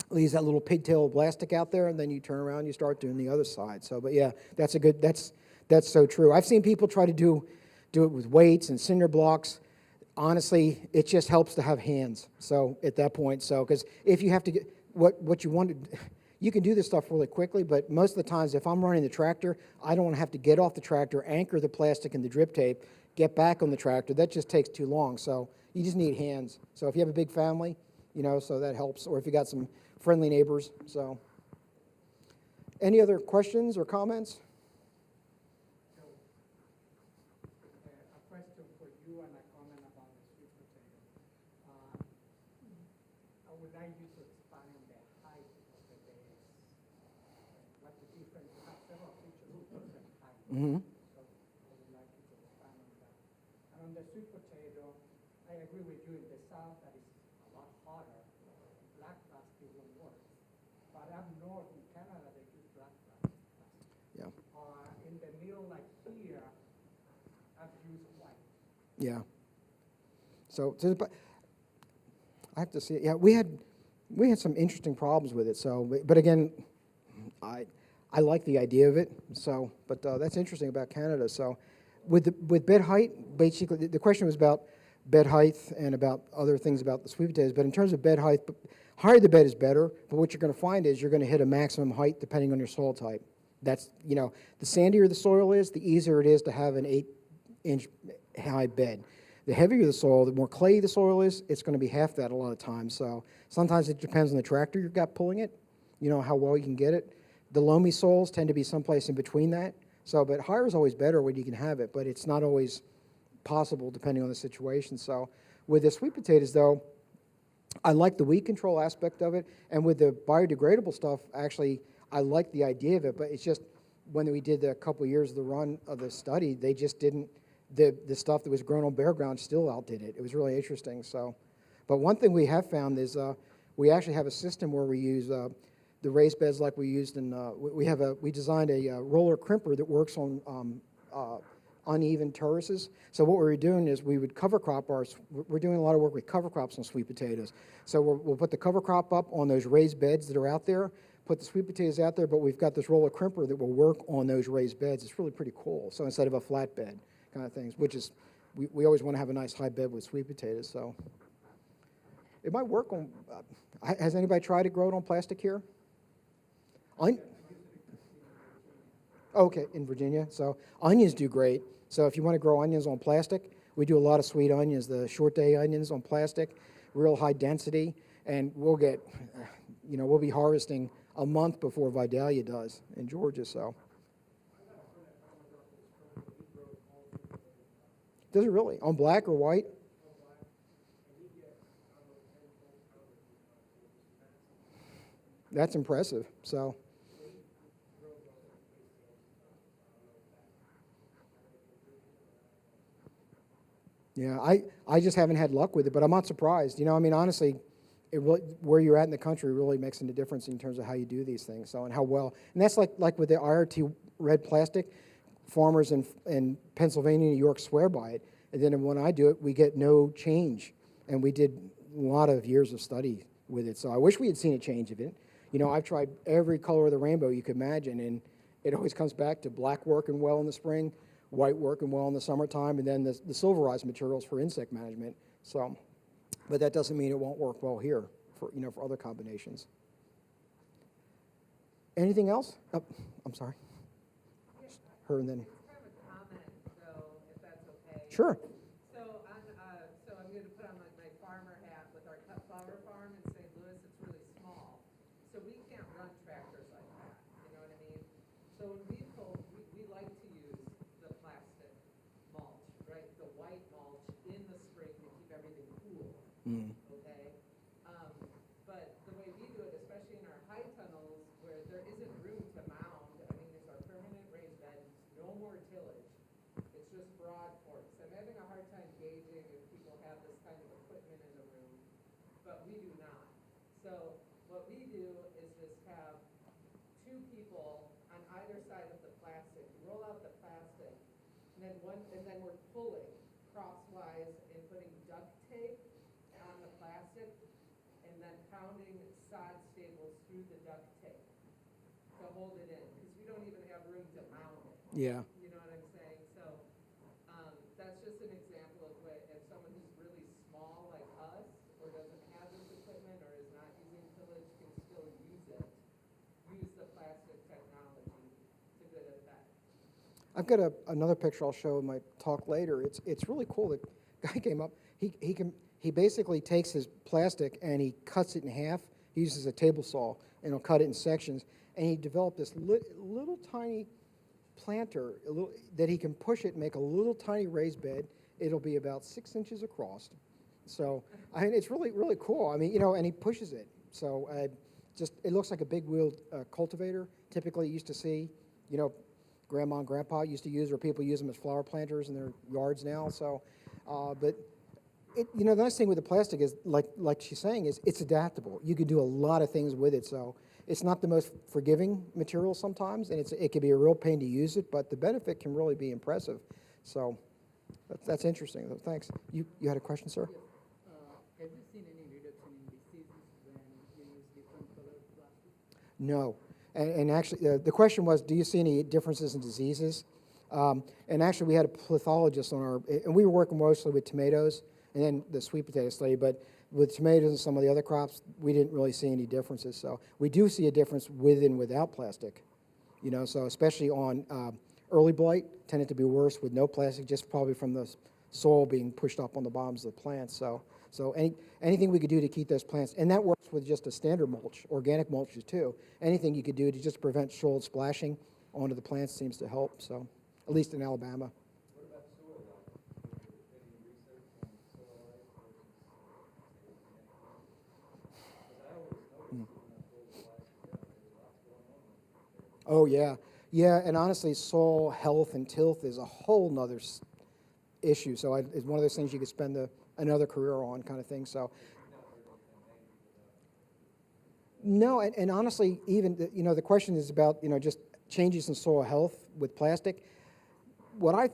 leaves that little pigtail of plastic out there, and then you turn around and you start doing the other side. So, but yeah, that's so true. I've seen people try to do it with weights and cinder blocks. Honestly, it just helps to have hands. So at that point, because if you have to get what you want to, you can do this stuff really quickly, but most of the times if I'm running the tractor, I don't want to have to get off the tractor, anchor the plastic and the drip tape, get back on the tractor. That just takes too long. So you just need hands. So if you have a big family, so that helps, or if you got some friendly neighbors. So any other questions or comments? A question for you and a comment about the sweet potato. I would like you to expand on the height of the base. What the difference, you have several pictures of different heights. Mm-hmm. So I would like you to expand on that. And on the sweet potato, I agree with you in the south that is a lot hotter. Black plastic will work. But up north in Canada, they use black plastic. Yeah. In the middle, like here, I've used white. Yeah. So but I have to see it. Yeah, we had some interesting problems with it. So, but again, I like the idea of it. So, but that's interesting about Canada. So, with bed height, basically the question was about bed height and about other things about the sweet potatoes. But in terms of bed height, higher the bed is better. But what you're going to find is you're going to hit a maximum height depending on your soil type. That's the sandier the soil is, the easier it is to have an 8-inch high bed. The heavier the soil, the more clayey the soil is, it's going to be half that a lot of times. So sometimes it depends on the tractor you've got pulling it, how well you can get it. The loamy soils tend to be someplace in between that. So, but higher is always better when you can have it, but it's not always possible depending on the situation. So with the sweet potatoes, though, I like the weed control aspect of it. And with the biodegradable stuff, actually, I like the idea of it, but it's just when we did the couple of years of the run of the study, they just didn't, the stuff that was grown on bare ground still outdid it. It was really interesting. So, but one thing we have found is we actually have a system where we use the raised beds like we used in, we designed a roller crimper that works on uneven terraces. So what we were doing is we would cover crop we're doing a lot of work with cover crops on sweet potatoes. So we'll put the cover crop up on those raised beds that are out there, put the sweet potatoes out there, but we've got this roller crimper that will work on those raised beds. It's really pretty cool. So instead of a flat bed kind of things, which is, we always want to have a nice high bed with sweet potatoes. So it might work on, has anybody tried to grow it on plastic here? Okay, in Virginia. So onions do great. So if you want to grow onions on plastic, we do a lot of sweet onions, the short day onions on plastic, real high density, and we'll get, we'll be harvesting a month before Vidalia does in Georgia. So does it really? On black or white? That's impressive. So. Yeah, I just haven't had luck with it, but I'm not surprised. Honestly, where you're at in the country really makes a difference in terms of how you do these things. So, and how well, and that's like with the IRT red plastic, farmers in Pennsylvania, New York swear by it. And then when I do it, we get no change. And we did a lot of years of study with it. So I wish we had seen a change of it. I've tried every color of the rainbow you could imagine, and it always comes back to black working well in the spring, white working well in the summertime, and then the silverized materials for insect management. So, but that doesn't mean it won't work well here for for other combinations. Anything else? Oh, I'm sorry. Her and then. I have a comment, so if that's okay. Sure. So I'm going to put on my farmer hat with our cut flower farm in St. Louis. It's really small, so we can't run tractors like that. You know what I mean? So when we like to use the plastic mulch So what we do is just have two people on either side of the plastic. You roll out the plastic, and then we're pulling crosswise and putting duct tape on the plastic, and then pounding sod staples through the duct tape to hold it in, because we don't even have room to mount it. Yeah. You know what I'm saying? So that's just an example of what, if someone who's really small like us, or doesn't have this equipment, or is not using tillage, can still use it, use the plastic technology to good effect. I've got another picture I'll show in my talk later. It's really cool. The guy came up. He basically takes his plastic and he cuts it in half. He uses a table saw and he'll cut it in sections. And he developed this little tiny planter that he can push it and make a little tiny raised bed. It'll be about 6 inches across. So I mean, it's really, really cool. I mean, you know, and he pushes it. So it looks like a big wheeled cultivator. Typically, you used to see, you know, Grandma and Grandpa used to use, or people use them as flower planters in their yards now. So, but you know, the nice thing with the plastic is, like she's saying, is it's adaptable. You can do a lot of things with it. So it's not the most forgiving material sometimes, and it can be a real pain to use it, but the benefit can really be impressive. So that's interesting. Thanks. You had a question, sir? Have you seen any reduction in diseases when you use different colored plastic? No. And actually, the question was, do you see any differences in diseases? And actually, we had a pathologist on our, and we were working mostly with tomatoes and then the sweet potato study, but with tomatoes and some of the other crops, we didn't really see any differences. So we do see a difference with and without plastic, you know, so especially on early blight, tended to be worse with no plastic, just probably from the soil being pushed up on the bottoms of the plants. So anything we could do to keep those plants, and that works with just a standard mulch, organic mulches too. Anything you could do to just prevent soil splashing onto the plants seems to help, so, at least in Alabama. What about soil life? Any research on soil life versus? Because I always notice when I pull the plastic out, there's lots going on. Oh, yeah. Yeah, and honestly, soil health and tilth is a whole nother issue. So it's one of those things you could spend another career on, kind of thing. So, no, and honestly, even the question is about just changes in soil health with plastic. What I'm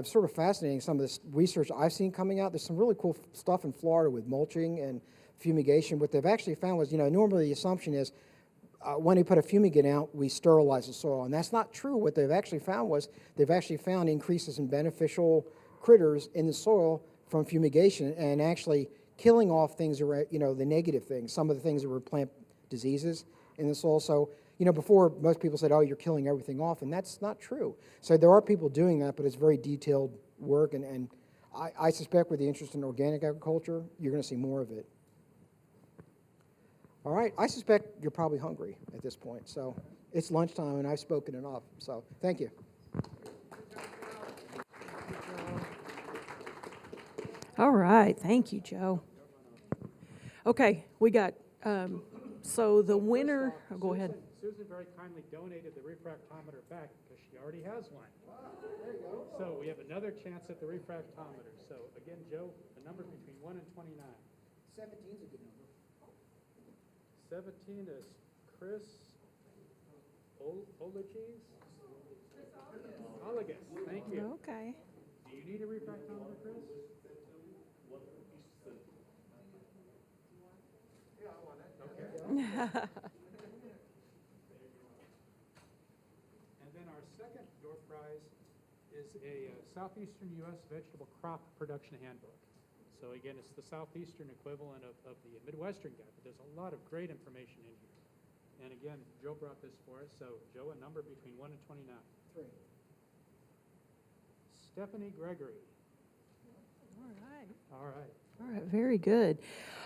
sort of fascinating, some of this research I've seen coming out. There's some really cool stuff in Florida with mulching and fumigation. What they've actually found was, normally the assumption is when you put a fumigant out, we sterilize the soil, and that's not true. What they've actually found was they've actually found increases in beneficial critters in the soil from fumigation, and actually killing off things that were, the negative things, some of the things that were plant diseases in the soil. So, before most people said, oh, you're killing everything off, and that's not true. So there are people doing that, but it's very detailed work, and I suspect with the interest in organic agriculture, you're going to see more of it. All right, I suspect you're probably hungry at this point, so it's lunchtime, and I've spoken enough, so thank you. All right, thank you, Joe. Okay, we got, so the winner, go ahead. Susan very kindly donated the refractometer back because she already has one. There you go. So we have another chance at the refractometer. So again, Joe, a number between 1 and 29. 17 is a good number. 17 is Chris Olages? Olages, thank you. Okay. Do you need a refractometer, Chris? Okay. And then our second door prize is a Southeastern U.S. Vegetable Crop Production Handbook. So again, it's the Southeastern equivalent of the Midwestern guide, but there's a lot of great information in here. And again, Joe brought this for us. So Joe, a number between 1 and 29. 3. Stephanie Gregory. All right. All right. All right, very good.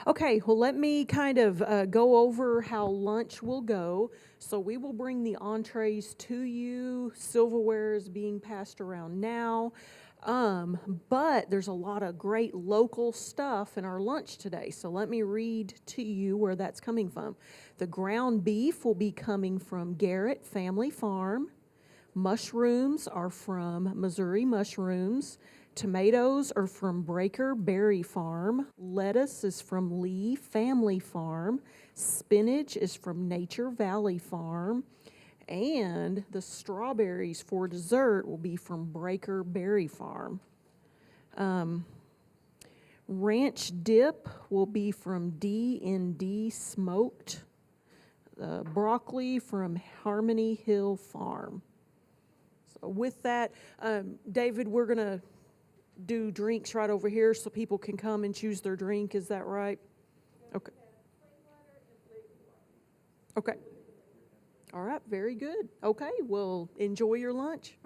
Okay, well, let me kind of go over how lunch will go. So we will bring the entrees to you. Silverware is being passed around now. But there's a lot of great local stuff in our lunch today. So let me read to you where that's coming from. The ground beef will be coming from Garrett Family Farm. Mushrooms are from Missouri Mushrooms. Tomatoes are from Breaker Berry Farm. Lettuce is from Lee Family Farm. Spinach is from Nature Valley Farm. And the strawberries for dessert will be from Breaker Berry Farm. Ranch dip will be from D&D Smoked. Broccoli from Harmony Hill Farm. So with that, David, we're going to do drinks right over here so people can come and choose their drink. Is that right? Okay. Okay. All right, very good. Okay, well, enjoy your lunch.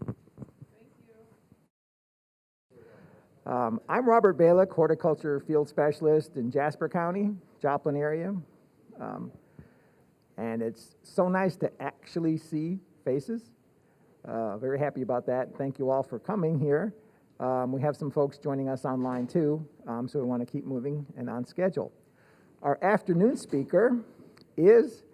I'm Robert Balick, horticulture field specialist in Jasper County, Joplin area. And it's so nice to actually see faces. Very happy about that. Thank you all for coming here. We have some folks joining us online too, so we want to keep moving and on schedule. Our afternoon speaker is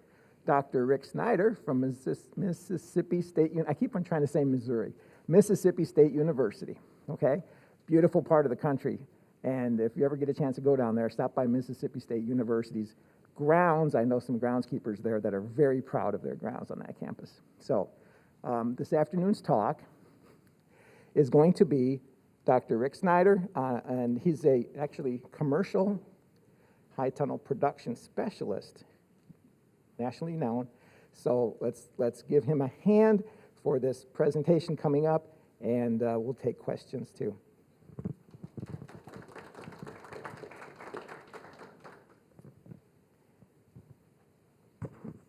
Dr. Rick Snyder from Mississippi State, I keep on trying to say Missouri, Mississippi State University, okay? Beautiful part of the country. And if you ever get a chance to go down there, stop by Mississippi State University's grounds. I know some groundskeepers there that are very proud of their grounds on that campus. So this afternoon's talk is going to be Dr. Rick Snyder, and he's actually commercial high tunnel production specialist, nationally known. So let's give him a hand for this presentation coming up, and we'll take questions too.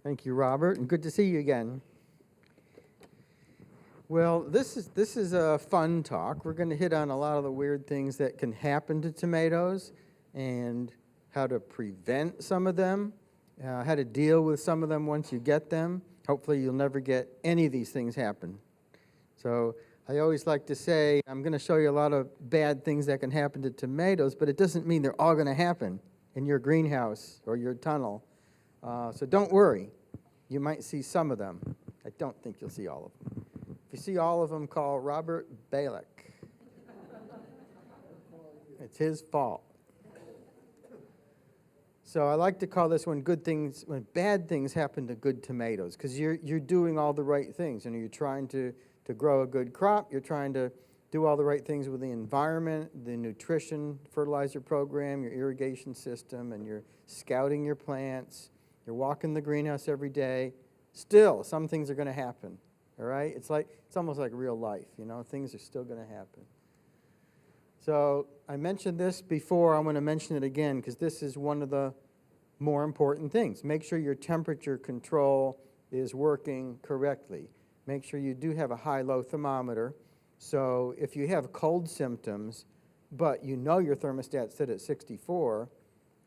Thank you, Robert, and good to see you again. Well, this is a fun talk. We're going to hit on a lot of the weird things that can happen to tomatoes and how to prevent some of them, how to deal with some of them once you get them. Hopefully you'll never get any of these things happen. So I always like to say, I'm going to show you a lot of bad things that can happen to tomatoes, but it doesn't mean they're all going to happen in your greenhouse or your tunnel. So don't worry. You might see some of them. I don't think you'll see all of them. If you see all of them, call Robert Balick. It's his fault. So I like to call this when bad things happen to good tomatoes, because you're doing all the right things. And you're trying to grow a good crop. You're trying to do all the right things with the environment, the nutrition, fertilizer program, your irrigation system, and you're scouting your plants. You're walking the greenhouse every day. Still, some things are going to happen, all right? It's almost like real life, you know? Things are still going to happen. So I mentioned this before. I'm going to mention it again because this is one of the more important things. Make sure your temperature control is working correctly. Make sure you do have a high-low thermometer. So if you have cold symptoms, but you know your thermostat set at 64,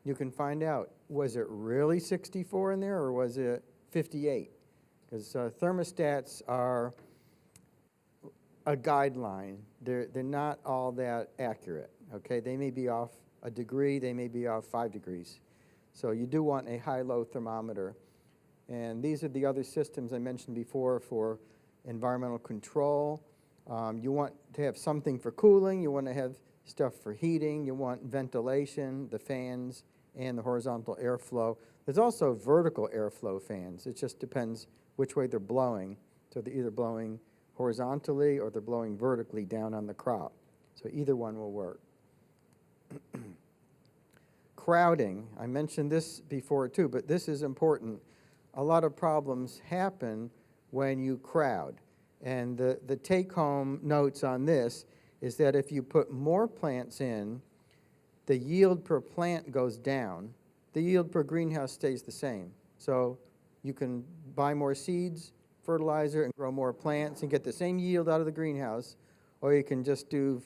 you can find out, was it really 64 in there or was it 58? Because thermostats are a guideline. They're not all that accurate, okay? They may be off a degree, they may be off 5 degrees. So you do want a high-low thermometer. And these are the other systems I mentioned before for environmental control. You want to have something for cooling, you want to have stuff for heating, you want ventilation, the fans, and the horizontal airflow. There's also vertical airflow fans. It just depends which way they're blowing. So they're either blowing horizontally or they're blowing vertically down on the crop. So either one will work. Crowding. I mentioned this before too, but this is important. A lot of problems happen when you crowd. And the take-home notes on this is that if you put more plants in, the yield per plant goes down. The yield per greenhouse stays the same. So you can buy more seeds, fertilizer, and grow more plants and get the same yield out of the greenhouse, or you can just do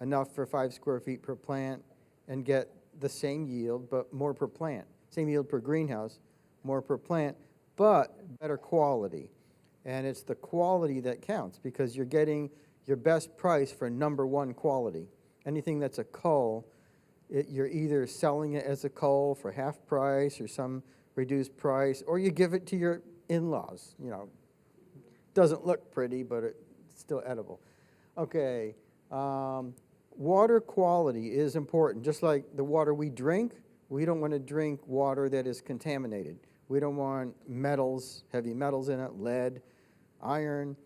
enough for 5 square feet per plant and get the same yield, but more per plant. Same yield per greenhouse, more per plant, but better quality. And it's the quality that counts because you're getting your best price for #1 quality. Anything that's a cull, you're either selling it as a cull for half price or some reduced price, or you give it to your in-laws. You know, doesn't look pretty, but it's still edible. Okay, water quality is important. Just like the water we drink, we don't want to drink water that is contaminated. We don't want metals, heavy metals in it, lead, iron,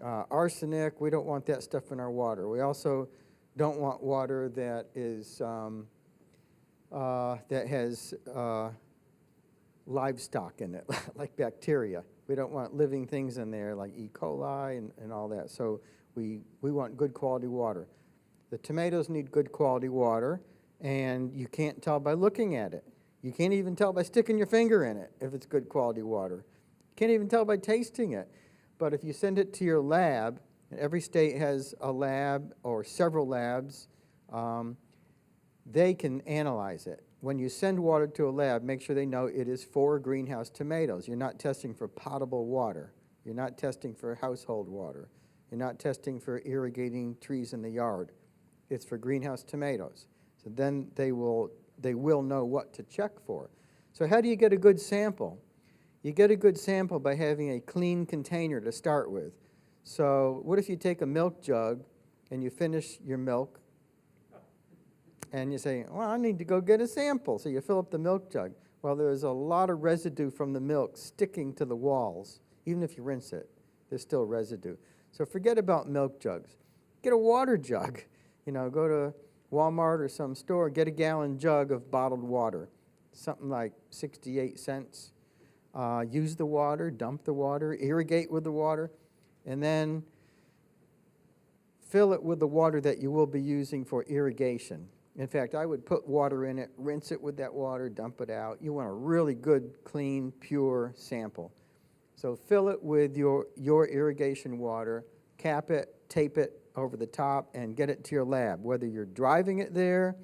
arsenic. We don't want that stuff in our water. We also don't want water that is that has livestock in it, like bacteria. We don't want living things in there like E. coli and all that. So we want good quality water. The tomatoes need good quality water, and you can't tell by looking at it. You can't even tell by sticking your finger in it if it's good quality water. You can't even tell by tasting it. But if you send it to your lab, and every state has a lab or several labs, they can analyze it. When you send water to a lab, make sure they know it is for greenhouse tomatoes. You're not testing for potable water. You're not testing for household water. You're not testing for irrigating trees in the yard. It's for greenhouse tomatoes. So then they will know what to check for. So how do you get a good sample? You get a good sample by having a clean container to start with. So what if you take a milk jug and you finish your milk and you say, well, I need to go get a sample. So you fill up the milk jug. Well, there's a lot of residue from the milk sticking to the walls. Even if you rinse it, there's still residue. So forget about milk jugs. Get a water jug. You know, go to Walmart or some store, get a gallon jug of bottled water, something like 68 cents. Use the water, dump the water, irrigate with the water, and then fill it with the water that you will be using for irrigation. In fact, I would put water in it, rinse it with that water, dump it out. You want a really good, clean, pure sample. So fill it with your irrigation water, cap it, tape it over the top, and get it to your lab, whether you're driving it there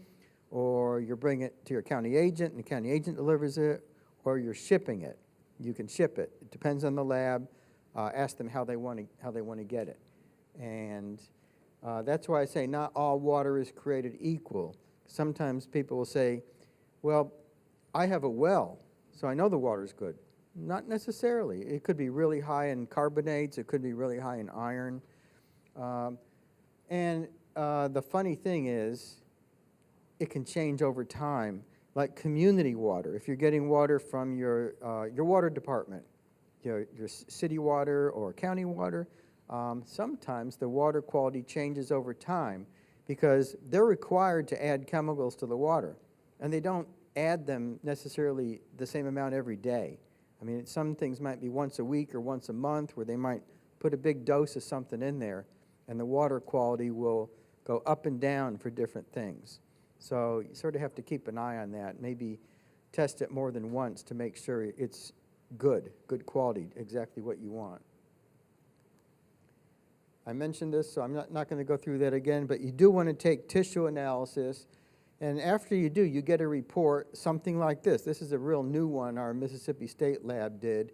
or you're bringing it to your county agent and the county agent delivers it, or you're shipping it. You can ship it. It depends on the lab. Ask them how they want to get it. And that's why I say not all water is created equal. Sometimes people will say, well, I have a well, so I know the water's good. Not necessarily. It could be really high in carbonates. It could be really high in iron. And the funny thing is, it can change over time. Like community water, if you're getting water from your water department, your city water or county water, sometimes the water quality changes over time because they're required to add chemicals to the water, and they don't add them necessarily the same amount every day. I mean, some things might be once a week or once a month where they might put a big dose of something in there, and the water quality will go up and down for different things. So you sort of have to keep an eye on that. Maybe test it more than once to make sure it's good quality, exactly what you want. I mentioned this, so I'm not going to go through that again, but you do want to take tissue analysis, and after you do, you get a report, something like this. This is a real new one our Mississippi State lab did,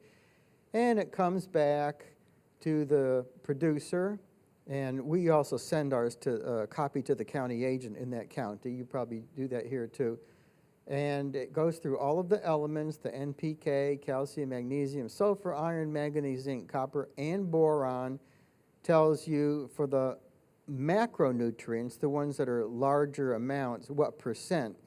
and it comes back to the producer, and we also send ours to copy to the county agent in that county. You probably do that here too. And it goes through all of the elements, the NPK, calcium, magnesium, sulfur, iron, manganese, zinc, copper, and boron. Tells you for the macronutrients, the ones that are larger amounts, what percent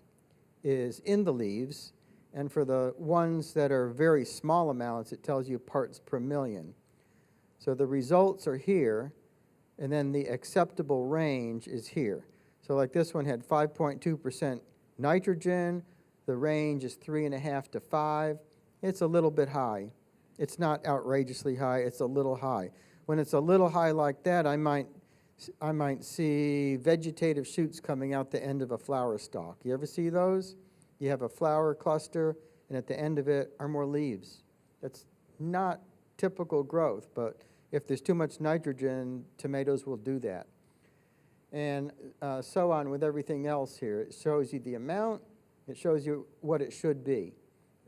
is in the leaves. And for the ones that are very small amounts, it tells you parts per million. So the results are here, and then the acceptable range is here. So like this one had 5.2% nitrogen. The range is 3.5 to 5. It's a little bit high. It's not outrageously high. It's a little high. When it's a little high like that, I might see vegetative shoots coming out the end of a flower stalk. You ever see those? You have a flower cluster, and at the end of it are more leaves. That's not typical growth, but if there's too much nitrogen, tomatoes will do that. And so on with everything else here. It shows you the amount. It shows you what it should be.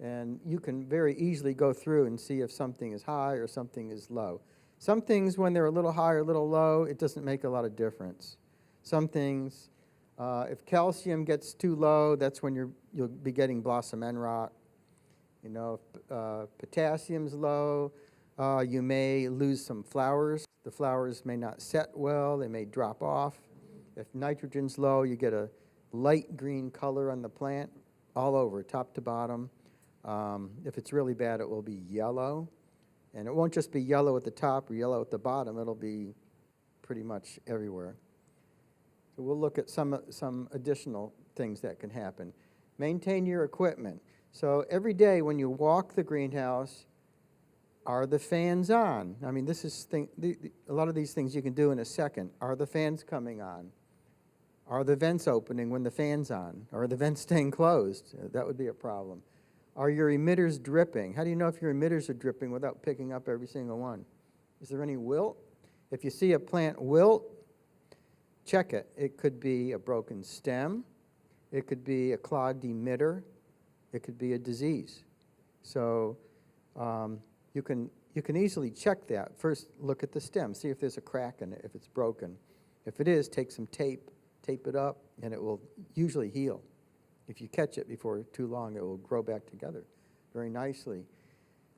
And you can very easily go through and see if something is high or something is low. Some things, when they're a little high or a little low, it doesn't make a lot of difference. Some things, if calcium gets too low, that's when you'll be getting blossom end rot. You know, if potassium's low, you may lose some flowers. The flowers may not set well. They may drop off. If nitrogen's low, you get a light green color on the plant all over, top to bottom. If it's really bad, it will be yellow. And it won't just be yellow at the top or yellow at the bottom. It'll be pretty much everywhere. So we'll look at some additional things that can happen. Maintain your equipment. So every day when you walk the greenhouse, are the fans on? I mean, this is a lot of these things you can do in a second. Are the fans coming on? Are the vents opening when the fan's on? Are the vents staying closed? That would be a problem. Are your emitters dripping? How do you know if your emitters are dripping without picking up every single one? Is there any wilt? If you see a plant wilt, check it. It could be a broken stem. It could be a clogged emitter. It could be a disease. So you can easily check that. First, look at the stem. See if there's a crack in it, if it's broken. If it is, take some tape it up, and it will usually heal. If you catch it before too long, it will grow back together very nicely.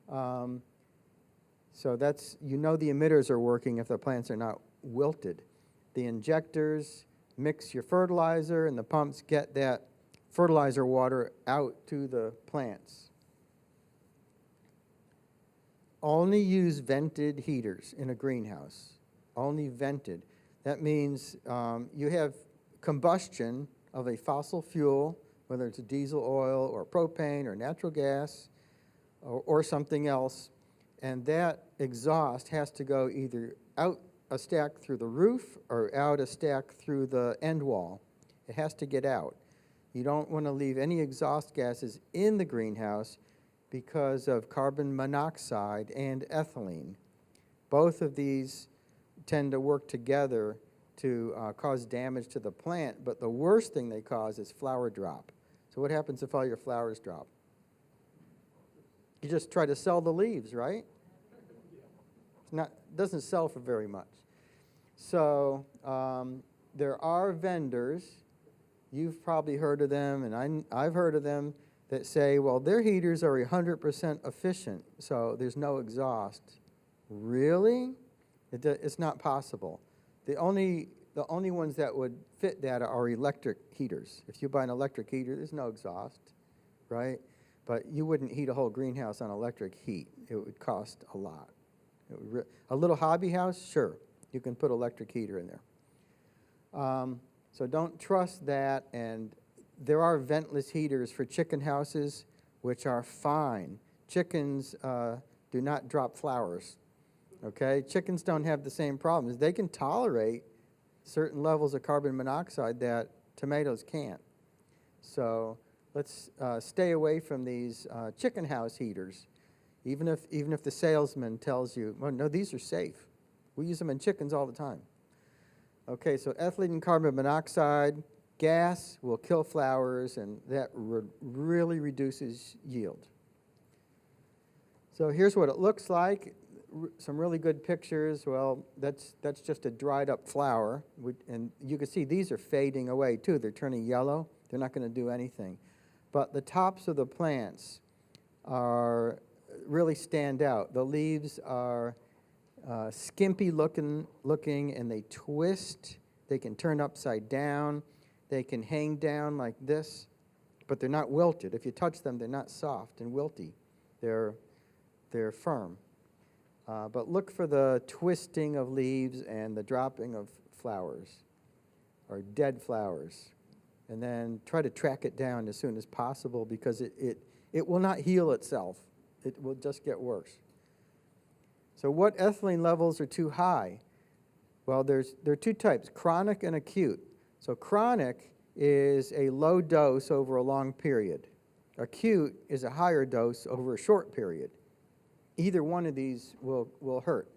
So that's, you know the emitters are working if the plants are not wilted. The injectors mix your fertilizer, and the pumps get that fertilizer water out to the plants. Only use vented heaters in a greenhouse. Only vented. That means you have combustion of a fossil fuel, whether it's a diesel oil or propane or natural gas or something else, and that exhaust has to go either out a stack through the roof or out a stack through the end wall. It has to get out. You don't want to leave any exhaust gases in the greenhouse because of carbon monoxide and ethylene. Both of these tend to work together to cause damage to the plant, but the worst thing they cause is flower drop. So what happens if all your flowers drop? You just try to sell the leaves, right? It doesn't sell for very much. So there are vendors, you've probably heard of them, and I've heard of them, that say, well, their heaters are 100% efficient, so there's no exhaust. Really? It's not possible. The only ones that would fit that are electric heaters. If you buy an electric heater, there's no exhaust, right? But you wouldn't heat a whole greenhouse on electric heat. It would cost a lot. A little hobby house, sure, you can put electric heater in there. So don't trust that, and there are ventless heaters for chicken houses, which are fine. Chickens do not drop flowers. Okay, chickens don't have the same problems. They can tolerate certain levels of carbon monoxide that tomatoes can't. So let's stay away from these chicken house heaters, even if the salesman tells you, well, no, these are safe. We use them in chickens all the time. Okay, so ethylene and carbon monoxide, gas will kill flowers, and that really reduces yield. So here's what it looks like. Some really good pictures. Well, that's just a dried up flower, and you can see these are fading away too. They're turning yellow. They're not going to do anything. But the tops of the plants really stand out. The leaves are skimpy looking, and they twist. They can turn upside down. They can hang down like this, but they're not wilted. If you touch them, they're not soft and wilty. They're firm. But look for the twisting of leaves and the dropping of flowers, or dead flowers. And then try to track it down as soon as possible, because it will not heal itself. It will just get worse. So what ethylene levels are too high? Well, there are two types, chronic and acute. So chronic is a low dose over a long period. Acute is a higher dose over a short period. Either one of these will hurt.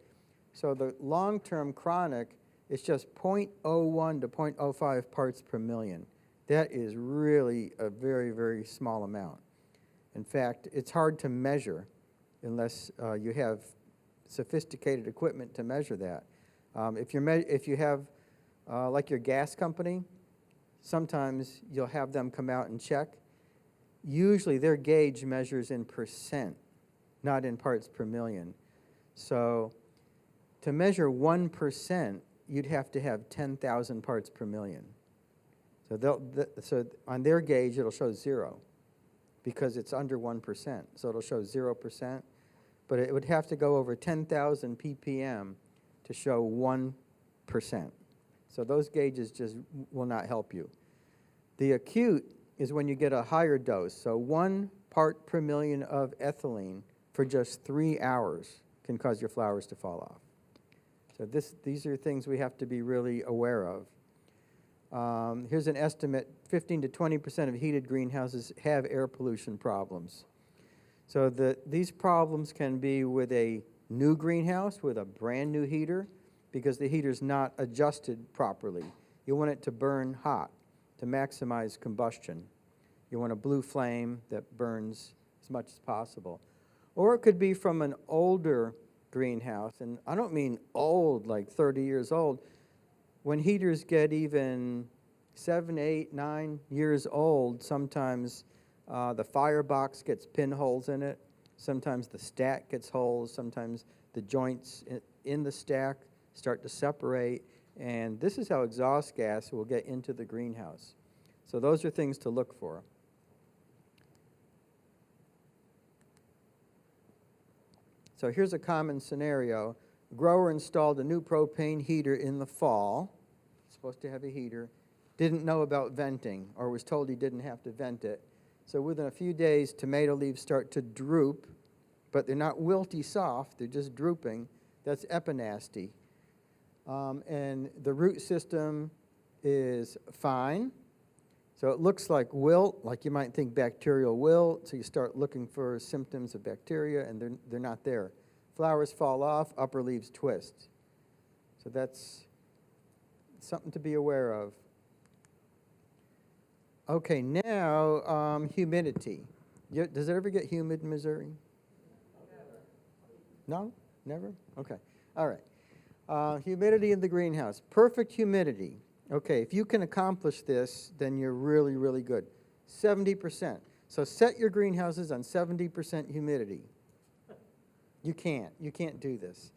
So the long-term chronic is just 0.01 to 0.05 parts per million. That is really a very, very small amount. In fact, it's hard to measure unless you have sophisticated equipment to measure that. If you have, like your gas company, sometimes you'll have them come out and check. Usually their gauge measures in percent, not in parts per million. So to measure 1%, you'd have to have 10,000 parts per million. So so on their gauge, it'll show 0 because it's under 1%. So it'll show 0%, but it would have to go over 10,000 ppm to show 1%. So those gauges just will not help you. The acute is when you get a higher dose. So 1 part per million of ethylene for just 3 hours can cause your flowers to fall off. So these are things we have to be really aware of. Here's an estimate, 15 to 20% of heated greenhouses have air pollution problems. So these problems can be with a new greenhouse, with a brand new heater, because the heater's not adjusted properly. You want it to burn hot to maximize combustion. You want a blue flame that burns as much as possible. Or it could be from an older greenhouse, and I don't mean old, like 30 years old. When heaters get even 7, 8, 9 years old, sometimes the firebox gets pinholes in it. Sometimes the stack gets holes. Sometimes the joints in the stack start to separate. And this is how exhaust gas will get into the greenhouse. So those are things to look for. So here's a common scenario. Grower installed a new propane heater in the fall. Supposed to have a heater. Didn't know about venting, or was told he didn't have to vent it. So within a few days, tomato leaves start to droop, but they're not wilty soft, they're just drooping. That's epinasty. And the root system is fine. So it looks like wilt, like you might think bacterial wilt, so you start looking for symptoms of bacteria, and they're not there. Flowers fall off, upper leaves twist. So that's something to be aware of. Okay, now humidity. Does it ever get humid in Missouri? No? Never? Okay. All right. Humidity in the greenhouse. Perfect humidity. Okay, if you can accomplish this, then you're really, really good. 70%. So set your greenhouses on 70% humidity. You can't do this.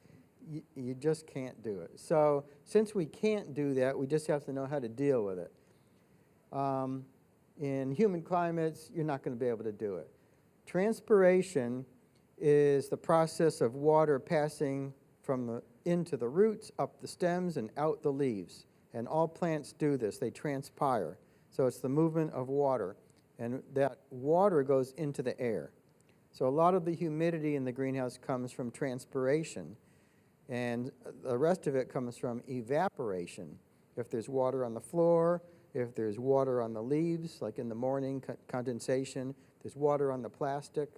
You just can't do it. So since we can't do that, we just have to know how to deal with it. In humid climates, you're not going to be able to do it. Transpiration is the process of water passing from into the roots, up the stems, and out the leaves. And all plants do this. They transpire. So it's the movement of water. And that water goes into the air. So a lot of the humidity in the greenhouse comes from transpiration. And the rest of it comes from evaporation. If there's water on the floor, if there's water on the leaves, like in the morning, condensation, there's water on the plastic,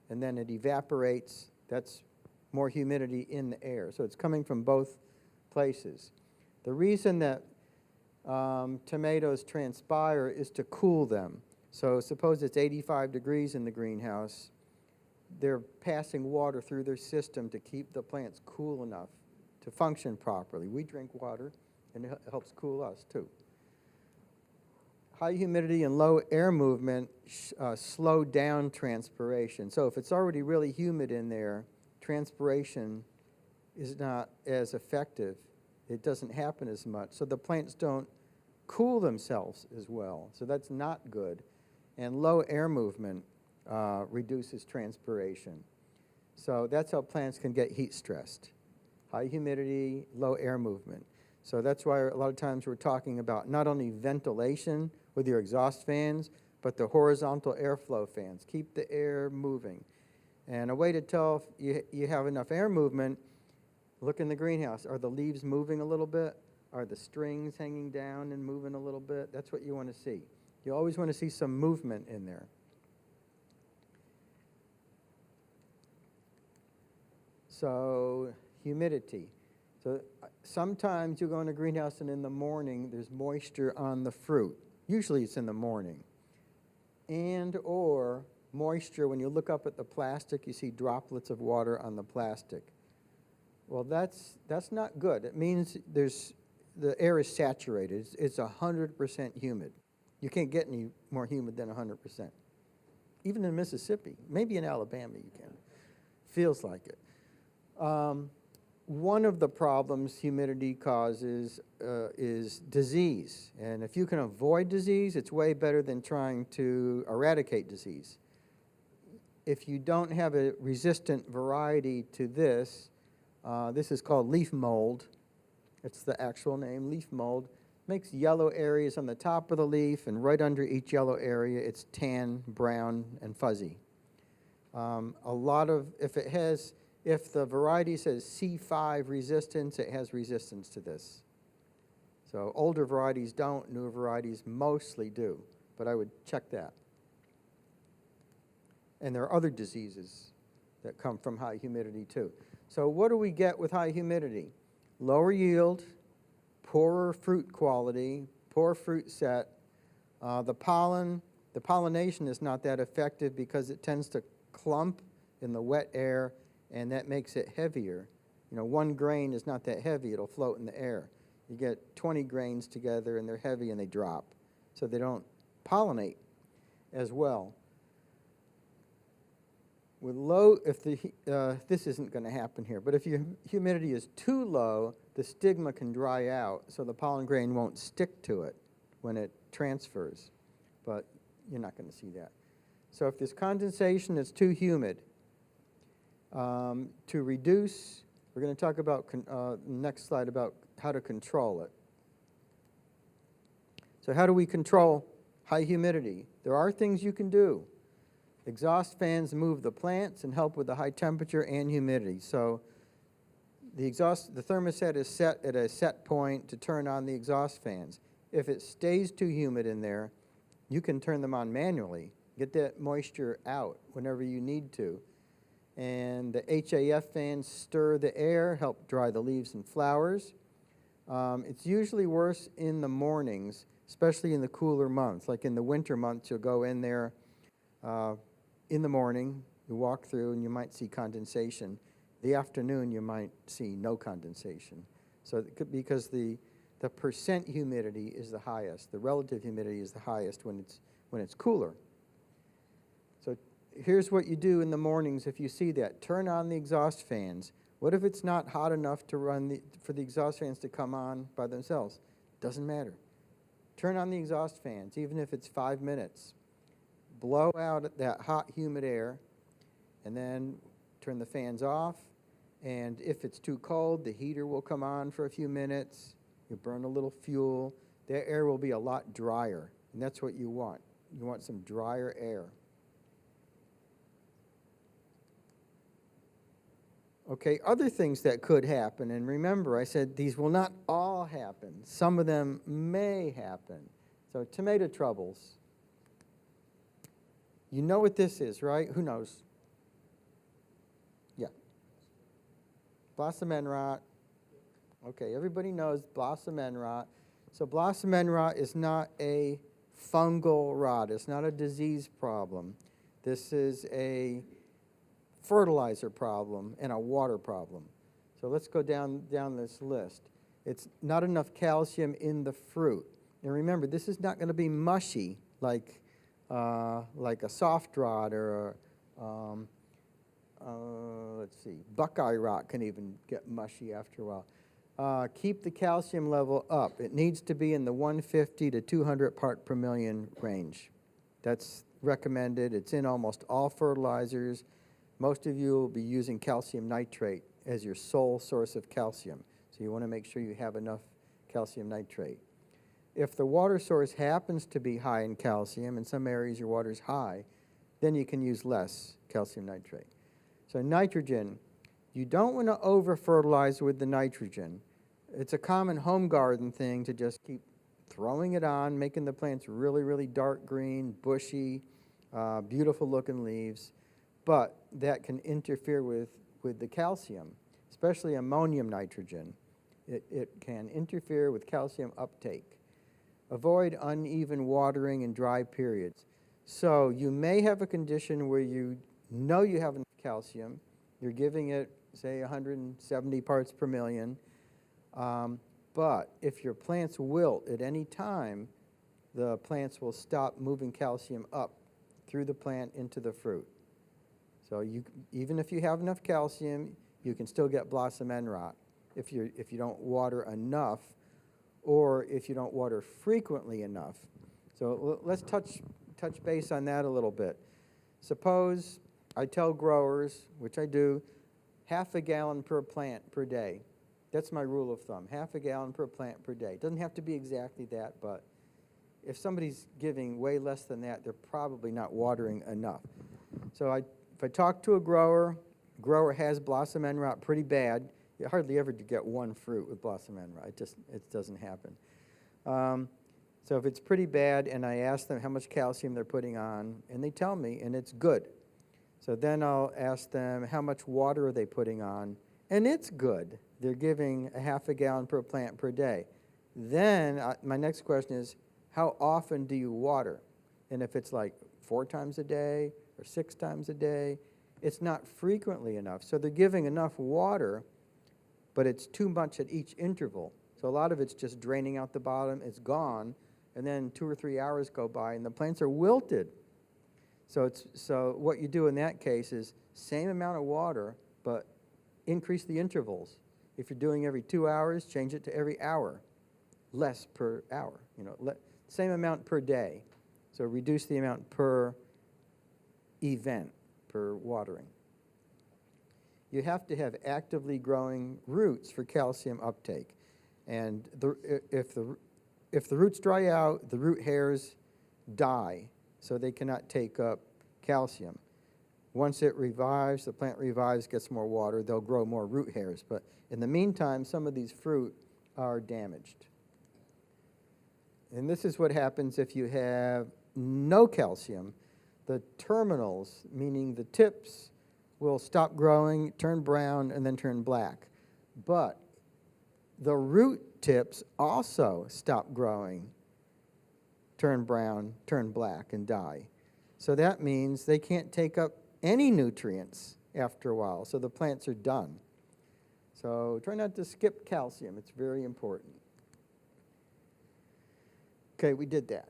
and then it evaporates. That's more humidity in the air. So it's coming from both places. The reason that tomatoes transpire is to cool them. So suppose it's 85 degrees in the greenhouse. They're passing water through their system to keep the plants cool enough to function properly. We drink water, and it helps cool us too. High humidity and low air movement slow down transpiration. So if it's already really humid in there, transpiration is not as effective. It doesn't happen as much. So the plants don't cool themselves as well. So that's not good. And low air movement reduces transpiration. So that's how plants can get heat stressed. High humidity, low air movement. So that's why a lot of times we're talking about not only ventilation with your exhaust fans, but the horizontal airflow fans. Keep the air moving. And a way to tell if you have enough air movement, look in the greenhouse. Are the leaves moving a little bit? Are the strings hanging down and moving a little bit? That's what you want to see. You always want to see some movement in there. So humidity. So sometimes you go in a greenhouse and in the morning there's moisture on the fruit. Usually it's in the morning. And or moisture, when you look up at the plastic, you see droplets of water on the plastic. Well, that's not good. It means the air is saturated. It's 100% humid. You can't get any more humid than 100%. Even in Mississippi. Maybe in Alabama you can. Feels like it. one of the problems humidity causes is disease. And if you can avoid disease, it's way better than trying to eradicate disease. If you don't have a resistant variety to this, this is called leaf mold. It's the actual name, leaf mold. Makes yellow areas on the top of the leaf, and right under each yellow area, it's tan, brown, and fuzzy. If the variety says C5 resistance, it has resistance to this. So older varieties don't, newer varieties mostly do, but I would check that. And there are other diseases that come from high humidity too. So what do we get with high humidity? Lower yield, poorer fruit quality, poor fruit set. The pollination is not that effective because it tends to clump in the wet air, and that makes it heavier. You know, one grain is not that heavy, it'll float in the air. You get 20 grains together and they're heavy and they drop. So they don't pollinate as well. With low, this isn't going to happen here, but if your humidity is too low, the stigma can dry out, so the pollen grain won't stick to it when it transfers. But you're not going to see that. So if there's condensation that's too humid, to reduce, we're going to talk about, next slide, about how to control it. So how do we control high humidity? There are things you can do. Exhaust fans move the plants and help with the high temperature and humidity. So the thermostat is set at a set point to turn on the exhaust fans. If it stays too humid in there, you can turn them on manually. Get that moisture out whenever you need to. And the HAF fans stir the air, help dry the leaves and flowers. It's usually worse in the mornings, especially in the cooler months. Like in the winter months, you'll go in there in the morning, you walk through and you might see condensation. The afternoon, you might see no condensation. So because the percent humidity is the highest, the relative humidity is the highest when it's cooler. So here's what you do in the mornings if you see that. Turn on the exhaust fans. What if it's not hot enough to for the exhaust fans to come on by themselves? Doesn't matter. Turn on the exhaust fans, even if it's 5 minutes. Blow out that hot, humid air, and then turn the fans off. And if it's too cold, the heater will come on for a few minutes. You burn a little fuel. The air will be a lot drier, and that's what you want. You want some drier air. Okay, other things that could happen, and remember I said these will not all happen. Some of them may happen. So tomato troubles. You know what this is, right? Who knows? Yeah. Blossom end rot. Okay, everybody knows blossom end rot. So blossom end rot is not a fungal rot. It's not a disease problem. This is a fertilizer problem and a water problem. So let's go down this list. It's not enough calcium in the fruit. And remember, this is not going to be mushy like a soft rot or let's see, buckeye rot can even get mushy after a while. Keep the calcium level up. It needs to be in the 150 to 200 part per million range. That's recommended. It's in almost all fertilizers. Most of you will be using calcium nitrate as your sole source of calcium. So you want to make sure you have enough calcium nitrate. If the water source happens to be high in calcium, in some areas your water is high, then you can use less calcium nitrate. So nitrogen, you don't want to over-fertilize with the nitrogen. It's a common home garden thing to just keep throwing it on, making the plants really, really dark green, bushy, beautiful looking leaves. But that can interfere with the calcium, especially ammonium nitrogen. It can interfere with calcium uptake. Avoid uneven watering and dry periods. So you may have a condition where you know you have enough calcium. You're giving it, say, 170 parts per million. But if your plants wilt at any time, the plants will stop moving calcium up through the plant into the fruit. So even if you have enough calcium, you can still get blossom end rot if you don't water enough, or if you don't water frequently enough. So let's touch base on that a little bit. Suppose I tell growers, which I do, half a gallon per plant per day. That's my rule of thumb, half a gallon per plant per day. Doesn't have to be exactly that, but if somebody's giving way less than that, they're probably not watering enough. So if I talk to a grower has blossom end rot pretty bad. You hardly ever get one fruit with blossom end rot. It doesn't happen. So if it's pretty bad and I ask them how much calcium they're putting on, and they tell me, and it's good. So then I'll ask them how much water are they putting on, and it's good. They're giving a half a gallon per plant per day. Then my next question is, how often do you water? And if it's like 4 times a day or 6 times a day, it's not frequently enough. So they're giving enough water, but it's too much at each interval. So a lot of it's just draining out the bottom, it's gone, and then 2 or 3 hours go by and the plants are wilted. So what you do in that case is same amount of water, but increase the intervals. If you're doing every 2 hours, change it to every hour, less per hour. Same amount per day. So reduce the amount per event, per watering. You have to have actively growing roots for calcium uptake. And if the roots dry out, the root hairs die, so they cannot take up calcium. Once it revives, the plant revives, gets more water, they'll grow more root hairs. But in the meantime, some of these fruit are damaged. And this is what happens if you have no calcium. The terminals, meaning the tips, will stop growing, turn brown, and then turn black. But the root tips also stop growing, turn brown, turn black, and die. So that means they can't take up any nutrients after a while, so the plants are done. So try not to skip calcium. It's very important. Okay, we did that.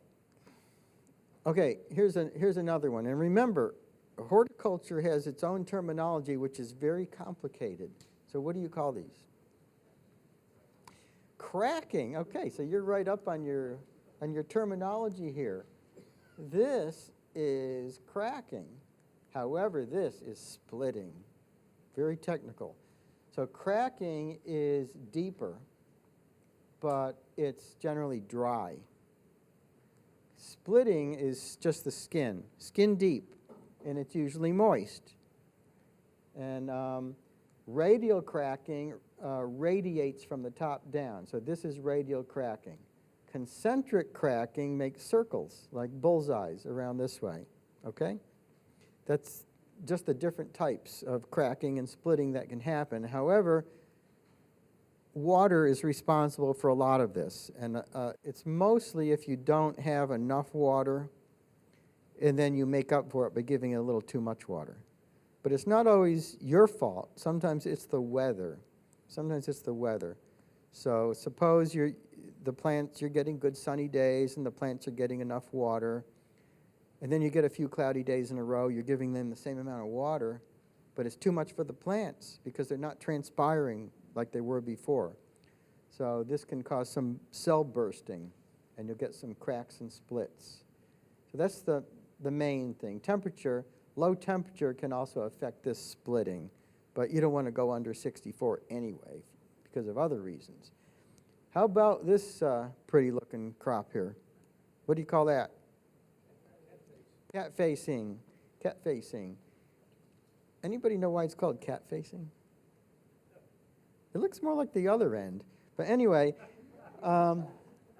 Okay, here's another one. And remember, horticulture has its own terminology, which is very complicated. So what do you call these? Cracking. Okay, so you're right up on your terminology here. This is cracking. However, this is splitting. Very technical. So cracking is deeper, but it's generally dry. Splitting is just the skin deep, and it's usually moist. And radial cracking radiates from the top down. So this is radial cracking. Concentric cracking makes circles, like bullseyes around this way, okay? That's just the different types of cracking and splitting that can happen. However, water is responsible for a lot of this, and it's mostly if you don't have enough water, and then you make up for it by giving it a little too much water. But it's not always your fault. Sometimes it's the weather. So suppose you're getting good sunny days and the plants are getting enough water, and then you get a few cloudy days in a row, you're giving them the same amount of water, but it's too much for the plants because they're not transpiring like they were before. So this can cause some cell bursting, and you'll get some cracks and splits. So that's the main thing. Temperature, low temperature can also affect this splitting, but you don't want to go under 64 anyway because of other reasons. How about this pretty looking crop here? What do you call that? Cat facing. Cat facing. Anybody know why it's called cat facing? It looks more like the other end. But anyway,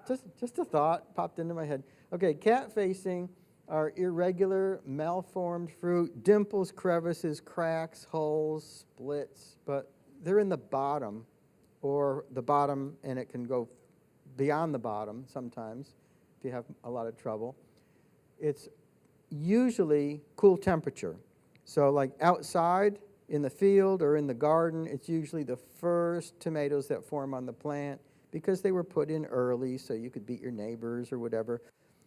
just a thought popped into my head. Okay, cat facing are irregular, malformed fruit, dimples, crevices, cracks, holes, splits, but they're in the bottom, or the bottom, and it can go beyond the bottom sometimes if you have a lot of trouble. It's usually cool temperature. So like outside in the field or in the garden, it's usually the first tomatoes that form on the plant because they were put in early so you could beat your neighbors or whatever.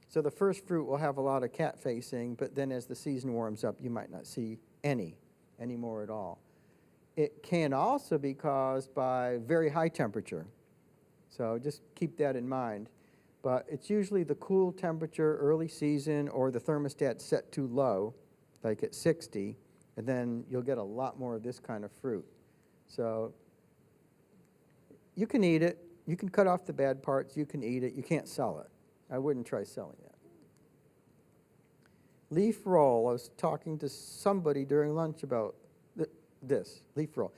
So the first fruit will have a lot of cat facing, but then as the season warms up, you might not see any more at all. It can also be caused by very high temperature. So just keep that in mind. But it's usually the cool temperature early season or the thermostat set too low, like at 60, and then you'll get a lot more of this kind of fruit. So you can eat it. You can cut off the bad parts. You can eat it. You can't sell it. I wouldn't try selling it. Leaf roll. I was talking to somebody during lunch about this, leaf roll.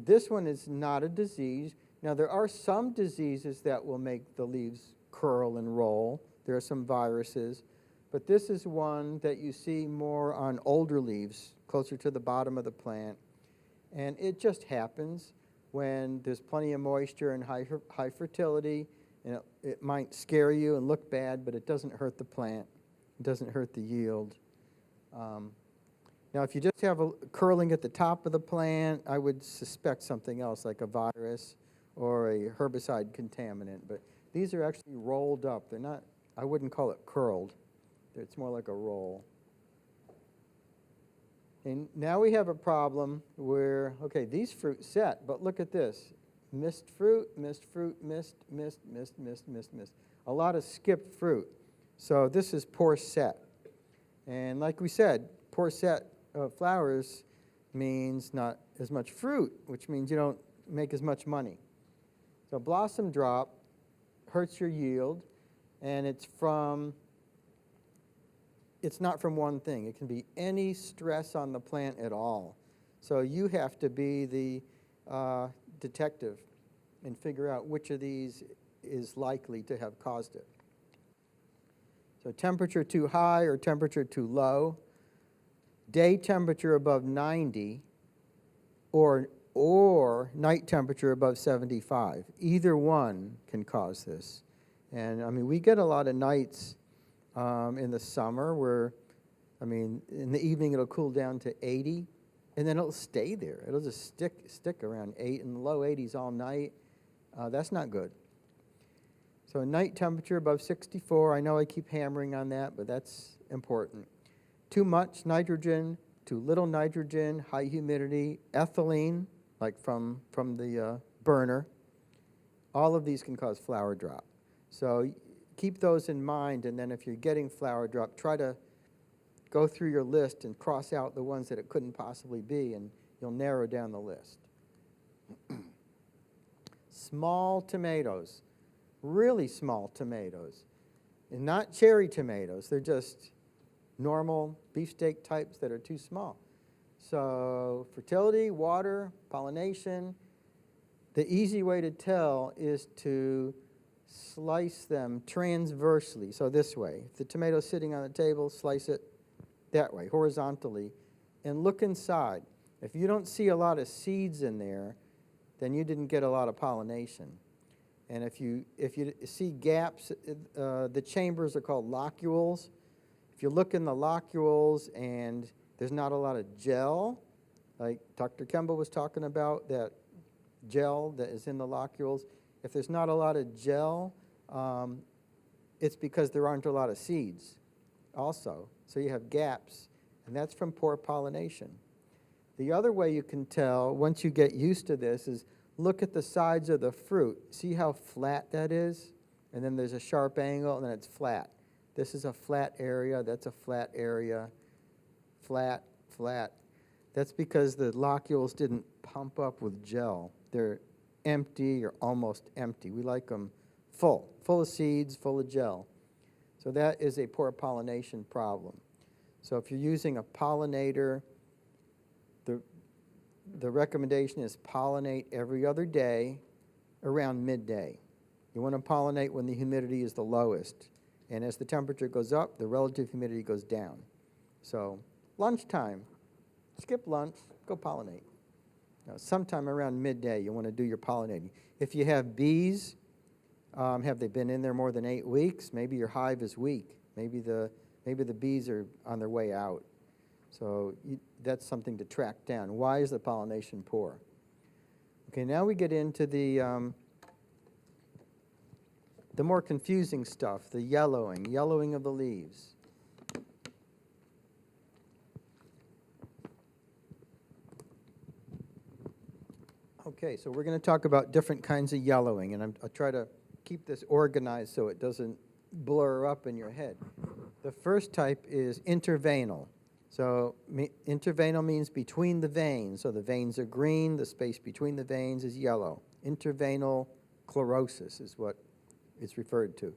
This one is not a disease. Now, there are some diseases that will make the leaves curl and roll. There are some viruses. But this is one that you see more on older leaves, closer to the bottom of the plant. And it just happens when there's plenty of moisture and high fertility. And it might scare you and look bad, but it doesn't hurt the plant. It doesn't hurt the yield. Now, if you just have a curling at the top of the plant, I would suspect something else like a virus or a herbicide contaminant. But these are actually rolled up. They're not, I wouldn't call it curled. It's more like a roll. And now we have a problem where, okay, these fruit set, but look at this. Missed fruit, missed fruit, missed, missed, missed, missed, missed, missed. A lot of skipped fruit. So this is poor set. And like we said, poor set of flowers means not as much fruit, which means you don't make as much money. So blossom drop hurts your yield, and it's not from one thing. It can be any stress on the plant at all. So you have to be the detective and figure out which of these is likely to have caused it. So temperature too high or temperature too low, day temperature above 90, or night temperature above 75. Either one can cause this. And I mean, we get a lot of nights in the summer where, I mean, in the evening it'll cool down to 80, and then it'll stay there. It'll just stick around 8 in the low 80s all night. That's not good. So night temperature above 64. I know I keep hammering on that, but that's important. Too much nitrogen, too little nitrogen, high humidity, ethylene, like from the burner. All of these can cause flower drop. So keep those in mind, and then if you're getting flower drop, try to go through your list and cross out the ones that it couldn't possibly be, and you'll narrow down the list. Small tomatoes, really small tomatoes, and not cherry tomatoes. They're just normal beefsteak types that are too small. So fertility, water, pollination. The easy way to tell is to slice them transversely, so this way. If the tomato's sitting on the table, slice it that way, horizontally, and look inside. If you don't see a lot of seeds in there, then you didn't get a lot of pollination. And if you see gaps, the chambers are called locules. If you look in the locules and there's not a lot of gel, like Dr. Kemba was talking about, that gel that is in the locules, if there's not a lot of gel, it's because there aren't a lot of seeds also. So you have gaps, and that's from poor pollination. The other way you can tell, once you get used to this, is look at the sides of the fruit. See how flat that is? And then there's a sharp angle, and then it's flat. This is a flat area. That's a flat area. Flat, flat. That's because the locules didn't pump up with gel. They're empty or almost empty. We like them full of seeds, full of gel. So that is a poor pollination problem. So if you're using a pollinator, the recommendation is pollinate every other day around midday. You want to pollinate when the humidity is the lowest. And as the temperature goes up, the relative humidity goes down. So lunchtime, skip lunch, go pollinate. Now, sometime around midday, you want to do your pollinating. If you have bees, have they been in there more than 8 weeks? Maybe your hive is weak. Maybe the bees are on their way out. So that's something to track down. Why is the pollination poor? Okay, now we get into the more confusing stuff, the yellowing of the leaves. Okay, so we're going to talk about different kinds of yellowing, and I'll try to keep this organized so it doesn't blur up in your head. The first type is interveinal. So interveinal means between the veins. So the veins are green, the space between the veins is yellow. Interveinal chlorosis is what it's referred to.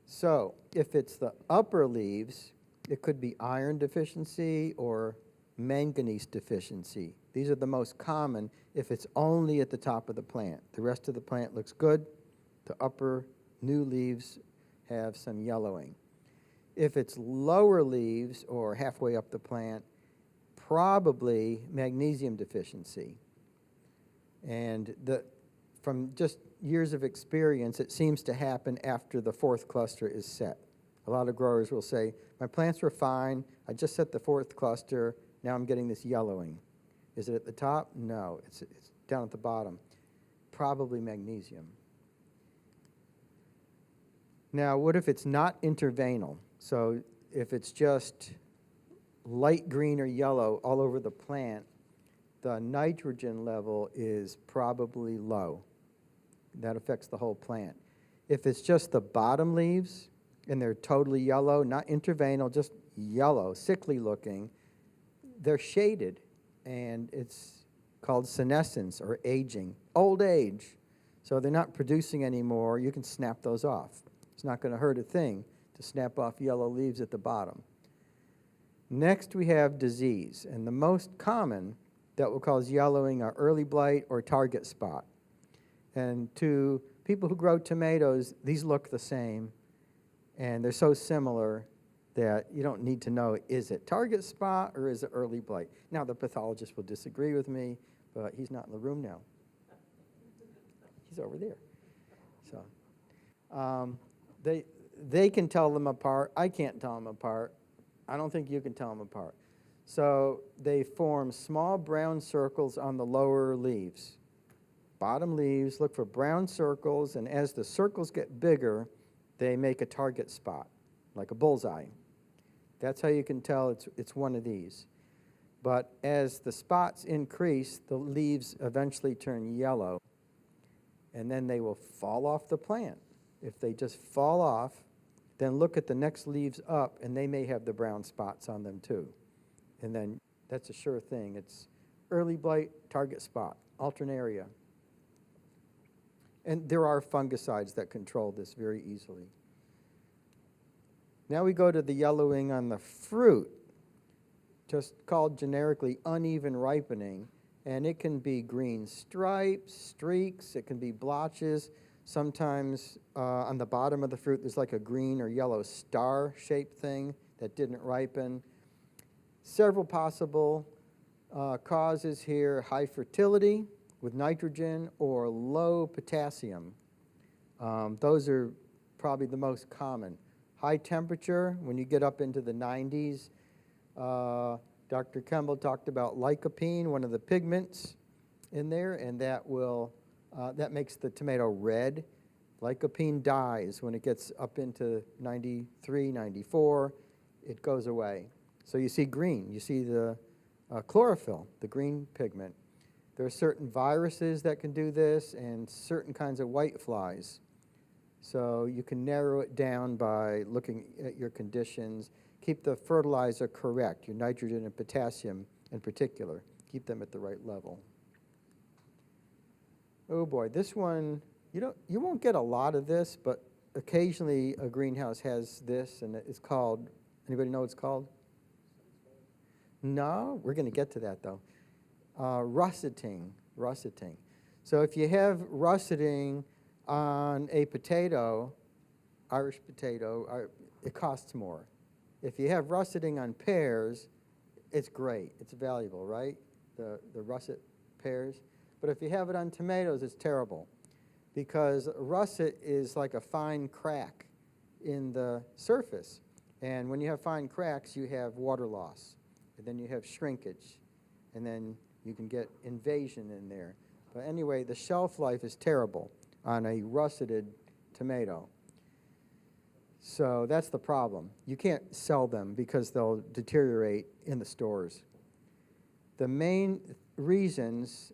So if it's the upper leaves, it could be iron deficiency or manganese deficiency. These are the most common if it's only at the top of the plant. The rest of the plant looks good. The upper new leaves have some yellowing. If it's lower leaves or halfway up the plant, probably magnesium deficiency. And from just years of experience, it seems to happen after the fourth cluster is set. A lot of growers will say, my plants were fine, I just set the fourth cluster, now I'm getting this yellowing. Is it at the top? No, it's down at the bottom. Probably magnesium. Now, what if it's not interveinal? So if it's just light green or yellow all over the plant, the nitrogen level is probably low. That affects the whole plant. If it's just the bottom leaves and they're totally yellow, not interveinal, just yellow, sickly looking, they're shaded, and it's called senescence or aging, old age. So they're not producing anymore. You can snap those off. It's not going to hurt a thing to snap off yellow leaves at the bottom. Next, we have disease, and the most common that will cause yellowing are early blight or target spot. And to people who grow tomatoes, these look the same, and they're so similar that you don't need to know, is it target spot or is it early blight? Now, the pathologist will disagree with me, but he's not in the room now. He's over there. So they can tell them apart. I can't tell them apart. I don't think you can tell them apart. So they form small brown circles on the lower leaves. Bottom leaves, look for brown circles, and as the circles get bigger, they make a target spot, like a bullseye. That's how you can tell it's one of these. But as the spots increase, the leaves eventually turn yellow, and then they will fall off the plant. If they just fall off, then look at the next leaves up, and they may have the brown spots on them too. And then that's a sure thing. It's early blight, target spot, alternaria. And there are fungicides that control this very easily. Now we go to the yellowing on the fruit, just called generically uneven ripening, and it can be green stripes, streaks, it can be blotches. Sometimes on the bottom of the fruit there's like a green or yellow star-shaped thing that didn't ripen. Several possible causes here: high fertility with nitrogen or low potassium. Those are probably the most common. High temperature, when you get up into the 90s. Dr. Kemble talked about lycopene, one of the pigments in there, and that makes the tomato red. Lycopene dies when it gets up into 93, 94. It goes away. So you see green. You see the chlorophyll, the green pigment. There are certain viruses that can do this and certain kinds of white flies. So you can narrow it down by looking at your conditions. Keep the fertilizer correct, your nitrogen and potassium in particular. Keep them at the right level. Oh boy, this one, you won't get a lot of this, but occasionally a greenhouse has this, and it's called, anybody know what it's called? No, we're going to get to that though. Russeting. So if you have russeting on a potato, Irish potato, it costs more. If you have russeting on pears, it's great. It's valuable, right? The russet pears. But if you have it on tomatoes, it's terrible, because russet is like a fine crack in the surface. And when you have fine cracks, you have water loss, and then you have shrinkage, and then you can get invasion in there. But anyway, the shelf life is terrible on a russeted tomato. So that's the problem. You can't sell them because they'll deteriorate in the stores. The main reasons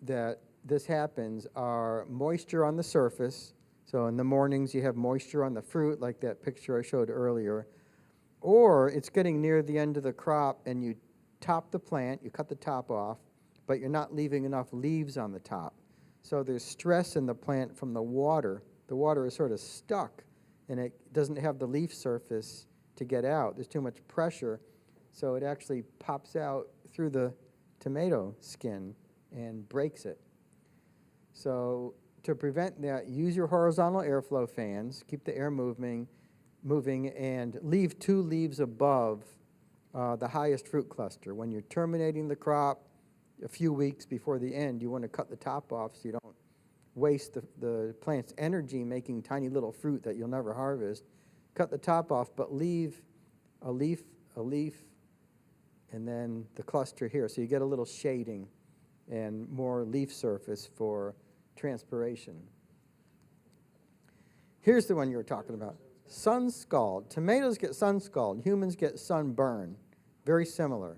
that this happens are moisture on the surface. So in the mornings you have moisture on the fruit, like that picture I showed earlier. Or it's getting near the end of the crop and you top the plant, you cut the top off, but you're not leaving enough leaves on the top. So there's stress in the plant from the water. The water is sort of stuck and it doesn't have the leaf surface to get out. There's too much pressure, so it actually pops out through the tomato skin and breaks it. So to prevent that, use your horizontal airflow fans, keep the air moving, and leave 2 leaves above the highest fruit cluster. When you're terminating the crop a few weeks before the end, you want to cut the top off so you don't waste the plant's energy making tiny little fruit that you'll never harvest. Cut the top off, but leave a leaf, and then the cluster here. So you get a little shading and more leaf surface for transpiration. Here's the one you were talking about. Sun scald. Tomatoes get sun scald. Humans get sunburn. Very similar.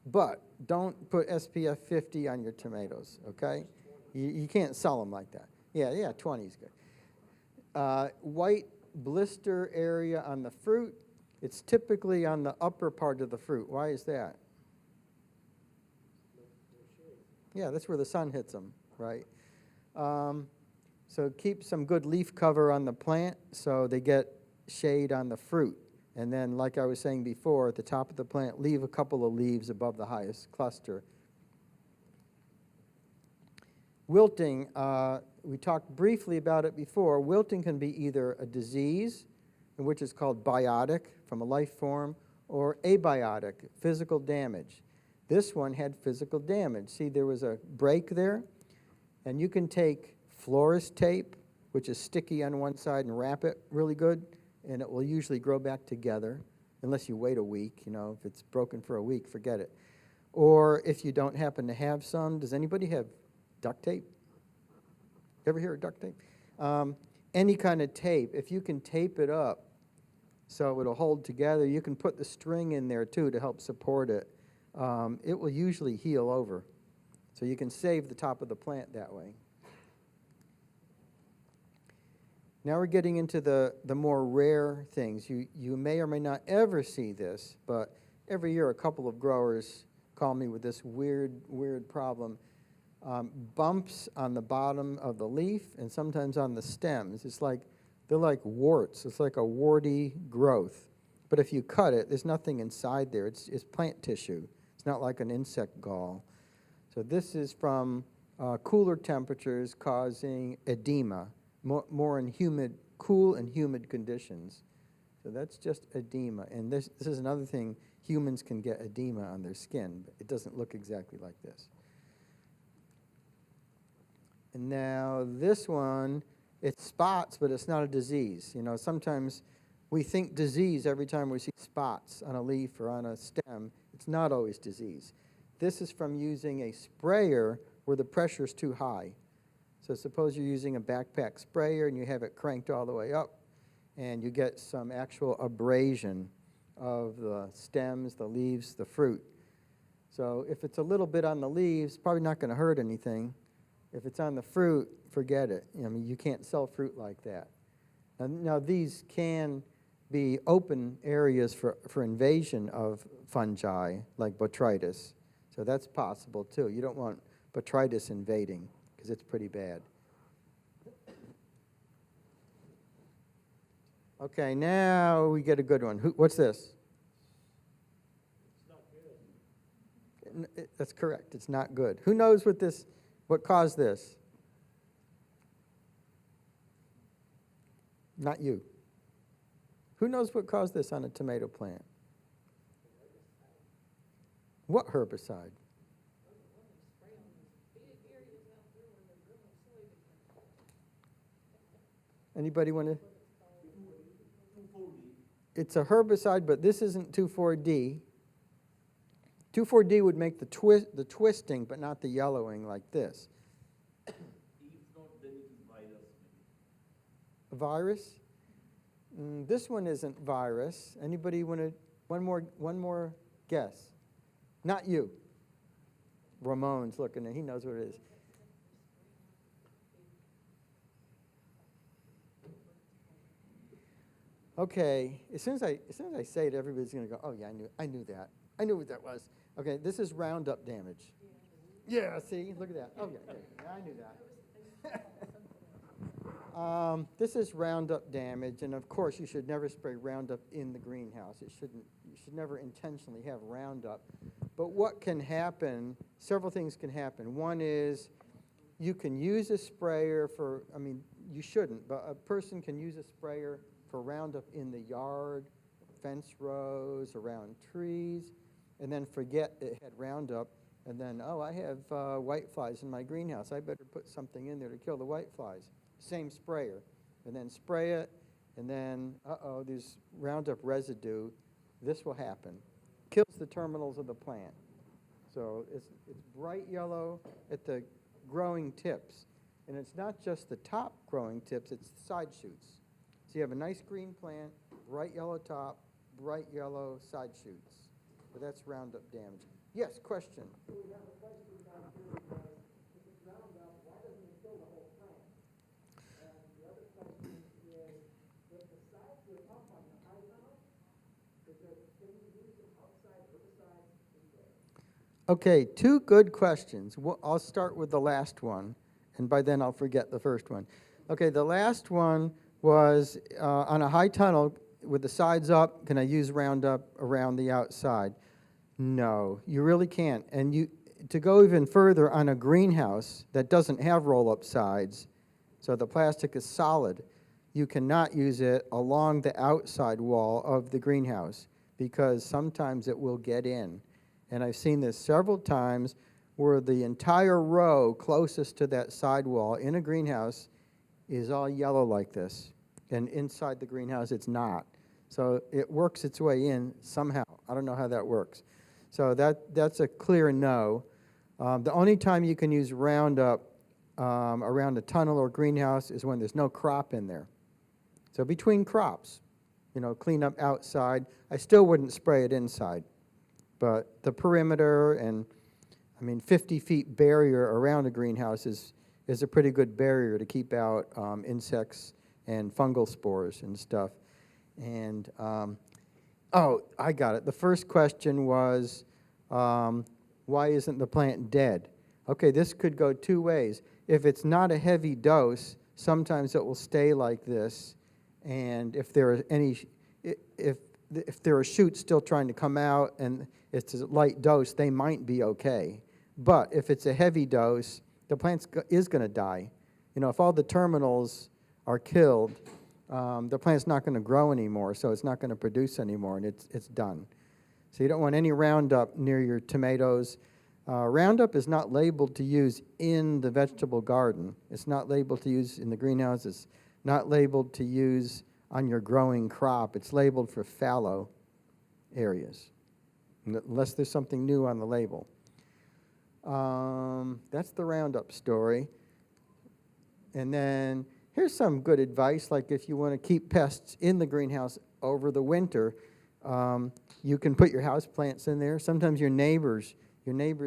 But don't put SPF 50 on your tomatoes, okay? You can't sell them like that. Yeah, 20 is good. White blister area on the fruit. It's typically on the upper part of the fruit. Why is that? Yeah, that's where the sun hits them, right? So keep some good leaf cover on the plant so they get shade on the fruit. And then, like I was saying before, at the top of the plant, leave a couple of leaves above the highest cluster. Wilting, we talked briefly about it before. Wilting can be either a disease, which is called biotic from a life form, or abiotic, physical damage. This one had physical damage. See, there was a break there, and you can take florist tape, which is sticky on one side, and wrap it really good, and it will usually grow back together, unless you wait a week. You know, if it's broken for a week, forget it. Or if you don't happen to have some, does anybody have duct tape? Ever hear of duct tape? Any kind of tape, if you can tape it up so it'll hold together, you can put the string in there too to help support it. It will usually heal over. So you can save the top of the plant that way. Now we're getting into the more rare things. You may or may not ever see this, but every year a couple of growers call me with this weird problem. Bumps on the bottom of the leaf and sometimes on the stems. They're like warts. It's like a warty growth. But if you cut it, there's nothing inside there. It's plant tissue. It's not like an insect gall. So this is from cooler temperatures causing edema, more in cool and humid conditions. So that's just edema. And this is another thing, humans can get edema on their skin, but it doesn't look exactly like this. And now this one, it's spots, but it's not a disease. You know, sometimes we think disease every time we see spots on a leaf or on a stem. It's not always disease. This is from using a sprayer where the pressure is too high. So suppose you're using a backpack sprayer and you have it cranked all the way up, and you get some actual abrasion of the stems, the leaves, the fruit. So if it's a little bit on the leaves, probably not going to hurt anything. If it's on the fruit, forget it. I mean, you can't sell fruit like that. Now these can be open areas for invasion of fungi, like botrytis. So that's possible too. You don't want botrytis invading, because it's pretty bad. Okay, now we get a good one. What's this? It's not good. That's correct. It's not good. Who knows what caused this? Not you. Who knows what caused this on a tomato plant? What herbicide? Anybody want to? It's a herbicide, but this isn't 2,4-D. 2,4-D would make the twisting, but not the yellowing like this. If not, then it is virus. A virus? This one isn't virus. Anybody want to? One more guess. Not you. Ramon's looking, and he knows what it is. Okay, as soon as I say it, everybody's going to go, oh yeah, I knew that. I knew what that was. Okay, this is Roundup damage. Yeah, see, look at that. Oh yeah, I knew that. This is Roundup damage, and of course you should never spray Roundup in the greenhouse. You should never intentionally have Roundup. But what can happen, several things can happen. One is you can use a sprayer for, I mean, you shouldn't, but a person can use a sprayer for Roundup in the yard, fence rows, around trees, and then forget it had Roundup, and then, oh, I have whiteflies in my greenhouse. I better put something in there to kill the whiteflies. Same sprayer. And then spray it, and then, uh-oh, there's Roundup residue. This will happen. Kills the terminals of the plant. So it's bright yellow at the growing tips. And it's not just the top growing tips, it's the side shoots. So you have a nice green plant, bright yellow top, bright yellow side shoots. But that's Roundup damage. Yes, question? So we have a question down here because if it's Roundup, why doesn't it kill the whole plant? And the other question is, if the sides are up on the high tunnel, can you use some outside herbicides in there? Okay, two good questions. I'll start with the last one, and by then I'll forget the first one. Okay, the last one was on a high tunnel with the sides up, can I use Roundup around the outside? No, you really can't. And to go even further, on a greenhouse that doesn't have roll-up sides, so the plastic is solid, you cannot use it along the outside wall of the greenhouse because sometimes it will get in. And I've seen this several times where the entire row closest to that sidewall in a greenhouse is all yellow like this. And inside the greenhouse, it's not. So it works its way in somehow. I don't know how that works. So that's a clear no. The only time you can use Roundup around a tunnel or greenhouse is when there's no crop in there. So between crops, clean up outside. I still wouldn't spray it inside. But the perimeter and, 50 feet barrier around a greenhouse is a pretty good barrier to keep out insects and fungal spores and stuff. And, oh, I got it. The first question was, why isn't the plant dead? Okay, this could go two ways. If it's not a heavy dose, sometimes it will stay like this. And if there are if there are shoots still trying to come out and it's a light dose, they might be okay. But if it's a heavy dose, the plant is going to die. If all the terminals are killed, the plant's not going to grow anymore, so it's not going to produce anymore, and it's done. So you don't want any Roundup near your tomatoes. Roundup is not labeled to use in the vegetable garden. It's not labeled to use in the greenhouse. It's not labeled to use on your growing crop. It's labeled for fallow areas, unless there's something new on the label. That's the Roundup story. And then here's some good advice, like if you want to keep pests in the greenhouse over the winter, you can put your house plants in there. Sometimes your neighbors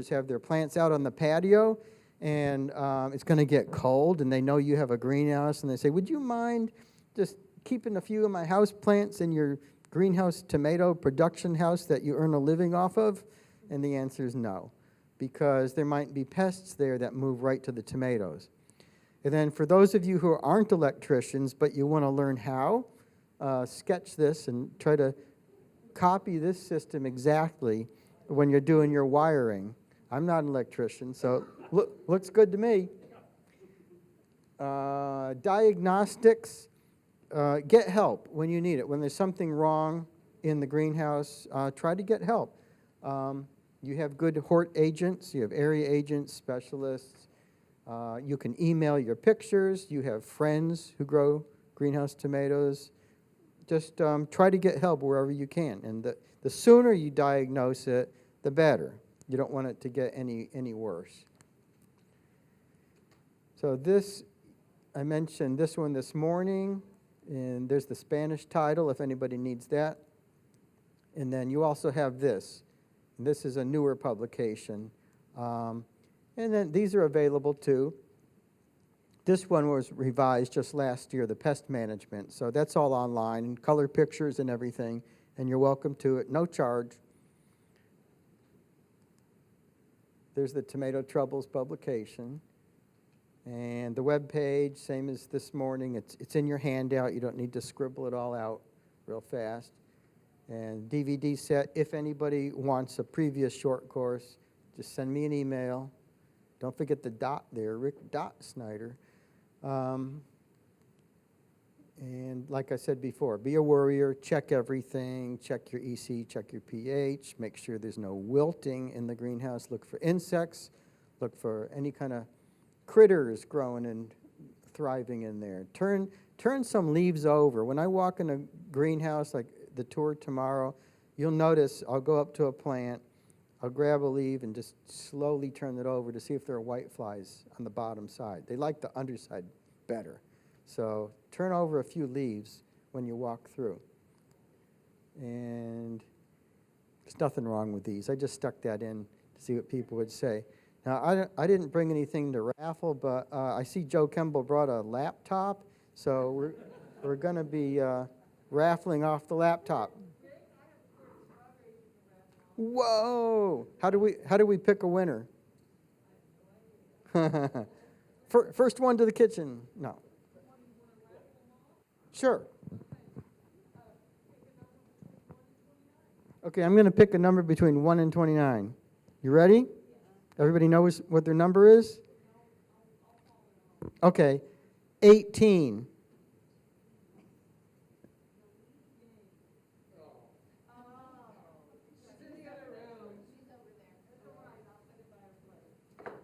have their plants out on the patio, and it's going to get cold, and they know you have a greenhouse, and they say, would you mind just keeping a few of my house plants in your greenhouse tomato production house that you earn a living off of? And the answer is no, because there might be pests there that move right to the tomatoes. And then for those of you who aren't electricians, but you want to learn how, sketch this and try to copy this system exactly when you're doing your wiring. I'm not an electrician, so looks good to me. Diagnostics, get help when you need it. When there's something wrong in the greenhouse, try to get help. You have good hort agents, you have area agents, specialists. You can email your pictures. You have friends who grow greenhouse tomatoes. Just try to get help wherever you can. And the sooner you diagnose it, the better. You don't want it to get any worse. So this, I mentioned this one this morning, and there's the Spanish title if anybody needs that. And then you also have this. And this is a newer publication. And then these are available too. This one was revised just last year, the pest management. So that's all online, color pictures and everything, and you're welcome to it, no charge. There's the Tomato Troubles publication. And the web page, same as this morning, it's in your handout. You don't need to scribble it all out real fast. And DVD set, if anybody wants a previous short course, just send me an email. Don't forget the dot there, Rick.Snyder. And like I said before, be a worrier, check everything, check your EC, check your pH, make sure there's no wilting in the greenhouse, look for insects, look for any kind of critters growing and thriving in there. Turn some leaves over. When I walk in a greenhouse, like the tour tomorrow, you'll notice I'll go up to a plant, I'll grab a leaf and just slowly turn it over to see if there are whiteflies on the bottom side. They like the underside better. So turn over a few leaves when you walk through. And there's nothing wrong with these. I just stuck that in to see what people would say. Now, I didn't bring anything to raffle, but I see Joe Kemble brought a laptop, so we're going to be raffling off the laptop. Whoa! How do we pick a winner? First one to the kitchen. No. Sure. Okay, I'm going to pick a number between 1 and 29. You ready? Everybody knows what their number is? Okay, 18.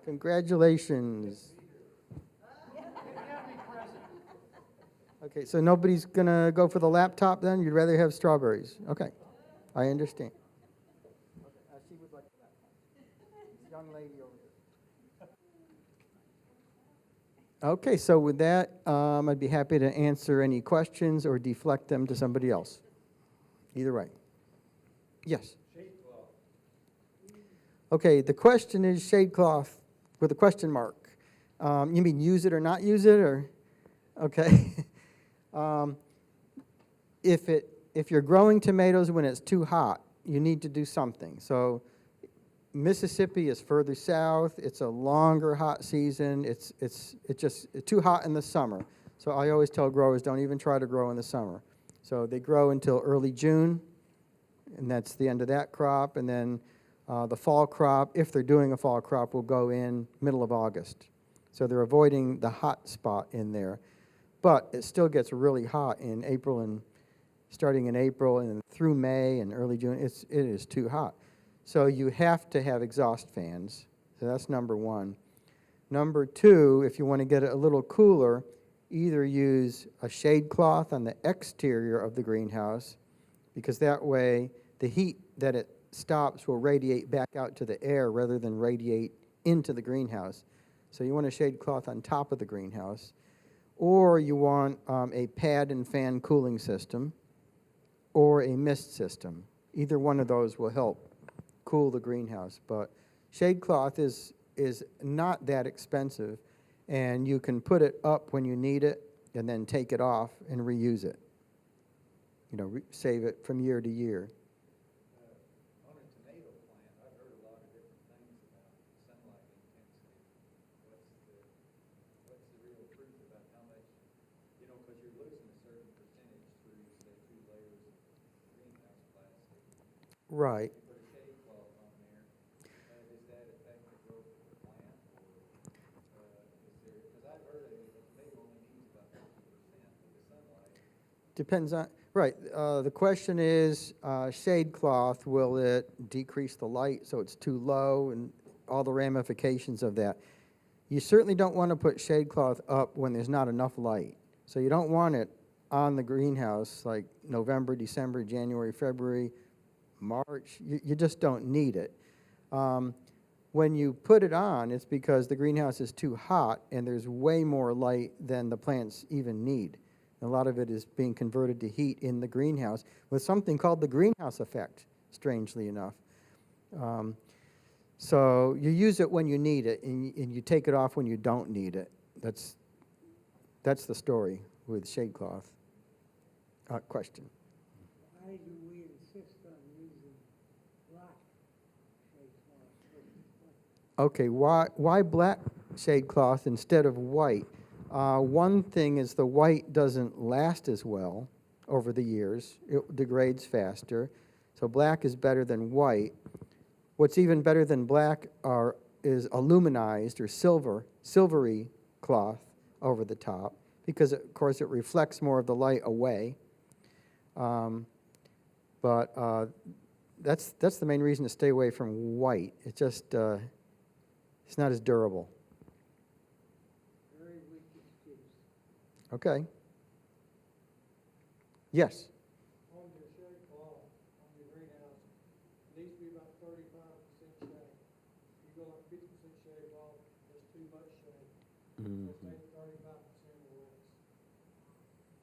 Congratulations. Okay, so nobody's going to go for the laptop then? You'd rather have strawberries? Okay, I understand. Okay, she would like the laptop. Young lady over here. Okay, so with that, I'd be happy to answer any questions or deflect them to somebody else. Either way. Yes? Shade cloth. Okay, the question is shade cloth with a question mark. You mean use it or not use it, or? Okay. If you're growing tomatoes when it's too hot, you need to do something. So Mississippi is further south. It's a longer hot season. It's just too hot in the summer. So I always tell growers, don't even try to grow in the summer. So they grow until early June, and that's the end of that crop. And then the fall crop, if they're doing a fall crop, will go in middle of August. So they're avoiding the hot spot in there. But it still gets really hot in April, and starting in April and through May and early June, it is too hot. So you have to have exhaust fans. So that's number one. Number two, if you want to get it a little cooler, either use a shade cloth on the exterior of the greenhouse, because that way the heat that it stops will radiate back out to the air rather than radiate into the greenhouse. So you want a shade cloth on top of the greenhouse. Or you want a pad and fan cooling system or a mist system. Either one of those will help cool the greenhouse. But shade cloth is not that expensive, and you can put it up when you need it and then take it off and reuse it. You know, save it from year to year. On a tomato plant, I've heard a lot of different things about sunlight intensity. What's the real truth about how much, you know, because you're losing a certain percentage through, say, 2 layers of greenhouse plastic. Right. You put a shade cloth on there, does that affect the growth of the plant? Or is there, because I've heard a tomato only needs about 50% of the sunlight. Depends on, right. The question is, shade cloth, will it decrease the light so it's too low, and all the ramifications of that? You certainly don't want to put shade cloth up when there's not enough light. So you don't want it on the greenhouse like November, December, January, February, March. You just don't need it. When you put it on, it's because the greenhouse is too hot and there's way more light than the plants even need. A lot of it is being converted to heat in the greenhouse with something called the greenhouse effect, strangely enough. So you use it when you need it, and you take it off when you don't need it. That's That's the story with shade cloth. Question. Why do we insist on using black shade cloth versus white? Okay, why black shade cloth instead of white? One thing is the white doesn't last as well over the years. It degrades faster. So black is better than white. What's even better than black is aluminized or silvery cloth over the top, because of course it reflects more of the light away. But that's the main reason to stay away from white. It just it's not as durable. Very weak excuse. Okay. Yes. On your shade cloth, on your greenhouse, it needs to be about 35% shade. You go like 50% shade cloth, there's too much shade. So take 35% or less.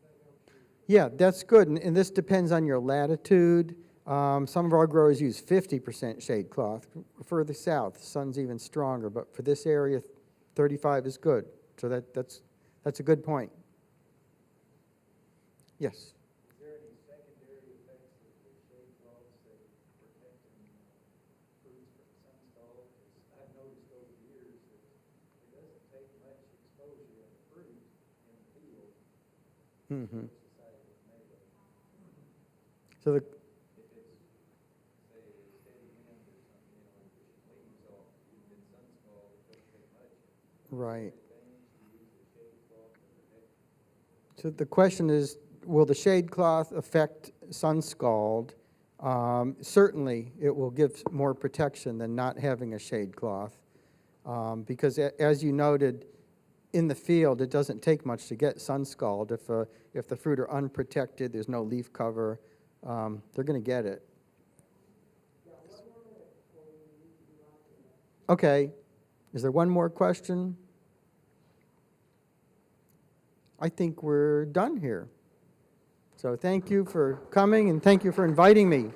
That helps you. Yeah, that's good, and this depends on your latitude. Some of our growers use 50% shade cloth. Further south, the sun's even stronger, but for this area, 35 is good. So that's a good point. Yes? Is there any secondary effects of the shade cloths that protect fruits from sun scald? 'Cause I've noticed over the years that it doesn't take much exposure of the fruit in the field Mm-hmm. to the side of the tomato. So the If it's, say, a steady wind or something, pushing leaves off, you've been sun scald, it doesn't take much. right. Advantage to use a shade cloth to protect. So the question is, will the shade cloth affect sun scald? Certainly, it will give more protection than not having a shade cloth, because as you noted, in the field, it doesn't take much to get sun scald. If the fruit are unprotected, there's no leaf cover, they're going to get it. Okay. Is there one more question? I think we're done here. So thank you for coming, and thank you for inviting me.